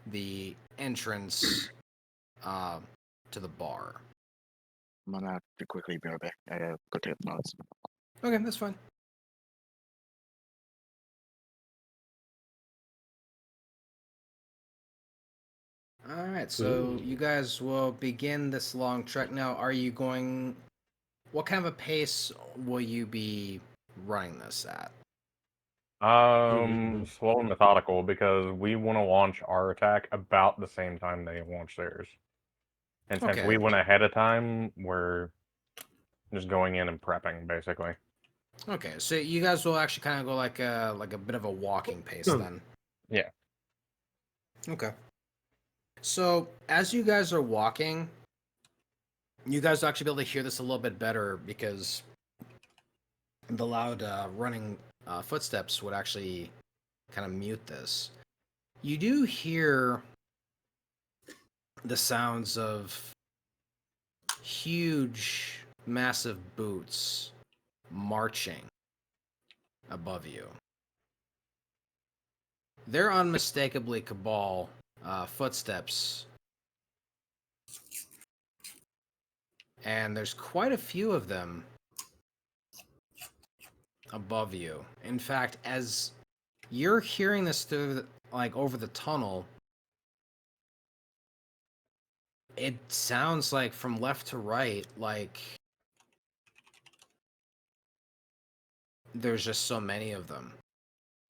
the entrance to the bar. I'm gonna have to quickly be right back. I gotta go take notes. Okay, that's fine. All right, so you guys will begin this long trek. Now, are you going? What kind of a pace will you be running this at? Slow and methodical, because we want to launch our attack about the same time they launch theirs. And since Okay. we went ahead of time, we're just going in and prepping, basically. Okay, so you guys will actually kind of go like a bit of a walking pace then. Yeah. Okay. So as you guys are walking, you guys will actually be able to hear this a little bit better because the loud running footsteps would actually kind of mute this. You do hear the sounds of huge, massive boots marching above you. They're unmistakably Cabal footsteps. And there's quite a few of them above you. In fact, as you're hearing this through over the tunnel, it sounds like from left to right, like there's just so many of them.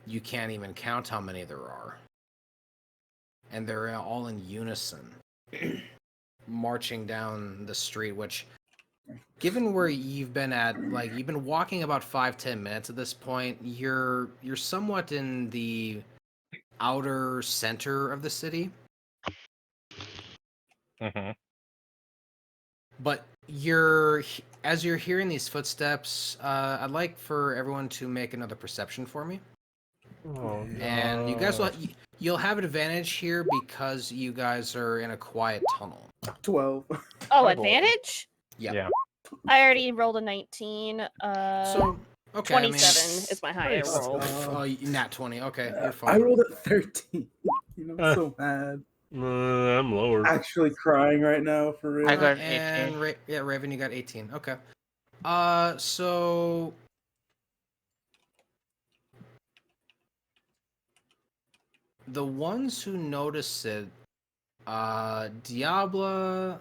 You can't even count how many there are. And they're all in unison, marching down the street, which, given where you've been at, you've been walking about 5-10 minutes at this point, you're somewhat in the outer center of the city. Mm-hmm. But as you're hearing these footsteps, I'd like for everyone to make another perception for me. Oh, And you guys you'll have an advantage here because you guys are in a quiet tunnel. 12. Oh, advantage? Yeah. I already rolled a 19. So, okay, 27 is my higher Nice. roll. Nat 20. Okay, you're I fine. rolled a 13. I'm so mad. I'm lower. Actually crying right now, for real. I got And 18. Raven, you got 18. Okay. So the ones who notice it, Diabla,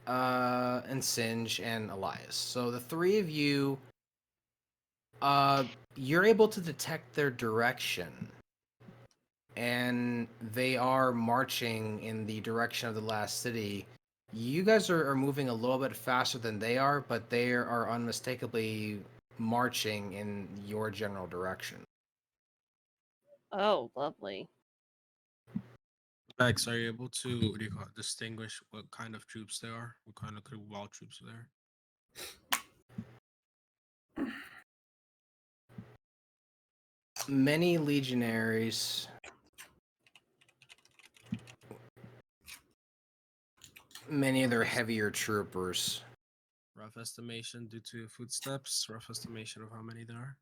and Singe and Elias. So the three of you, you're able to detect their direction, and they are marching in the direction of the last city. You guys are moving a little bit faster than they are, but they are unmistakably marching in your general direction. Oh, lovely. Max, are you able to, what do you call it, distinguish what kind of troops they are? What kind of Cabal troops are there? Many legionaries, many of their heavier troopers. Rough estimation due to footsteps. Rough estimation of how many there are.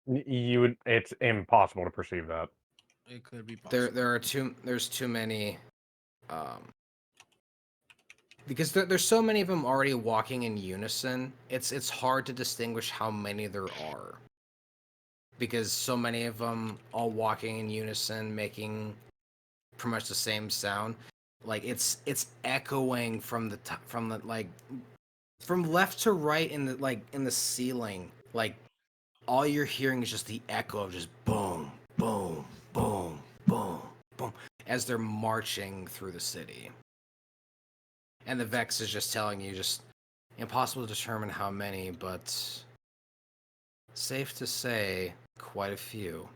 You would. It's impossible to perceive that. It could be possible. There's too many, because there's so many of them already walking in unison. It's hard to distinguish how many there are, because so many of them all walking in unison, making pretty much the same sound. Like it's echoing from the like from left to right in the ceiling. Like all you're hearing is just the echo of just boom, boom, boom, boom, boom as they're marching through the city. And the Vex is just telling you, just impossible to determine how many, but safe to say quite a few.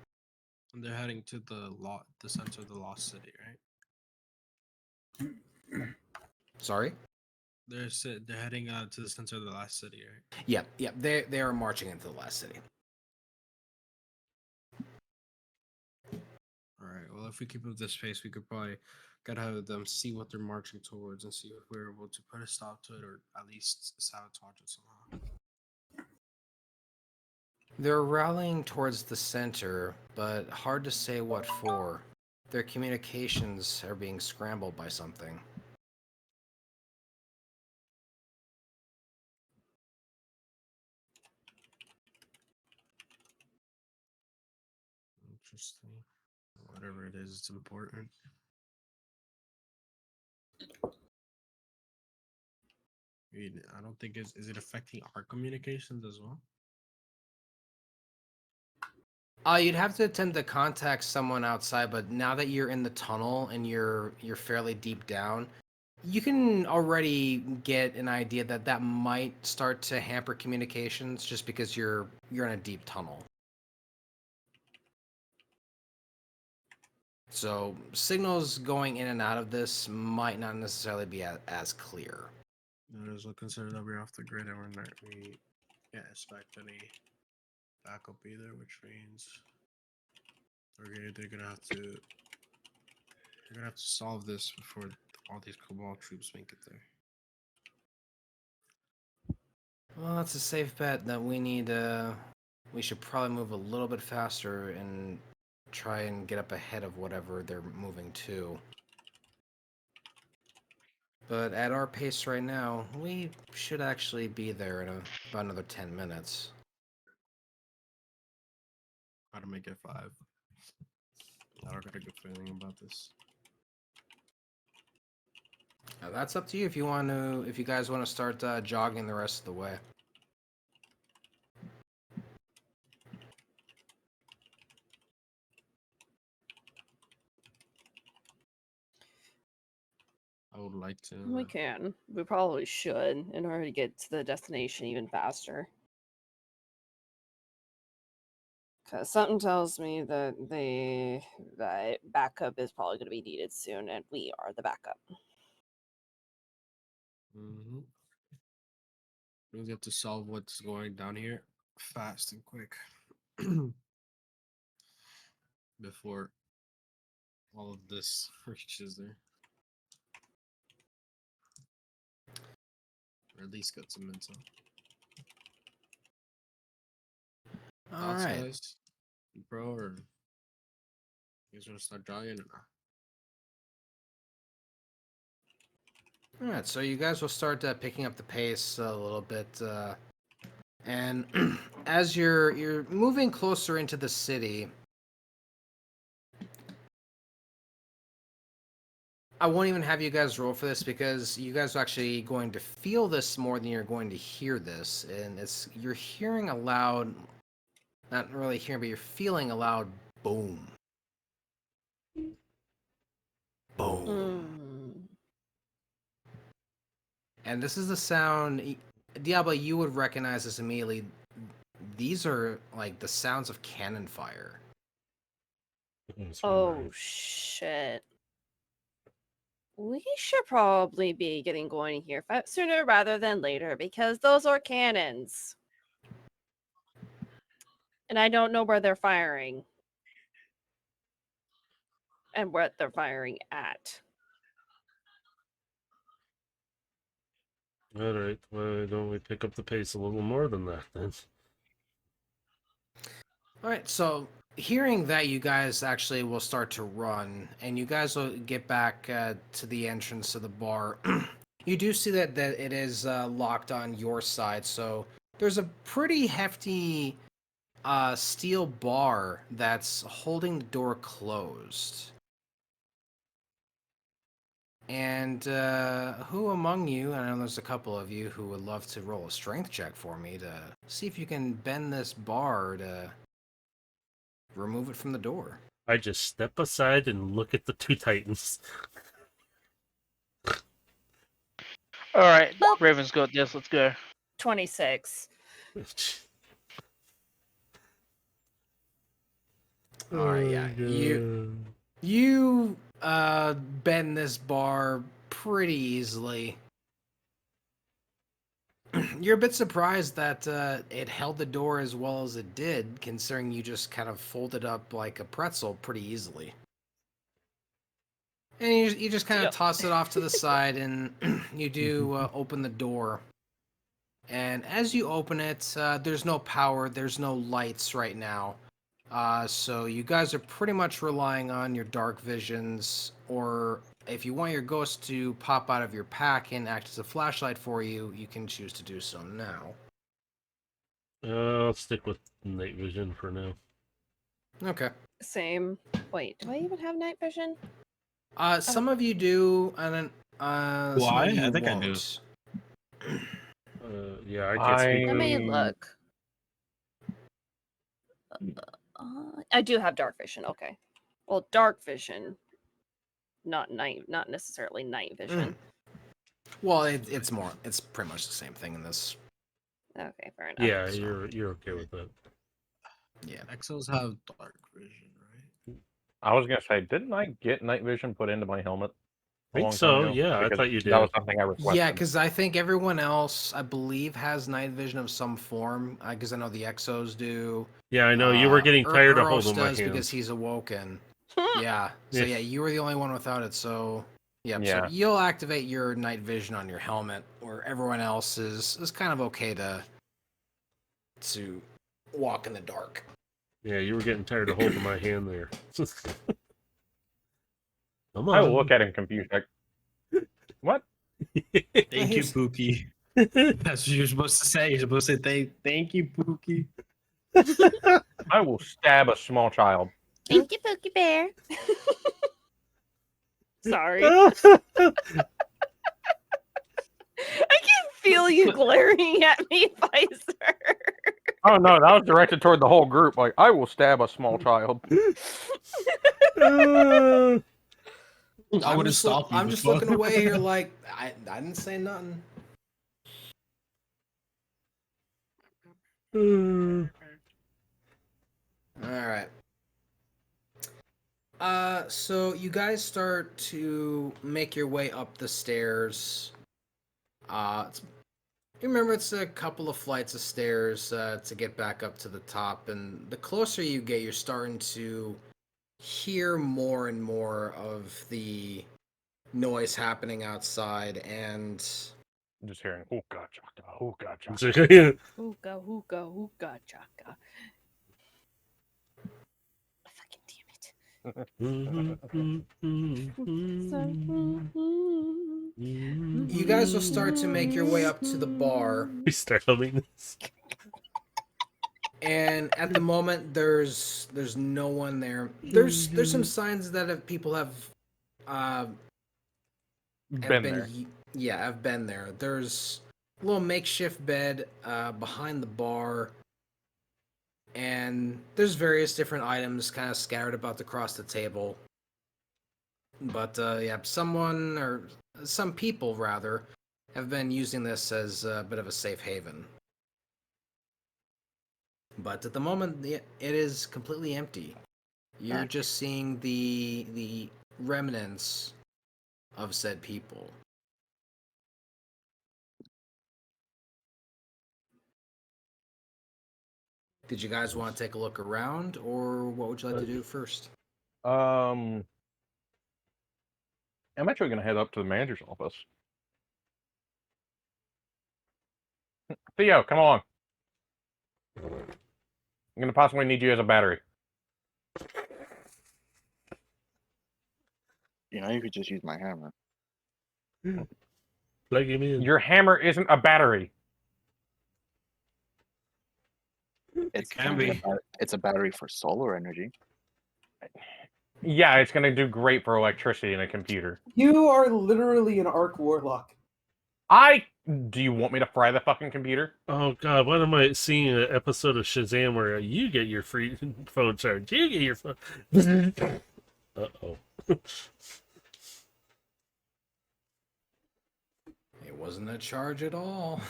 And they're heading to the center of the lost city, right? Sorry? They're heading to the center of the last city, right? Yep. They are marching into the last city. All right. Well, if we keep up this pace, we could probably get ahead of them, see what they're marching towards, and see if we're able to put a stop to it, or at least sabotage it somehow. They're rallying towards the center, but hard to say what for. Their communications are being scrambled by something. Interesting. Whatever it is, it's important. I don't think is it affecting our communications as well? You'd have to attempt to contact someone outside, but now that you're in the tunnel and you're fairly deep down, you can already get an idea that that might start to hamper communications just because you're in a deep tunnel. So signals going in and out of this might not necessarily be as clear. There's a concern that we're off the grid and we can't expect any backup either, which means they're gonna have to solve this before all these Cabal troops make it there. Well, that's a safe bet that we should probably move a little bit faster and try and get up ahead of whatever they're moving to. But at our pace right now, we should actually be there in about another 10 minutes. How to make it 5. I don't got a good feeling about this. Now, that's up to you if you guys want to start jogging the rest of the way. I would like to. We can. We probably should in order to get to the destination even faster. Because something tells me that that backup is probably going to be needed soon, and we are the backup. Mm-hmm. We have to solve what's going down here fast and quick before all of this reaches there. Or at least get some intel. All right. Guys, bro, or you guys want to start jogging or not? All right, so you guys will start picking up the pace a little bit. And as you're moving closer into the city, I won't even have you guys roll for this because you guys are actually going to feel this more than you're going to hear this. And you're hearing a loud, not really hearing, but you're feeling a loud boom. Boom. And this is the sound, Diablo, you would recognize this immediately. These are like the sounds of cannon fire. Oh shit. We should probably be getting going here sooner rather than later because those are cannons. And I don't know where they're firing. And what they're firing at. All right, why don't we pick up the pace a little more than that then? All right, so hearing that, you guys actually will start to run, and you guys will get back to the entrance of the bar. You do see that it is locked on your side, so there's a pretty hefty steel bar that's holding the door closed. And who among you, I know there's a couple of you who would love to roll a strength check for me to see if you can bend this bar to remove it from the door. I just step aside and look at the two titans. All right, Raven's got this. Let's go. 26. All right, yeah. You bend this bar pretty easily. You're a bit surprised that it held the door as well as it did, considering you just kind of folded up like a pretzel pretty easily. And you just kind of toss it off to the side, and you do open the door. And as you open it, there's no power, there's no lights right now. So you guys are pretty much relying on your dark visions, or if you want your ghost to pop out of your pack and act as a flashlight for you, you can choose to do so now. I'll stick with night vision for now. Okay. Same. Wait, do I even have night vision? Some of you do, and then some of you I think won't. I do. Yeah, I can't speak. Let me look. I do have dark vision. Okay. Well, dark vision, not necessarily night vision. Well, it's pretty much the same thing in this. Okay, fair enough. Yeah, you're okay with that. Yeah. Exos have dark vision, right? I was gonna say, didn't I get night vision put into my helmet? I think so. Yeah, I thought you did. That was something I requested. Yeah, because I think everyone else, I believe, has night vision of some form. Because I know the Exos do. Yeah, I know you were getting tired of Eros holding my does hands because he's awoken. Yeah. So yeah, you were the only one without it. So yeah. So you'll activate your night vision on your helmet, where everyone else is kind of okay to walk in the dark. Yeah, you were getting tired of holding my hand there. Come on. I will look at him confused, like, what? Thank you, Pookie. That's what you're supposed to say. You're supposed to say, thank you, Pookie. I will stab a small child. Thank you, Pookie Bear. Sorry. I can feel you glaring at me, Pfizer. Oh no, that was directed toward the whole group. Like, I will stab a small child. I would have stopped you. I'm just looking away here like, I didn't say nothing. Alright. So you guys start to make your way up the stairs. Remember, it's a couple of flights of stairs to get back up to the top, and the closer you get, you're starting to hear more and more of the noise happening outside, and just hearing hookah chaka, hookah chaka. Hookah, hookah, hookah chaka. Fucking damn it. You guys will start to make your way up to the bar. We start humming this. And at the moment, there's no one there. There's some signs that people have Been there. Yeah, I've been there. There's a little makeshift bed behind the bar, and there's various different items kind of scattered about across the table. But yeah, someone or some people rather have been using this as a bit of a safe haven. But at the moment, it is completely empty. You're just seeing the remnants of said people. Did you guys want to take a look around, or what would you like to do first? I'm actually going to head up to the manager's office. Theo, come on. I'm going to possibly need you as a battery. You know, you could just use my hammer. Plug him in. Your hammer isn't a battery. It's can be. It's a battery for solar energy. Yeah, it's going to do great for electricity in a computer. You are literally an arc warlock. Do you want me to fry the fucking computer? Oh god, what am I seeing an episode of Shazam where you get your free phone charge? You get your phone. Uh-oh. It wasn't a charge at all.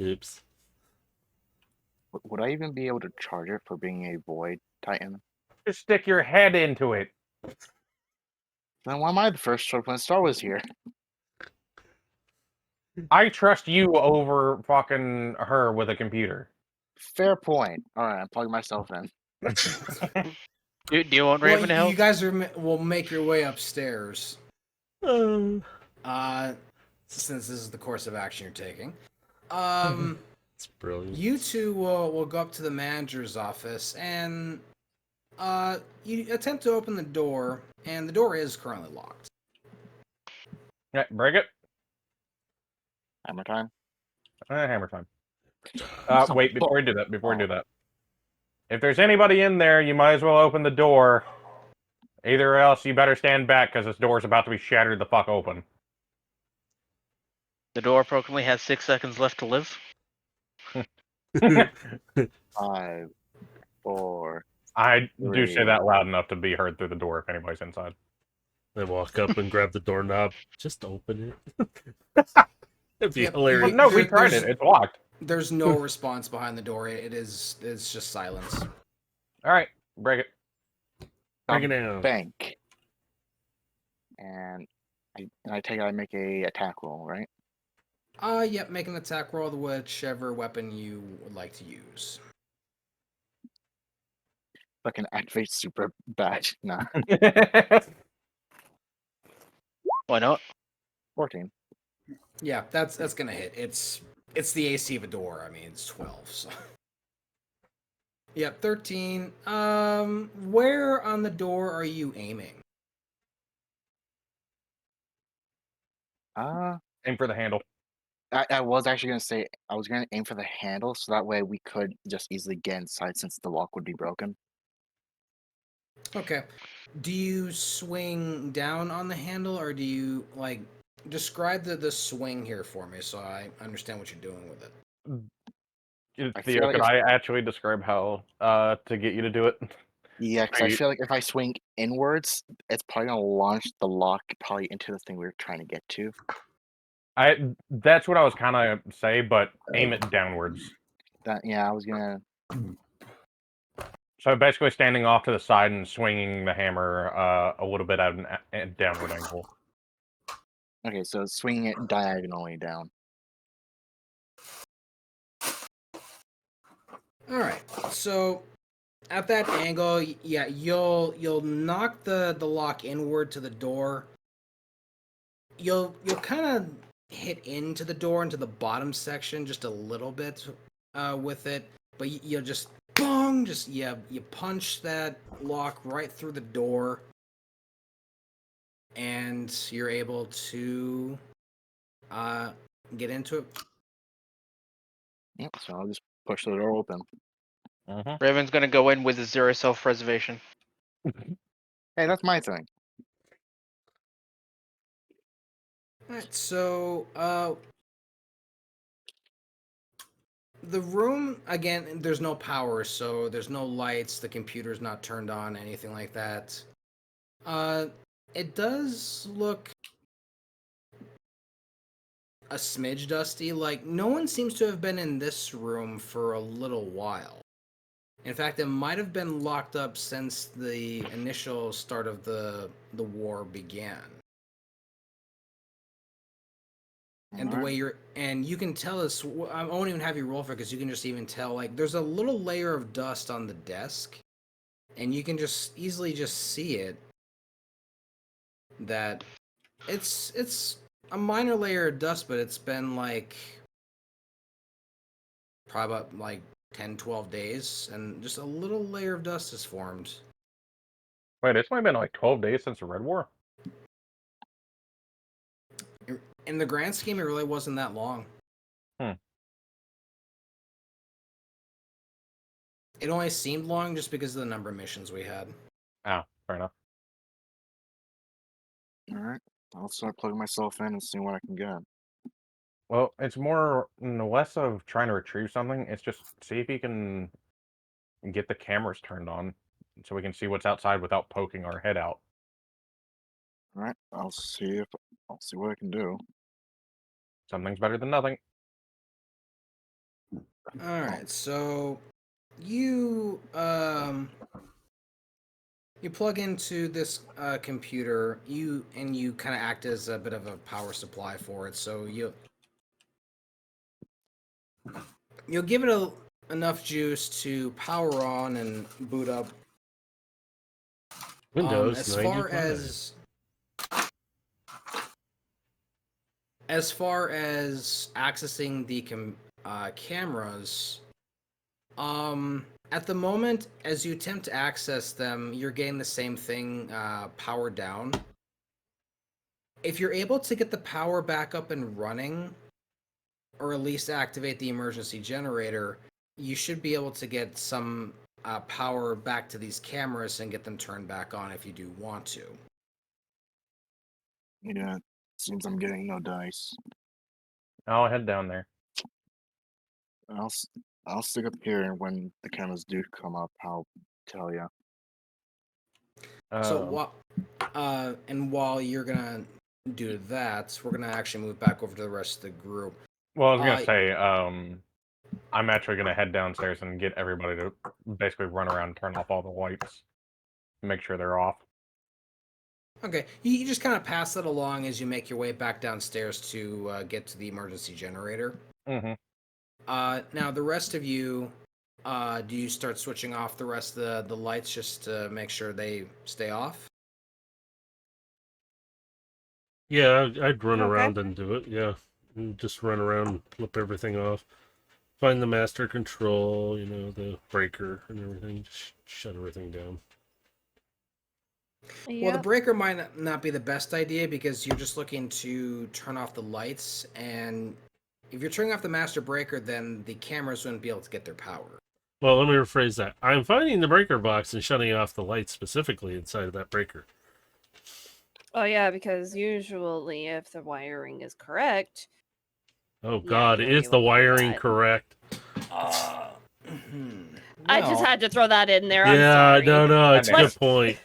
Oops. Would I even be able to charge it for being a void titan? Just stick your head into it. Then why am I the first choice when Star was here? I trust you over fucking her with a computer. Fair point. All right, I'm plugging myself in. Do you want Raven to help? You guys will make your way upstairs. Since this is the course of action you're taking. It's brilliant. You two will go up to the manager's office, and you attempt to open the door, and the door is currently locked. Yeah, break it. Hammer time. Hammer time. Wait, before we do that, if there's anybody in there, you might as well open the door. Either else, you better stand back, because this door's about to be shattered the fuck open. The door approximately has 6 seconds left to live. 5, 4. I do say 3. that loud enough to be heard through the door if anybody's inside. I walk up and grab the doorknob. Just open it. That'd be hilarious. No, we tried it. It's locked. There's no response behind the door. It's just silence. All right, break it. Break it down. Bank. And I take it I make a attack roll, right? Yep, make an attack roll with whichever weapon you would like to use. Fucking activate super bad. Nah. Why not? 14. Yeah, that's gonna hit. It's the AC of a door. I mean, it's 12. So. Yep, 13. Where on the door are you aiming? Aim for the handle. I was actually gonna say I was gonna aim for the handle, so that way we could just easily get inside since the lock would be broken. Okay. Do you swing down on the handle, or do you describe the swing here for me so I understand what you're doing with it? Theo, could I actually describe how to get you to do it? Yeah, because I feel like if I swing inwards, it's probably gonna launch the lock probably into the thing we were trying to get to. That's what I was kind of say, but aim it downwards. I was gonna. So basically, standing off to the side and swinging the hammer a little bit at a downward angle. Okay, so swinging it diagonally down. All right. So at that angle, yeah, you'll knock the lock inward to the door. You'll kind of hit into the door, into the bottom section just a little bit with it, but you'll just bong, you punch that lock right through the door, and you're able to get into it. Yep. So I'll just push the door open. Raven's gonna go in with a 0 self-preservation. Hey, that's my thing. Alright, so the room again, there's no power, so there's no lights, the computer's not turned on, anything like that. It does look a smidge dusty. Like, no one seems to have been in this room for a little while. In fact, it might have been locked up since the initial start of the war began. And the way you're, and you can tell this, I won't even have you roll for it because you can just even tell, like, there's a little layer of dust on the desk, and you can just easily just see it. That it's a minor layer of dust, but it's been like probably about like 10, 12 days, and just a little layer of dust has formed. Wait, it's only been like 12 days since the Red War? In the grand scheme, it really wasn't that long. It only seemed long just because of the number of missions we had. Oh, fair enough. Alright, I'll start plugging myself in and seeing what I can get. Well, it's more less of trying to retrieve something. It's just see if you can get the cameras turned on so we can see what's outside without poking our head out. Alright, I'll see what I can do. Something's better than nothing. Alright, so you you plug into this computer, you kind of act as a bit of a power supply for it, so you'll give it enough juice to power on and boot up. Windows as 95. far as accessing the cameras, at the moment, as you attempt to access them, you're getting the same thing, power down. If you're able to get the power back up and running, or at least activate the emergency generator, you should be able to get some power back to these cameras and get them turned back on if you do want to. Yeah, seems I'm getting no dice. I'll head down there. I'll stick up here, and when the cameras do come up, I'll tell you. So while you're gonna do that, we're gonna actually move back over to the rest of the group. Well, I was gonna say, I'm actually gonna head downstairs and get everybody to basically run around and turn off all the lights, make sure they're off. Okay, you just kind of pass that along as you make your way back downstairs to get to the emergency generator. Mm-hmm. Now, the rest of you, do you start switching off the rest of the lights just to make sure they stay off? Yeah, I'd run around and do it. Yeah, and just run around and flip everything off. Find the master control, the breaker and everything. Just shut everything down. Well, the breaker might not be the best idea because you're just looking to turn off the lights, and if you're turning off the master breaker, then the cameras wouldn't be able to get their power. Well, let me rephrase that. I'm finding the breaker box and shutting off the lights specifically inside of that breaker. Oh yeah, because usually if the wiring is correct. Oh God, is the wiring correct? I just had to throw that in there. Yeah, I'm sorry. no, it's a good point.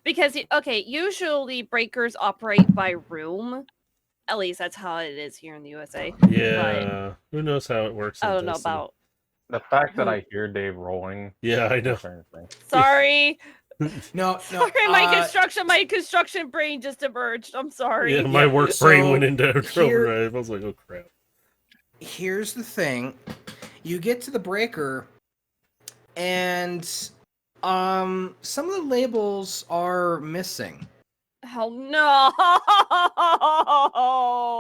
Because usually breakers operate by room. At least that's how it is here in the USA. Yeah, who knows how it works? I don't know about the fact that I hear Dave rolling. Yeah, I know. Sorry. No. Sorry, my construction brain just emerged. I'm sorry. Yeah, my work brain went into overdrive. I was like, oh crap. Here's the thing: you get to the breaker, and some of the labels are missing. Hell no!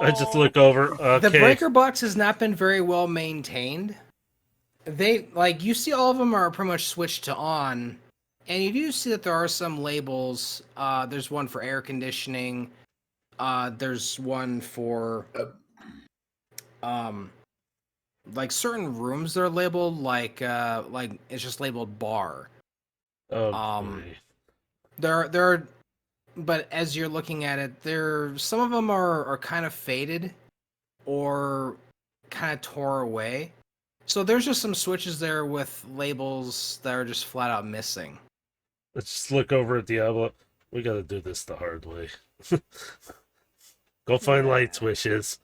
I just look over. Okay. The breaker box has not been very well maintained. You see all of them are pretty much switched to on, and you do see that there are some labels. There's one for air conditioning. There's one for like certain rooms that are labeled like it's just labeled bar. Okay. There, but as you're looking at it, some of them are kind of faded or kind of tore away. So there's just some switches there with labels that are just flat out missing. Let's just look over at the envelope. We gotta do this the hard way. Go find light switches.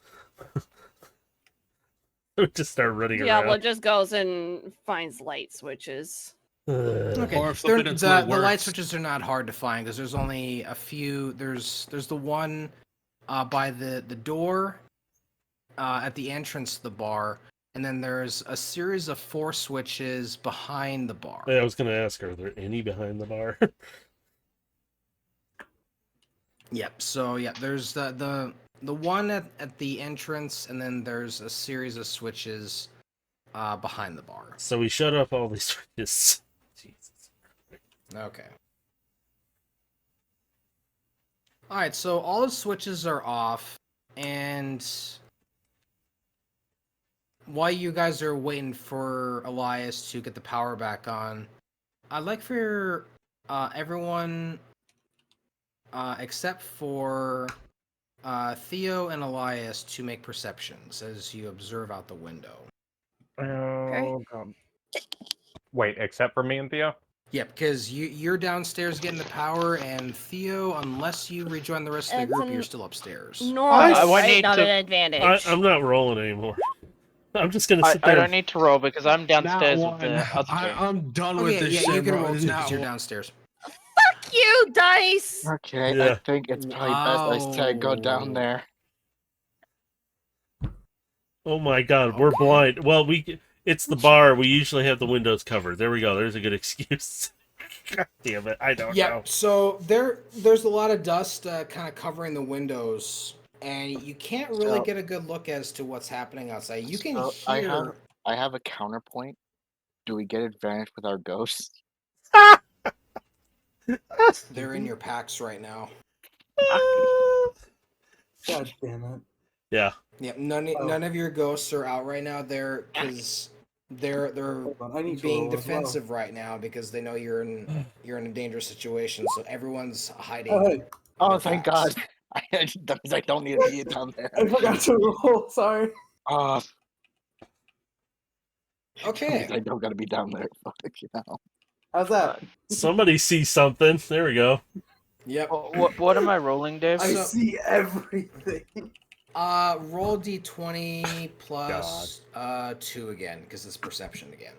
We just start running Diablo around. just goes and finds light switches. Okay. Or flip it until it The light works. switches are not hard to find because there's only a few. There's the one by the door at the entrance to the bar, and then there's a series of 4 switches behind the bar. Yeah, I was gonna ask, are there any behind the bar? Yep. So yeah, there's the one at the entrance, and then there's a series of switches behind the bar. So we shut off all these switches. Jesus. Okay. All right. So all the switches are off, and while you guys are waiting for Elias to get the power back on, I'd like for everyone, except for Theo and Elias, to make perceptions as you observe out the window. Oh, God. Wait, except for me and Theo? Yep, because you're downstairs getting the power, and Theo, unless you rejoin the rest of the It's group, an you're still upstairs. Normal, I right? need Not to- an advantage. I'm not rolling anymore. I'm just gonna sit I there. don't need to roll because I'm downstairs Not with the one. other two. I'm done with Okay, this yeah, shit, you can bro. roll It's too not because you're one. downstairs. Fuck you, dice. Okay, Yeah. I think it's probably best I say go down Wow. there. Oh my God, we're Okay. blind. Well, it's the bar. We usually have the windows covered. There we go. There's a good excuse. God damn it! I don't Yeah, know. so there's a lot of dust kind of covering the windows, and you can't really So- get a good look as to what's happening outside. You can So hear. I have a counterpoint. Do we get advantage with our ghosts? They're in your packs right now. God damn it. Yeah. Yeah, none of your ghosts are out right now. They're Hold on, I need to being roll as well. defensive right now because they know you're in a dangerous situation. So everyone's hiding. Oh, hey, Oh, their thank packs. God. That means I don't need to be down there. I forgot to roll. Sorry. Oh, Okay. I don't gotta be down there. Fuck, you know. How's that? Somebody sees something. There we go. Yep. What am I rolling, Dave? I So- see everything. Roll d20 plus 2 again because it's perception again.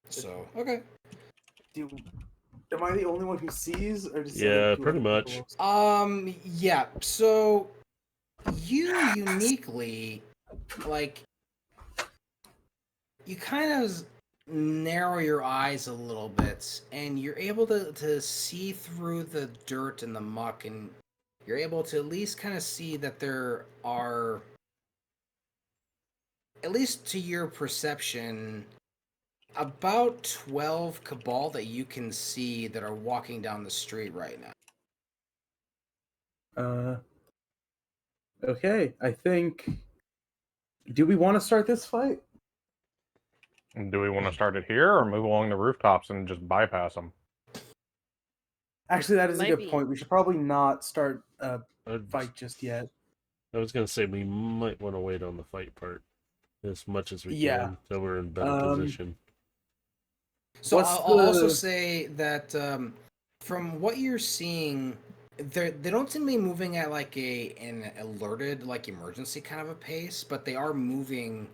So okay. Am I the only one who sees, or does Yeah, do pretty other much. people- Yeah. So you uniquely, like, you kind of narrow your eyes a little bit, and you're able to see through the dirt and the muck, and you're able to at least kind of see that there are, at least to your perception, about 12 Cabal that you can see that are walking down the street right now. Okay, I think. Do we want to start this fight? Do we want to start it here or move along the rooftops and just bypass them? Actually, that is a Might good be. point. We should probably not start a I'd- fight just yet. I was gonna say we might want to wait on the fight part as much as we Yeah. can until we're in better position. So What's I'll also the- say that from what you're seeing, they don't seem to be moving at like an alerted, like emergency kind of a pace, but they are moving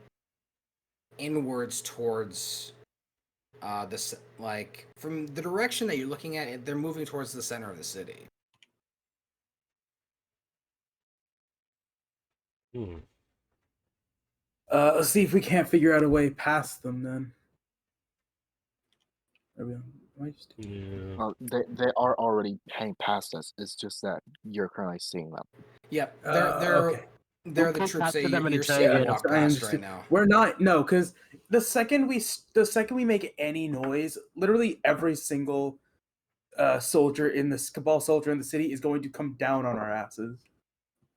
inwards towards this, like from the direction that you're looking at. They're moving towards the center of the city. Hmm. Let's see if we can't figure out a way past them then. Are we on? Am I just... Yeah. Well, they are already heading past us. It's just that you're currently seeing them. Yep, okay. they're the We'll troops capture that them and you're interrogate seeing them. walk I past understand. right now. We're not because the second we make any noise, literally every single soldier in this Cabal soldier in the city is going to come down on our asses.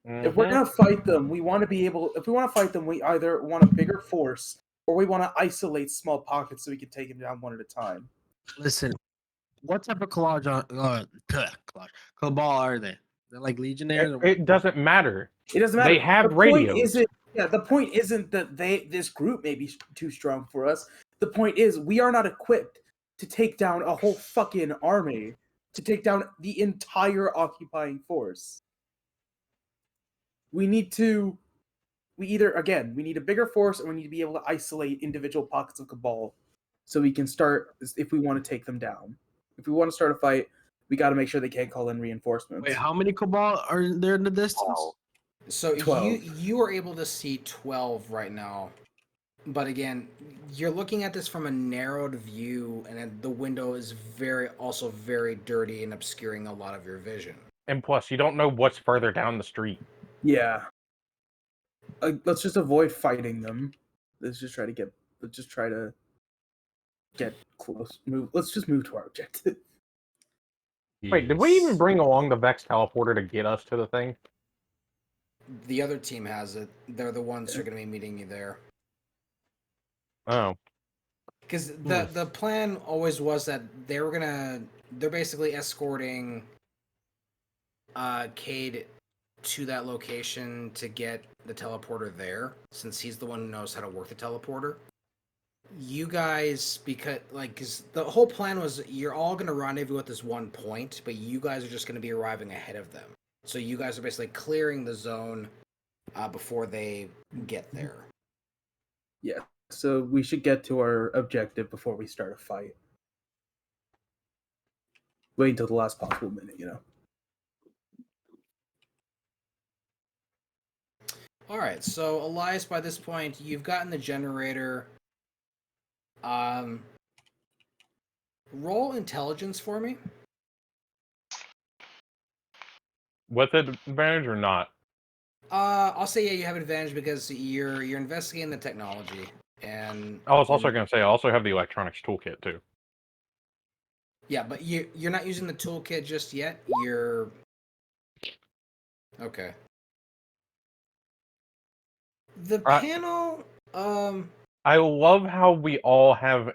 If we're gonna fight them, we want to be able. If we want to fight them, we either want a bigger force or we want to isolate small pockets so we can take them down one at a time. Listen, what type of cabal are they? They're like legionnaires. or what? It doesn't matter. It doesn't matter. They have the point radios. isn't. Yeah, the point isn't that this group may be too strong for us. The point is we are not equipped to take down a whole fucking army, to take down the entire occupying force. We need to. We need a bigger force, and we need to be able to isolate individual pockets of cabal, so we can start. If we want to take them down, if we want to start a fight, we got to make sure they can't call in reinforcements. Wait, how many cabal are there in the distance? So 12. you are able to see 12 right now, but again, you're looking at this from a narrowed view, and the window is also very dirty and obscuring a lot of your vision. And plus, you don't know what's further down the street. Yeah. Let's just avoid fighting them. Let's just try to get close. Let's just move to our objective. Wait, did we even bring along the Vex teleporter to get us to the thing? The other team has it. They're the ones who are going to be meeting you there. Oh. Because the plan always was that they're basically escorting Cade to that location to get the teleporter there, since he's the one who knows how to work the teleporter. You guys, because the whole plan was you're all going to rendezvous at this one point, but you guys are just going to be arriving ahead of them. So you guys are basically clearing the zone before they get there. Yeah. So we should get to our objective before we start a fight. Wait until the last possible minute, All right, so Elias, by this point, you've gotten the generator. Roll intelligence for me. With advantage or not? I'll say yeah, you have advantage because you're investigating the technology, and I was also going to say, I also have the electronics toolkit, too. yeah, but you're not using the toolkit just yet. You're okay. The panel. I love how we all have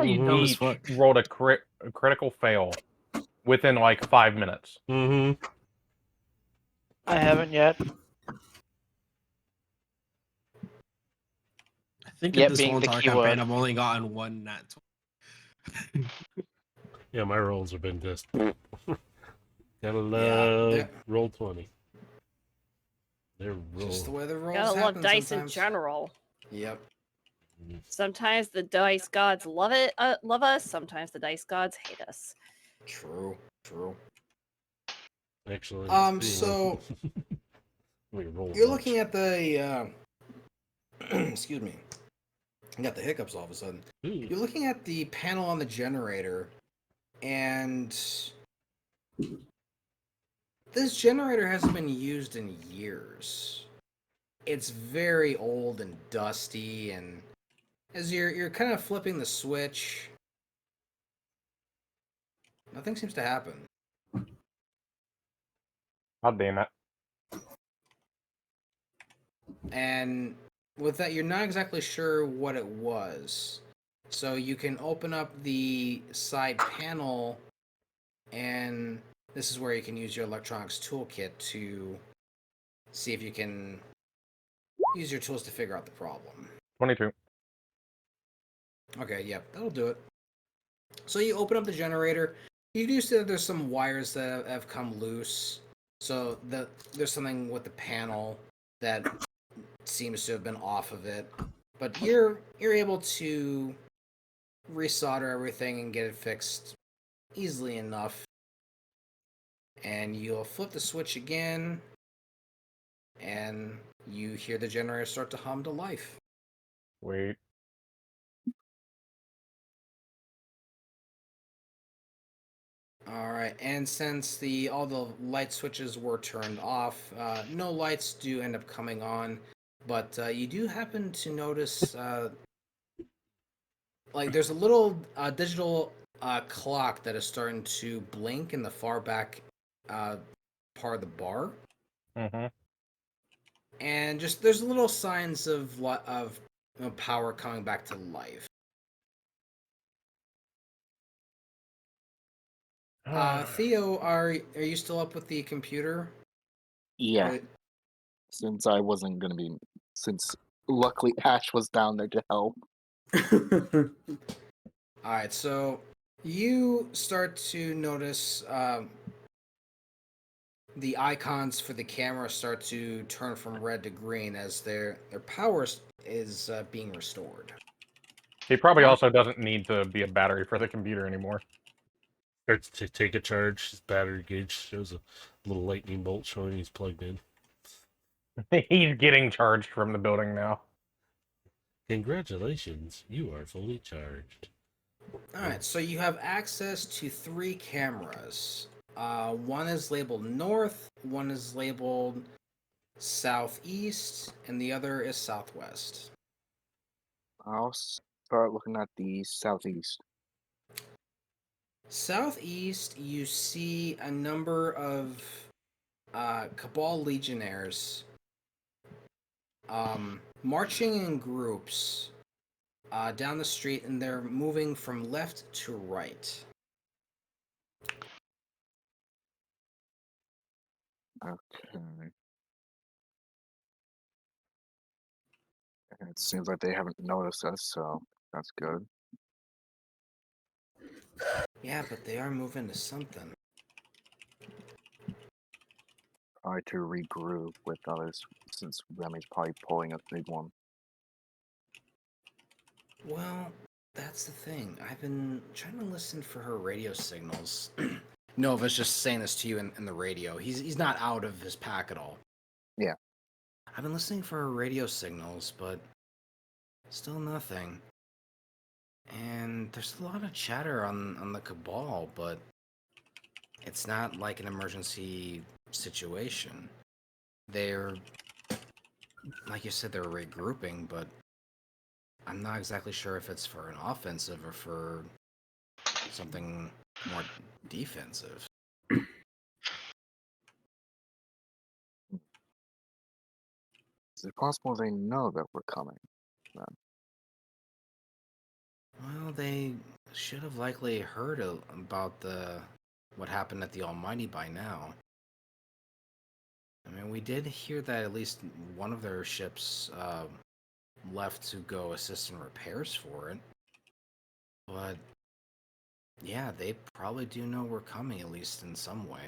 You dumb as each fuck. rolled a critical fail within like 5 minutes. Mm-hmm. I haven't yet. I think Yet in this being whole the entire keyword. campaign, I've only gotten one nat. Yeah, my rolls have been just. Gotta love roll 20. They're Just the roll. way the rolls Gotta love happen dice in sometimes. general. Yep. Sometimes the dice gods love us. Sometimes the dice gods hate us. True. Excellent. So We roll you're much. looking at the excuse me. I got the hiccups all of a sudden. You're looking at the panel on the generator, and this generator hasn't been used in years. It's very old and dusty, and as you're kind of flipping the switch, nothing seems to happen. God damn it. And with that, you're not exactly sure what it was. So you can open up the side panel, and this is where you can use your electronics toolkit to see if you can use your tools to figure out the problem. 22. Okay, yep, that'll do it. So you open up the generator. You do see that there's some wires that have come loose. So there's something with the panel that seems to have been off of it. But you're able to resolder everything and get it fixed easily enough. And you'll flip the switch again, and you hear the generator start to hum to life. Wait. All right, and since all the light switches were turned off, no lights do end up coming on, but you do happen to notice, like there's a little digital clock that is starting to blink in the far back part of the bar. Mm-hmm. and just there's little signs of power coming back to life. Theo, are you still up with the computer? Yeah, since I wasn't gonna be, since luckily Ash was down there to help. All right, so you start to notice the icons for the camera start to turn from red to green as their power is being restored. He probably also doesn't need to be a battery for the computer anymore. Starts to take a charge. His battery gauge shows a little lightning bolt showing he's plugged in. He's getting charged from the building now. Congratulations, you are fully charged. Alright, so you have access to 3 cameras. One is labeled north, one is labeled southeast, and the other is southwest. I'll start looking at the southeast. Southeast, you see a number of Cabal Legionnaires marching in groups down the street, and they're moving from left to right. Okay. It seems like they haven't noticed us, so that's good. Yeah, but they are moving to something. Try to regroup with others, since Remy's probably pulling a big one. Well, that's the thing. I've been trying to listen for her radio signals. Nova's just saying this to you in the radio. He's not out of his pack at all. Yeah. I've been listening for her radio signals, but still nothing. And there's a lot of chatter on the Cabal, but it's not like an emergency situation. They're, like you said, they're regrouping, but I'm not exactly sure if it's for an offensive or for something more defensive. Is it possible they know that we're coming? Then? Well, they should have likely heard about what happened at the Almighty by now. I mean, we did hear that at least one of their ships left to go assist in repairs for it. But yeah, they probably do know we're coming, at least in some way.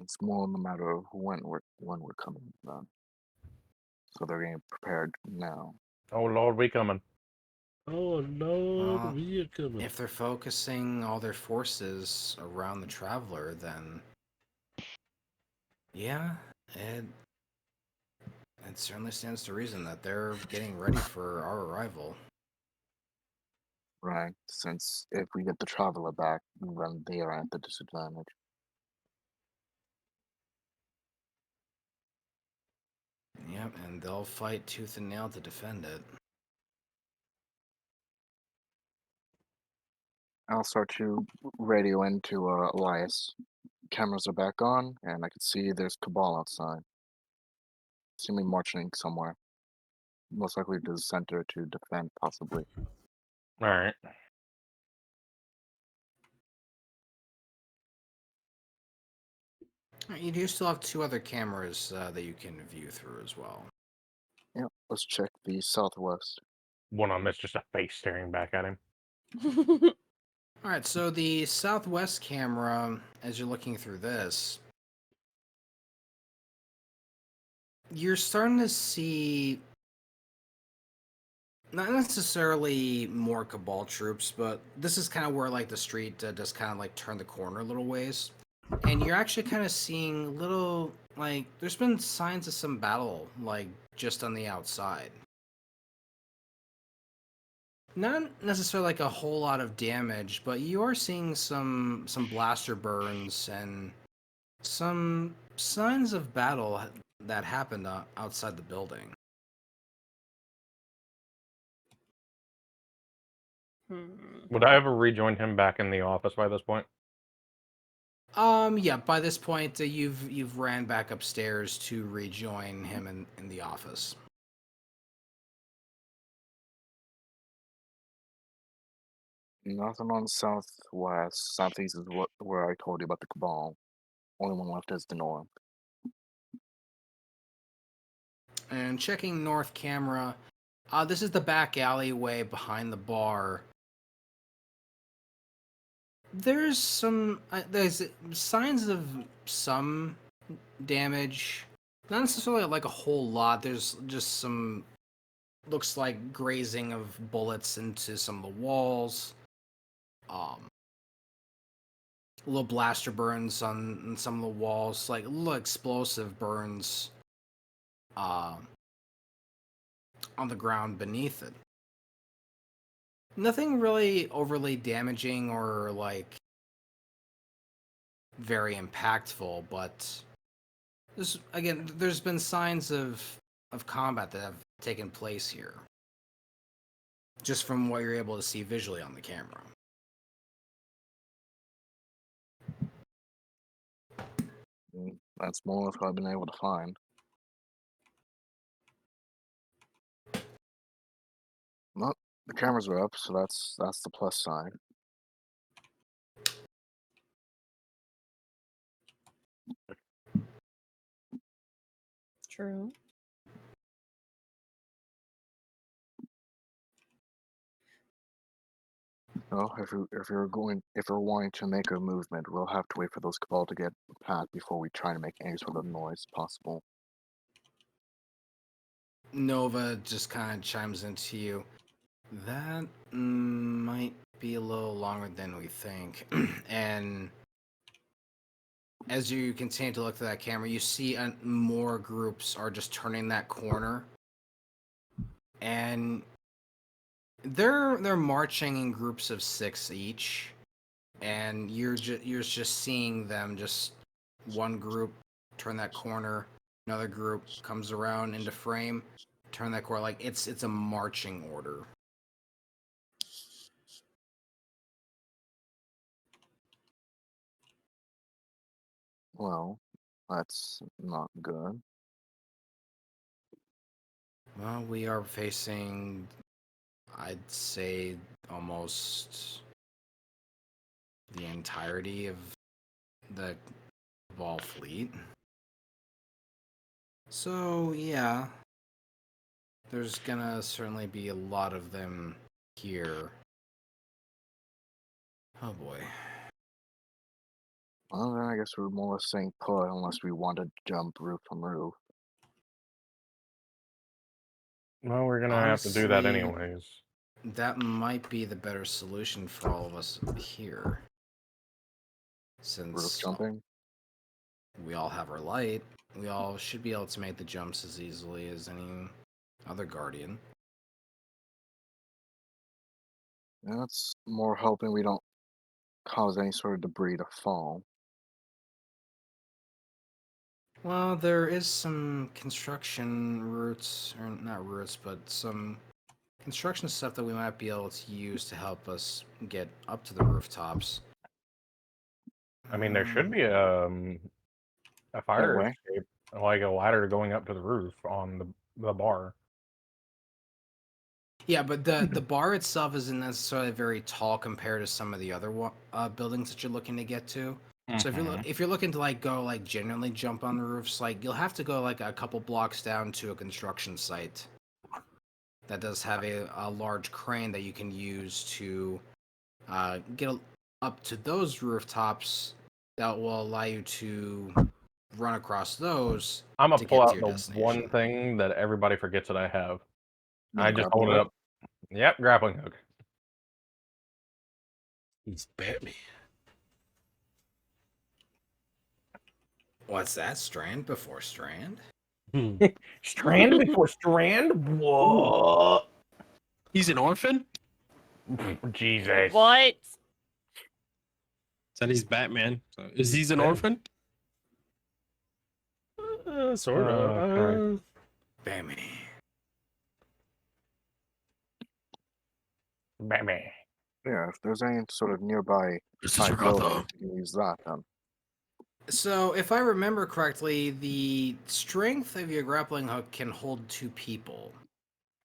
It's more a matter of when we're coming then. So they're getting prepared now. Oh Lord, we coming. Oh no, Well, we are coming. if they're focusing all their forces around the Traveler, then yeah, it certainly stands to reason that they're getting ready for our arrival. Right, since if we get the Traveler back, then they are at the disadvantage. Yep, and they'll fight tooth and nail to defend it. I'll start to radio into Elias. Cameras are back on, and I can see there's Cabal outside. See me marching somewhere. Most likely to the center to defend, possibly. Alright. You do still have 2 other cameras that you can view through as well. Yep, let's check the southwest. One of them is just a face staring back at him. Alright, so the southwest camera, as you're looking through this, you're starting to see not necessarily more Cabal troops, but this is kind of where like the street does kind of like turn the corner a little ways. And you're actually kind of seeing little, like, there's been signs of some battle, like, just on the outside. Not necessarily like a whole lot of damage, but you are seeing some blaster burns and some signs of battle that happened outside the building. Would I ever rejoin him back in the office by this point? Yeah. By this point, you've ran back upstairs to rejoin him in the office. Nothing on southwest. Southeast is where I told you about the cabal. Only one left is the north. And checking north camera, this is the back alleyway behind the bar. There's there's signs of some damage, not necessarily like a whole lot. There's just some, looks like grazing of bullets into some of the walls. Little blaster burns on some of the walls, like little explosive burns on the ground beneath it. Nothing really overly damaging or like very impactful, but there's been signs of combat that have taken place here, just from what you're able to see visually on the camera. That's more or less what I've been able to find. Well, the cameras are up, so that's the plus side. True. Well, if you're wanting to make a movement, we'll have to wait for those cabal to get past before we try to make any sort of noise possible. Nova just kind of chimes into you. That might be a little longer than we think. And as you continue to look through that camera, you see more groups are just turning that corner, and they're marching in groups of 6 each, and you're just seeing them, just one group turn that corner, another group comes around into frame, turn that corner, like it's a marching order. Well, that's not good. Well, we are facing, I'd say, almost the entirety of the Cabal fleet. So, yeah, there's gonna certainly be a lot of them here. Oh boy. Well, then I guess we're more or less staying put unless we want to jump roof from roof. Well, we're gonna have to do that Honestly, anyways. That might be the better solution for all of us here. Roof Since jumping? we all have our light, we all should be able to make the jumps as easily as any other guardian. Yeah, that's more hoping we don't cause any sort of debris to fall. Well, there is some construction routes, or not routes, but some construction stuff that we might be able to use to help us get up to the rooftops. I mean, there should be a That fire way. escape, like a ladder going up to the roof on the bar. Yeah, but the bar itself isn't necessarily very tall compared to some of the other buildings that you're looking to get to. So if you're looking to like go like genuinely jump on the roofs, like you'll have to go like a couple blocks down to a construction site that does have a large crane that you can use to get up to those rooftops that will allow you to run across those I'm gonna to pull get to out your the destination. one thing that everybody forgets that I have. You I wanna just grapple hold it hook? up. Yep, grappling hook. He's Batman. What's that? Strand before strand? Strand before strand? What? He's an orphan? Jesus. What? Said he's Batman. So is he an Yeah. orphan? Sort of. Christ. Bammy. Batman. Yeah, if there's any sort of nearby It's side building, you can use that then. So, if I remember correctly, the strength of your grappling hook can hold 2 people.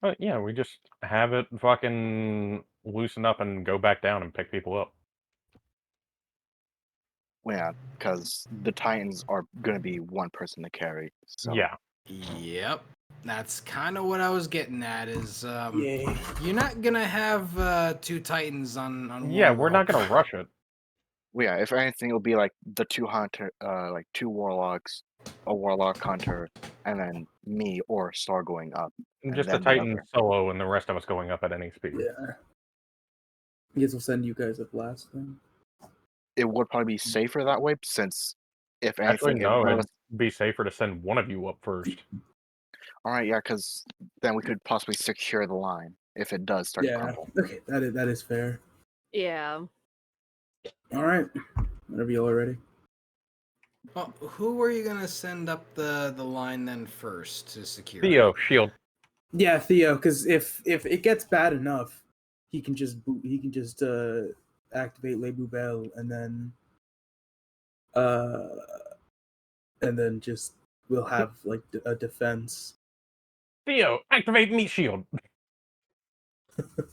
But yeah, we just have it fucking loosen up and go back down and pick people up. Well, yeah, because the Titans are going to be one person to carry. So Yeah. Yep. That's kind of what I was getting at. Is Yay. you're not gonna have 2 Titans on Yeah, one we're not rope. gonna rush it. well, yeah, if anything, it'll be like the 2 warlocks, a warlock hunter, and then me or Star going up, and Just the then the Titan other. solo and the rest of us going up at any speed. Yeah. I guess we'll send you guys up last then. It would probably be safer that way, since if Actually, anything, if no, one of it'd us. be safer to send one of you up first. All right, yeah, because then we could possibly secure the line if it does start to Yeah. crumble. Okay, that is fair. Yeah. All right. Whenever y'all are ready. Well, who were you gonna send up the line then first to secure? Theo, shield. Yeah, Theo, because if it gets bad enough, he can just activate Le Boubelle and then just we'll have like a defense. Theo, activate meat shield. So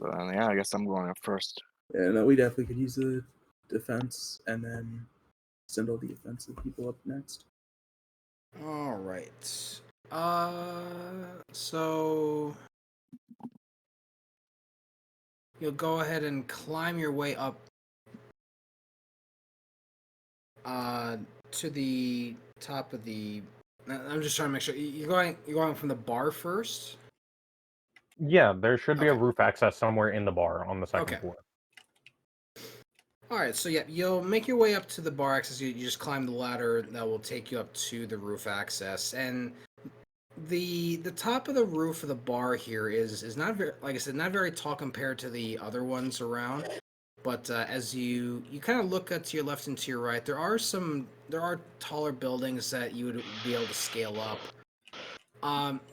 yeah, I guess I'm going up first. Yeah, no, we definitely could use the defense and then send all the offensive people up next. All right. So you'll go ahead and climb your way up to the top of the. I'm just trying to make sure you're going from the bar first. Yeah, there should be a Okay. roof access somewhere in the bar on the second Okay. floor. All right, so yeah, you'll make your way up to the bar access. You just climb the ladder that will take you up to the roof access, and the top of the roof of the bar here is not very, like I said, not very tall compared to the other ones around. But as you kind of look to your left and to your right, there are taller buildings that you would be able to scale up.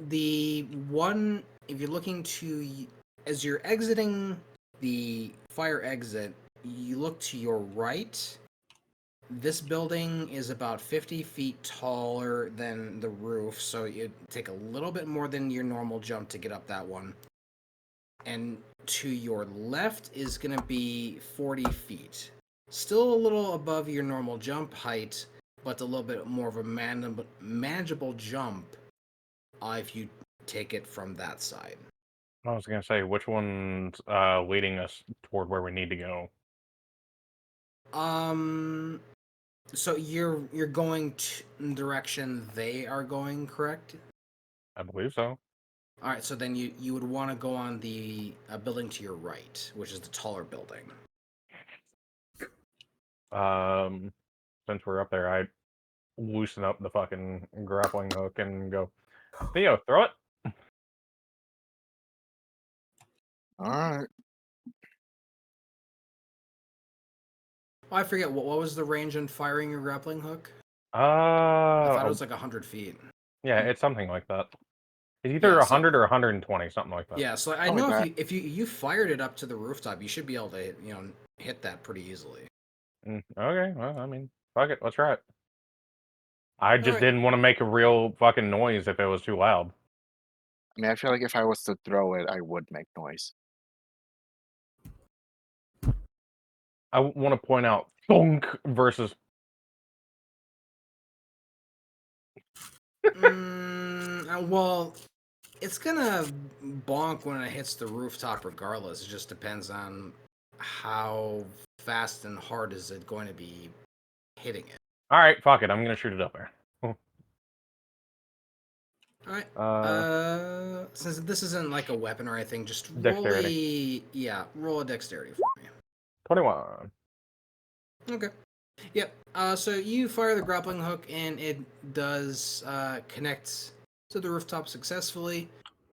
The one, if you're looking to, as you're exiting the fire exit, you look to your right. This building is about 50 feet taller than the roof, so it'd take a little bit more than your normal jump to get up that one. And to your left is going to be 40 feet. Still a little above your normal jump height, but a little bit more of a manageable jump if you take it from that side. I was gonna say, which one's leading us toward where we need to go? So you're going in the direction they are going, correct? I believe so. All right, so then you would want to go on the building to your right, which is the taller building. Since we're up there, I loosen up the fucking grappling hook and go, Theo, throw it. All right. Oh, I forget what was the range on firing your grappling hook? I thought it was like 100 feet. Yeah, it's something like that. It's either Yeah, 100 or 120, something like that. Yeah, so I know if you fired it up to the rooftop, you should be able to hit that pretty easily. Okay, well, I mean, fuck it, let's try it. I just Alright. didn't want to make a real fucking noise if it was too loud. I mean, I feel like if I was to throw it, I would make noise. I want to point out thunk versus. Well, it's gonna bonk when it hits the rooftop regardless. It just depends on how fast and hard is it going to be hitting it. All right, fuck it. I'm gonna shoot it up there. All right. Since this isn't like a weapon or anything, just dexterity. roll a dexterity for me. 21. Okay. Yep. So you fire the grappling hook and it does connect to the rooftop successfully,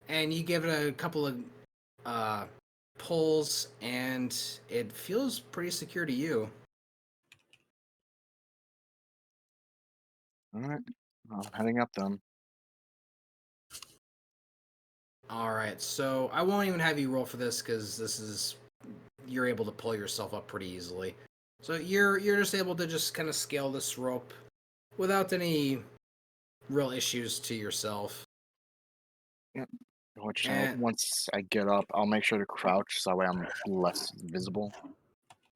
and you give it a couple of pulls, and it feels pretty secure to you. All right. I'm heading up then. All right. So I won't even have you roll for this because you're able to pull yourself up pretty easily. So you're just able to just kind of scale this rope without any real issues to yourself. Which And- once I get up, I'll make sure to crouch so that way I'm less visible.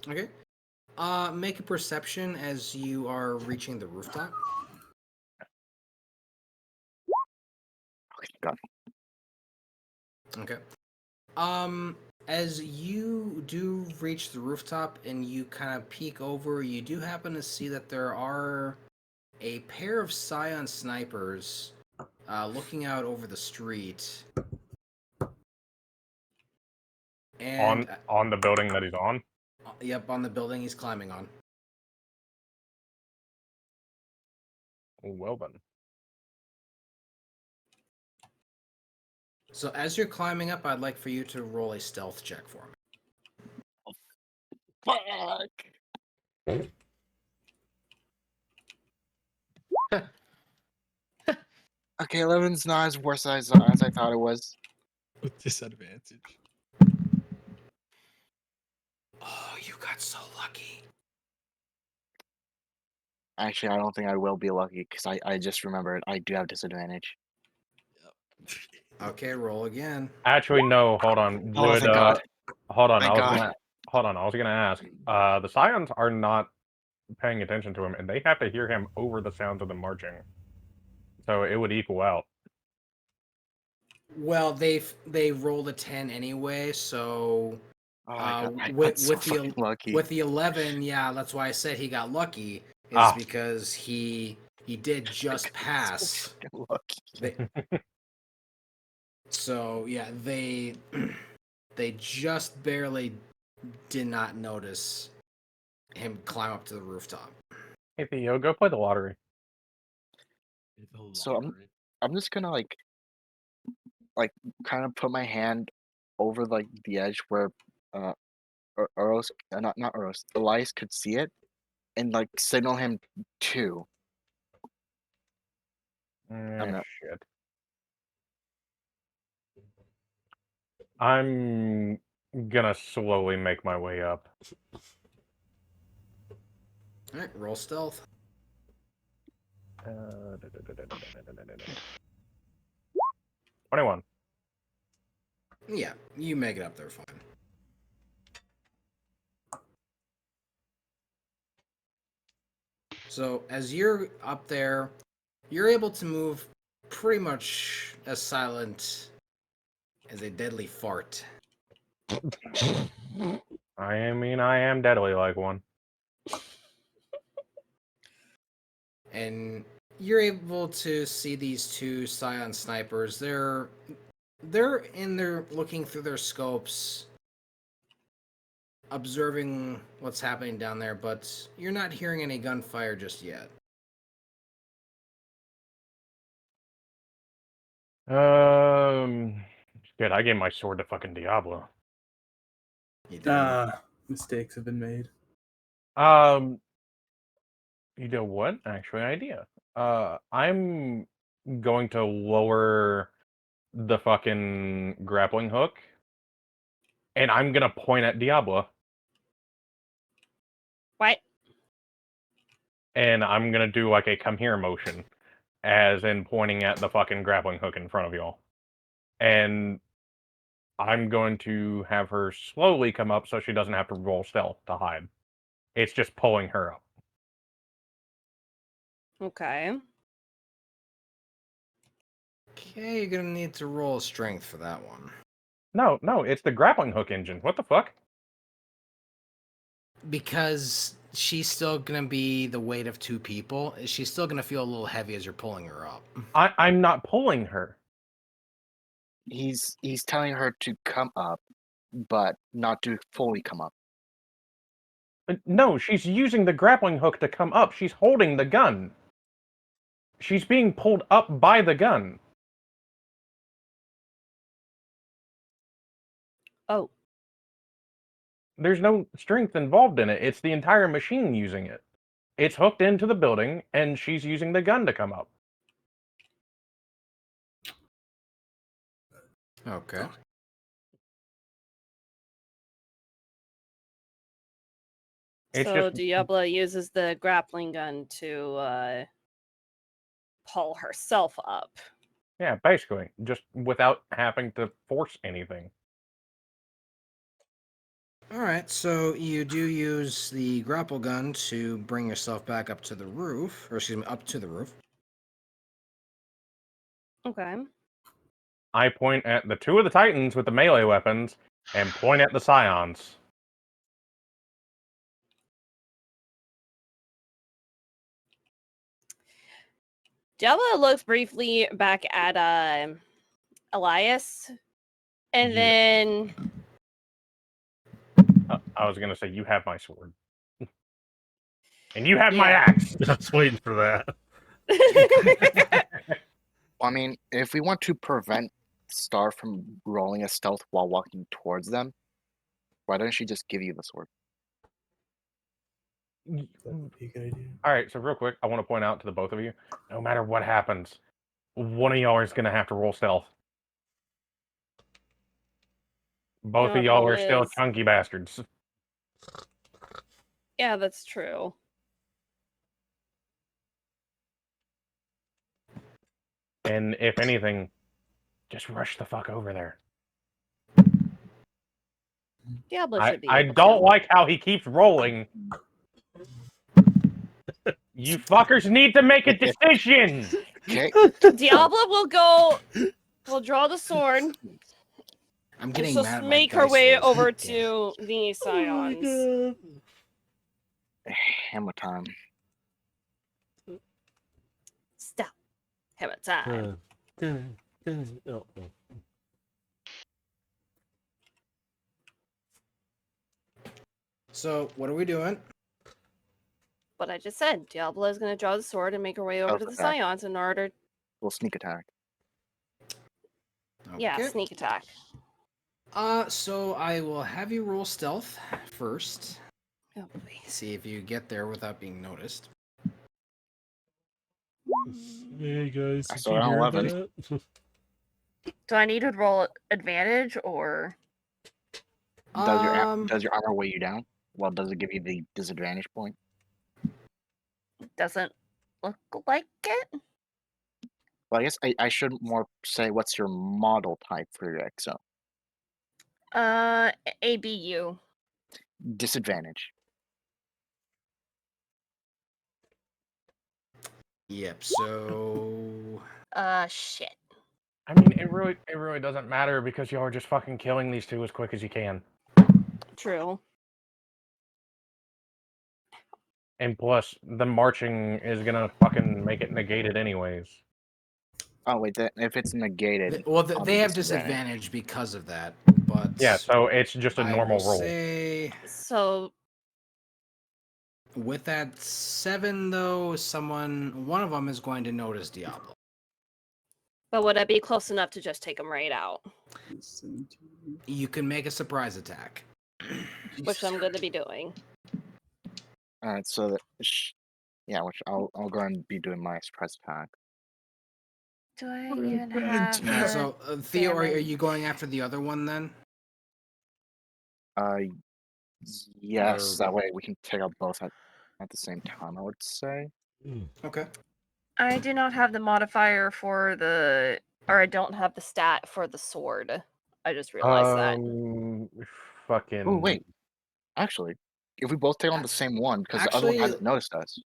Okay. Make a perception as you are reaching the rooftop. Okay, got it. Okay. As you do reach the rooftop and you kind of peek over, you do happen to see that there are a pair of Scion snipers looking out over the street. And On the building that he's on. Yep, on the building he's climbing on. Well then. So as you're climbing up, I'd like for you to roll a stealth check for me. Fuck. Okay, 11's not as worse as I thought it was. With disadvantage. Oh, you got so lucky. Actually, I don't think I will be lucky because I just remembered I do have disadvantage. Okay, roll again. Actually, no. Hold on. Oh, Would thank God. hold on. Thank Hold on. I was gonna ask. The Scions are not paying attention to him, and they have to hear him over the sounds of them marching. So it would equal out. Well, they rolled a 10 anyway, so Oh my God, I got with so the fucking lucky. with the 11, yeah, that's why I said he got lucky. Is because he did just pass. So lucky. So yeah, they just barely did not notice him climb up to the rooftop. Hey Theo, go play the lottery. So I'm just gonna like kind of put my hand over like the edge where Eros not Eros Elias could see it and like signal him to. Shit. I'm gonna slowly make my way up. All right, roll stealth. 21. Yeah, you make it up there fine. So as you're up there, you're able to move pretty much as silent as a deadly fart. I mean, I am deadly like one. And you're able to see these two Scion snipers. They're in there looking through their scopes, observing what's happening down there, but you're not hearing any gunfire just yet. Shit, I gave my sword to fucking Diablo. You did. Mistakes have been made. You know what? Actually, idea. I'm going to lower the fucking grappling hook, and I'm gonna point at Diablo. What? And I'm gonna do like a come here motion, as in pointing at the fucking grappling hook in front of y'all. And I'm going to have her slowly come up so she doesn't have to roll stealth to hide. It's just pulling her up. Okay. Okay, you're gonna need to roll strength for that one. No, it's the grappling hook engine. What the fuck? Because she's still gonna be the weight of two people. She's still gonna feel a little heavy as you're pulling her up. I'm not pulling her. He's telling her to come up, but not to fully come up. No, she's using the grappling hook to come up. She's holding the gun. She's being pulled up by the gun. Oh. There's no strength involved in it. It's the entire machine using it. It's hooked into the building, and she's using the gun to come up. It's So just Diablo uses the grappling gun to pull herself up. yeah, basically just without having to force anything. All right, so you do use the grapple gun to bring yourself back up to the roof, or excuse me, up to the roof. Okay. I point at the two of the Titans with the melee weapons and point at the Scions. Diablo looks briefly back at Elias, and You- then I was gonna say you have my sword, and you have my Yeah. axe. I was waiting for that. I mean, if we want to prevent Star from rolling a stealth while walking towards them, why don't she just give you the sword? That would be a good idea. All right, so real quick, I want to point out to the both of you, no matter what happens, one of y'all is gonna have to roll stealth. Both No, of y'all are probably still is. chunky bastards. Yeah, that's true. And if anything, just rush the fuck over there. Diablo I should be I able don't to. like how he keeps rolling. You fuckers need to make a decision. Okay. Diablo will draw the sword I'm and getting she'll mad at my make her dice way rolls. over Damn. to the Scions. Oh Hammer time. Stop. Hammer time. my god. Oh, oh. So, what are we doing? But I just said Diablo is going to draw the sword and make her way over to the Okay. Scions in order. We'll sneak attack. Yeah, Okay. sneak attack. So I will have you roll stealth first. Oh boy. See if you get there without being noticed. Hey guys, I did saw you it on hear 11. that? Do I need to roll advantage or? Does your armor weigh you down? Well, does it give you the disadvantage point? Doesn't look like it. Well, I guess I should more say what's your model type for your exo. ABU. Disadvantage. Yep. So Shit. I mean, it really doesn't matter because y'all are just fucking killing these two as quick as you can. True. And plus, the marching is gonna fucking make it negated anyways. Oh wait, if it's negated, well, I'll they be have disadvantaged. disadvantage because of that. But Yeah, so it's just a I normal will roll. say So with that 7 though, one of them is going to notice Diablo. but would I be close enough to just take him right out? You can make a surprise attack. Which I'm going to be doing. All right, so that yeah, which I'll go and be doing my surprise attack. Do I even have Yeah, so Theo, are damage? you going after the other one then? Yes, that way we can take out both at the same time. I would say. Okay. I do not have the modifier for the, or I don't have the stat for the sword. I just realized that. Fucking. Oh wait, actually, if we both take on the same one, because the other one hasn't noticed us.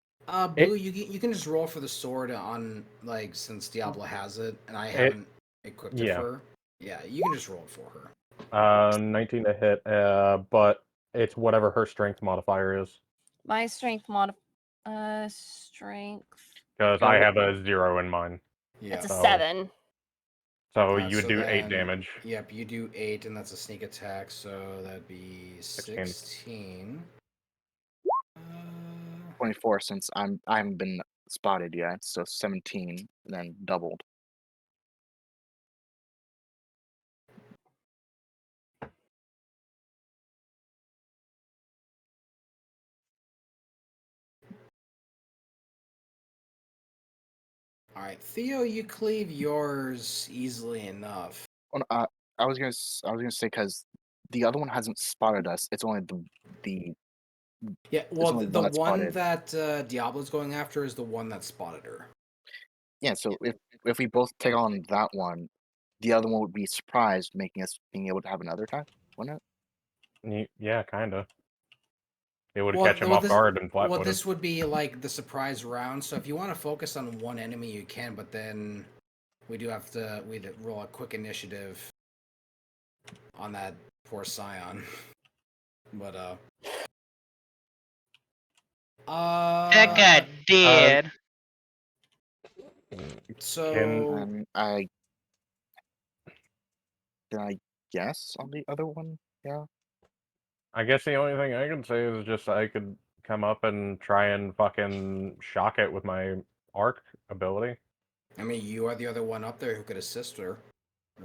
Blue, you can just roll for the sword on since Diablo has it and I haven't equipped it for her. Yeah, you can just roll it for her. 19 to hit, but it's whatever her strength modifier is. My strength strength. Because I have a 0 in mine. Yeah. It's a 7. So you would so do 8 then- damage. Yep, you do 8, and that's a sneak attack, so that'd be 16. 24 since I haven't been spotted yet, so 17, and then doubled. All right, Theo, you cleave yours easily enough. I was gonna say because the other one hasn't spotted us. It's only the Yeah, well, only the one that's one spotted. that Diablo's going after is the one that spotted her. Yeah, so if we both take on that one, the other one would be surprised, making us being able to have another attack, wouldn't it? Yeah, kind of. It would Well, catch him off guard and well, flat-footed. this would be like the surprise round. So if you want to focus on one enemy, you can. But then we roll a quick initiative on that poor Scion. But That guy dead. so I guess on the other one, yeah. I guess the only thing I can say is just I could come up and try and fucking shock it with my arc ability. I mean, you are the other one up there who could assist her.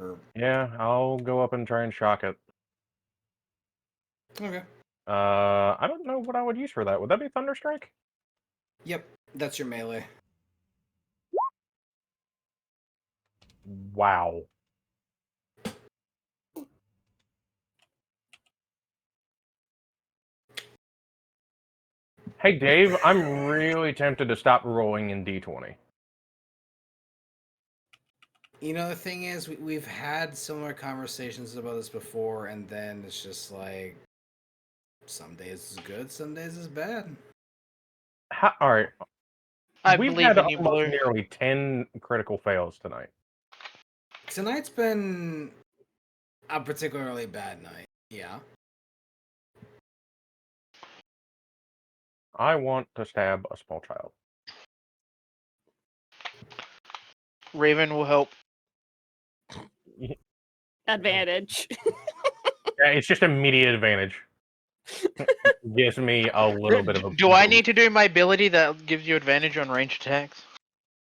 Or Yeah, I'll go up and try and shock it. okay. I don't know what I would use for that. Would that be Thunderstrike? Yep, that's your melee. Wow. Hey, Dave, I'm really tempted to stop rolling in D20. You know, the thing is, we've had similar conversations about this before, and then it's just like some days is good, some days is bad. All right. I We've believe had in you, almost Blue. nearly 10 critical fails tonight. Tonight's been a particularly bad night. Yeah. I want to stab a small child. Raven will help. Advantage. Yeah, it's just immediate advantage. Gives me a little bit of a. Do I need to do my ability that gives you advantage on range attacks?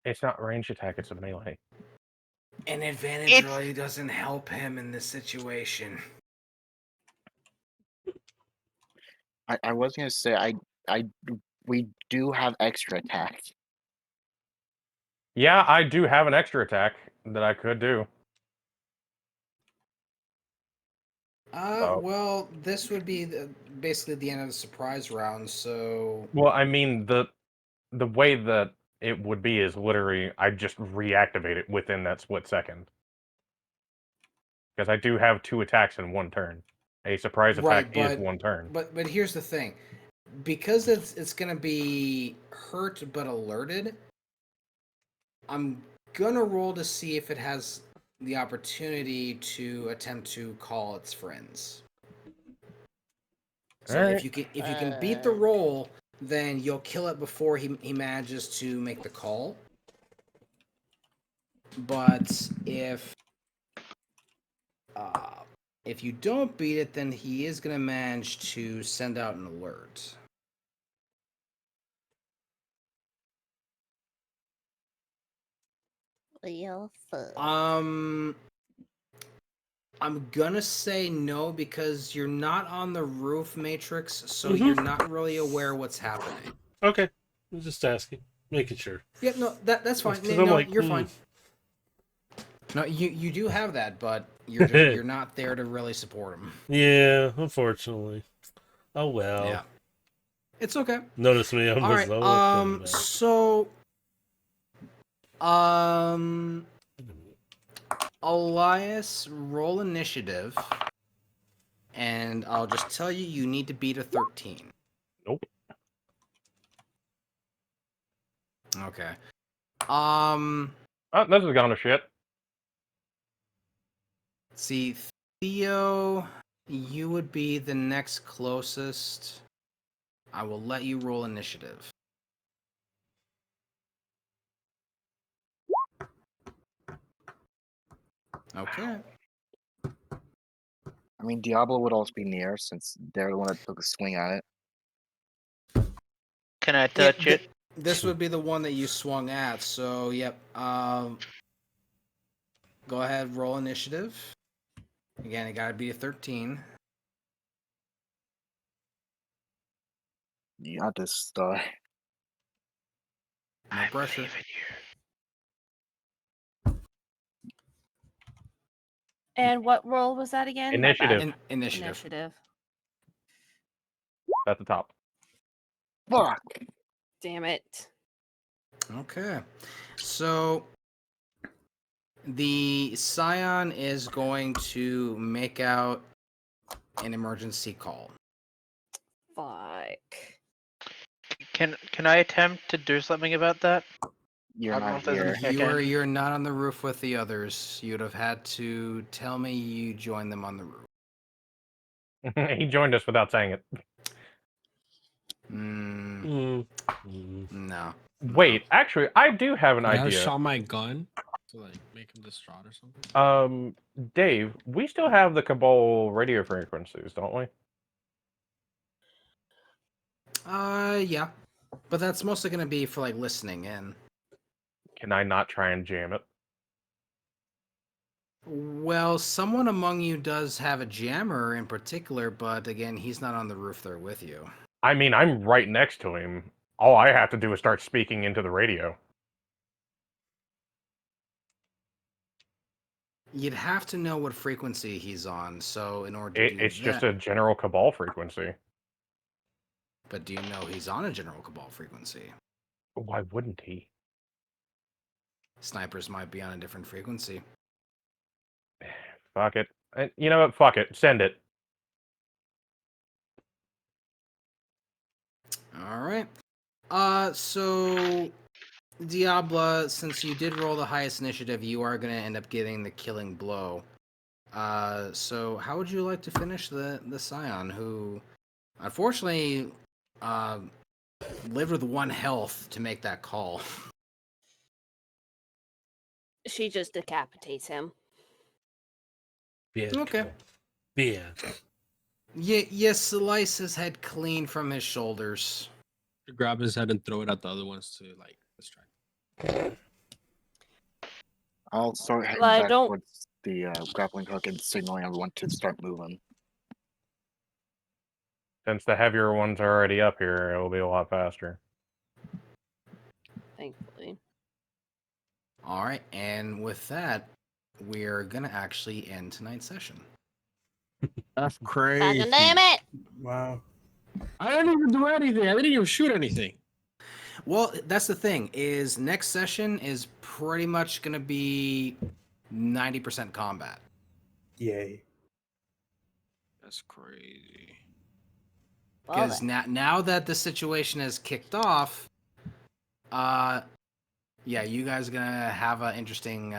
It's not range attack, it's a melee. An advantage really doesn't help him in this situation. I was gonna say we do have extra attacks. Yeah, I do have an extra attack that I could do. Well, this would be basically the end of the surprise round, so... Well, I mean, the way that it would be is literally, I just reactivate it within that split second. Because I do have 2 attacks in one turn. A surprise attack is one turn. But here's the thing. Because it's gonna be hurt but alerted, I'm gonna roll to see if it has the opportunity to attempt to call its friends. So if you can beat the roll, then you'll kill it before he manages to make the call. But if you don't beat it, then he is gonna manage to send out an alert. I'm gonna say no because you're not on the roof matrix, so you're not really aware what's happening. Okay, I'm just asking, making sure. Yeah, no, that's fine. No, like, you're fine. No, you do have that, but you're not there to really support him. Yeah, unfortunately. Oh well. Yeah, it's okay. Notice me. I'm All right. So, Elias, roll initiative, and I'll just tell you, you need to beat a 13. Nope. Okay. Oh, this has gone to shit. See, Theo, you would be the next closest. I will let you roll initiative. Okay. I mean, Diablo would also be near since they're the one that took a swing at it. Can I touch it? This would be the one that you swung at. So, yep. Go ahead, roll initiative. Again, it gotta be a 13. You got this, Star. No pressure. And what role was that again? Initiative. Initiative. At the top. Fuck. Damn it. Okay. So the Scion is going to make out an emergency call. Fuck. Can I attempt to do something about that? You're I don't know not if there's here. anything I can. You're not on the roof with the others. You'd have had to tell me you joined them on the roof. He joined us without saying it. No. Wait, actually, I do have an I idea. shot my gun to like make him distraught or something. Dave, we still have the Cabal radio frequencies, don't we? Yeah. But that's mostly going to be for like listening in. Can I not try and jam it? Well, someone among you does have a jammer in particular, but again, he's not on the roof there with you. I mean, I'm right next to him. All I have to do is start speaking into the radio. You'd have to know what frequency he's on, so in order to do It's that... just a general Cabal frequency. But do you know he's on a general Cabal frequency? Why wouldn't he? Snipers might be on a different frequency. Fuck it. You know what? Fuck it. Send it. Alright. So... Diablo, since you did roll the highest initiative, you are going to end up getting the killing blow. So how would you like to finish the Scion, who unfortunately lived with 1 health to make that call? She just decapitates him. Okay. Yeah. You slice his head clean from his shoulders. Grab his head and throw it at the other ones to like distract. I'll start heading Well, I back don't- towards the grappling hook and signaling everyone to start moving. Since the heavier ones are already up here, it'll be a lot faster. Thankfully. Alright, and with that, we're going to actually end tonight's session. That's crazy. Fucking damn it! Wow. I didn't even do anything. I didn't even shoot anything. Well, that's the thing, is next session is pretty much going to be 90% combat. Yay. That's crazy. Well, Because now that the situation has kicked off, yeah, you guys are gonna have an interesting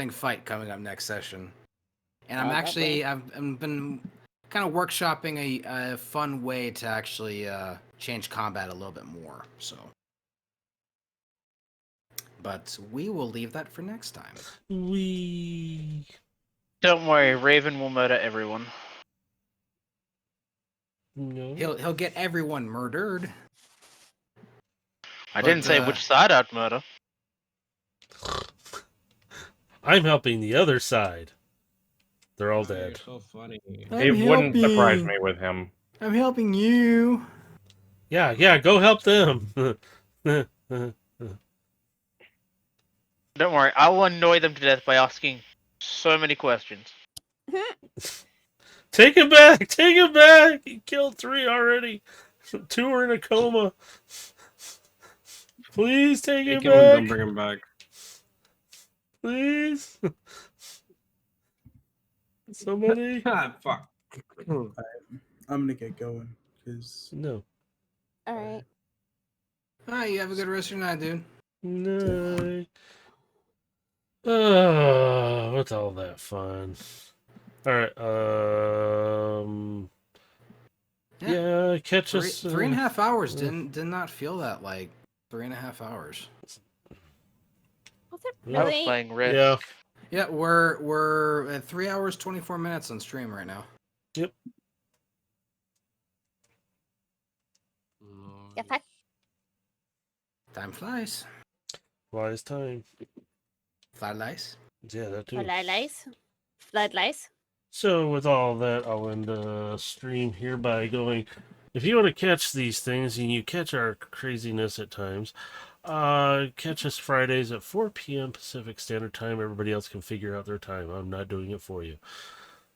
fight coming up next session. And I've been kind of workshopping a fun way to actually change combat a little bit more. So, but we will leave that for next time. Don't worry, Raven will murder everyone. No. He'll get everyone murdered. I But, didn't say which side I'd murder. I'm helping the other side. They're all Oh, you're dead. so funny. It wouldn't surprise me with him. I'm helping you. Yeah, go help them. Don't worry, I will annoy them to death by asking so many questions. Take him back! Take him back! He killed 3 already. 2 are in a coma. Please take him Take him and don't back. bring him back. Please. Somebody. Ah, fuck. I'm gonna get going because No. Alright. Alright, you have a good rest of your night, dude. No. What's all that fun? Alright, yeah, catch us. 3.5 hours did not feel that like 3.5 hours. Was it Yeah. I was really? playing Risk. Yeah. Yeah, we're at 3 hours 24 minutes on stream right now. Yep. Yeah, fuck. Time flies. Wise time. Fly lice. Yeah, that too. Floodlights. So with all that, I'll end the stream here by going, if you want to catch these things and you catch our craziness at times, catch us Fridays at 4 p.m. Pacific Standard Time. Everybody else can figure out their time. I'm not doing it for you.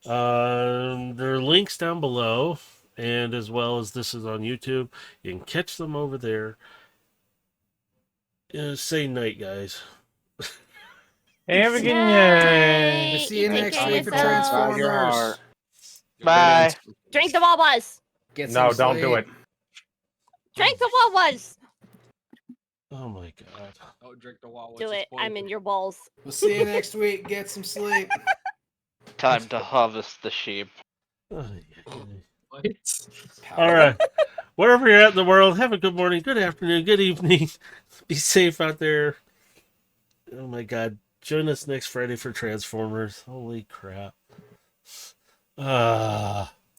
There are links down below and as well as this is on YouTube. You can catch them over there. Say night, guys. Have a good Night. We'll see you take next care of week for yourselves. Transformers. Bye. Drink the Wawas. Get some No, don't do sleep. it. Drink the Wawas. Oh my god. Don't drink the water. Do it. I'm in your balls. We'll see you next week. Get some sleep. Time to harvest the sheep. Oh, yeah. What? All right. Wherever you're at in the world, have a good morning, good afternoon, good evening. Be safe out there. Oh my god. Join us next Friday for Transformers. Holy crap. Ah.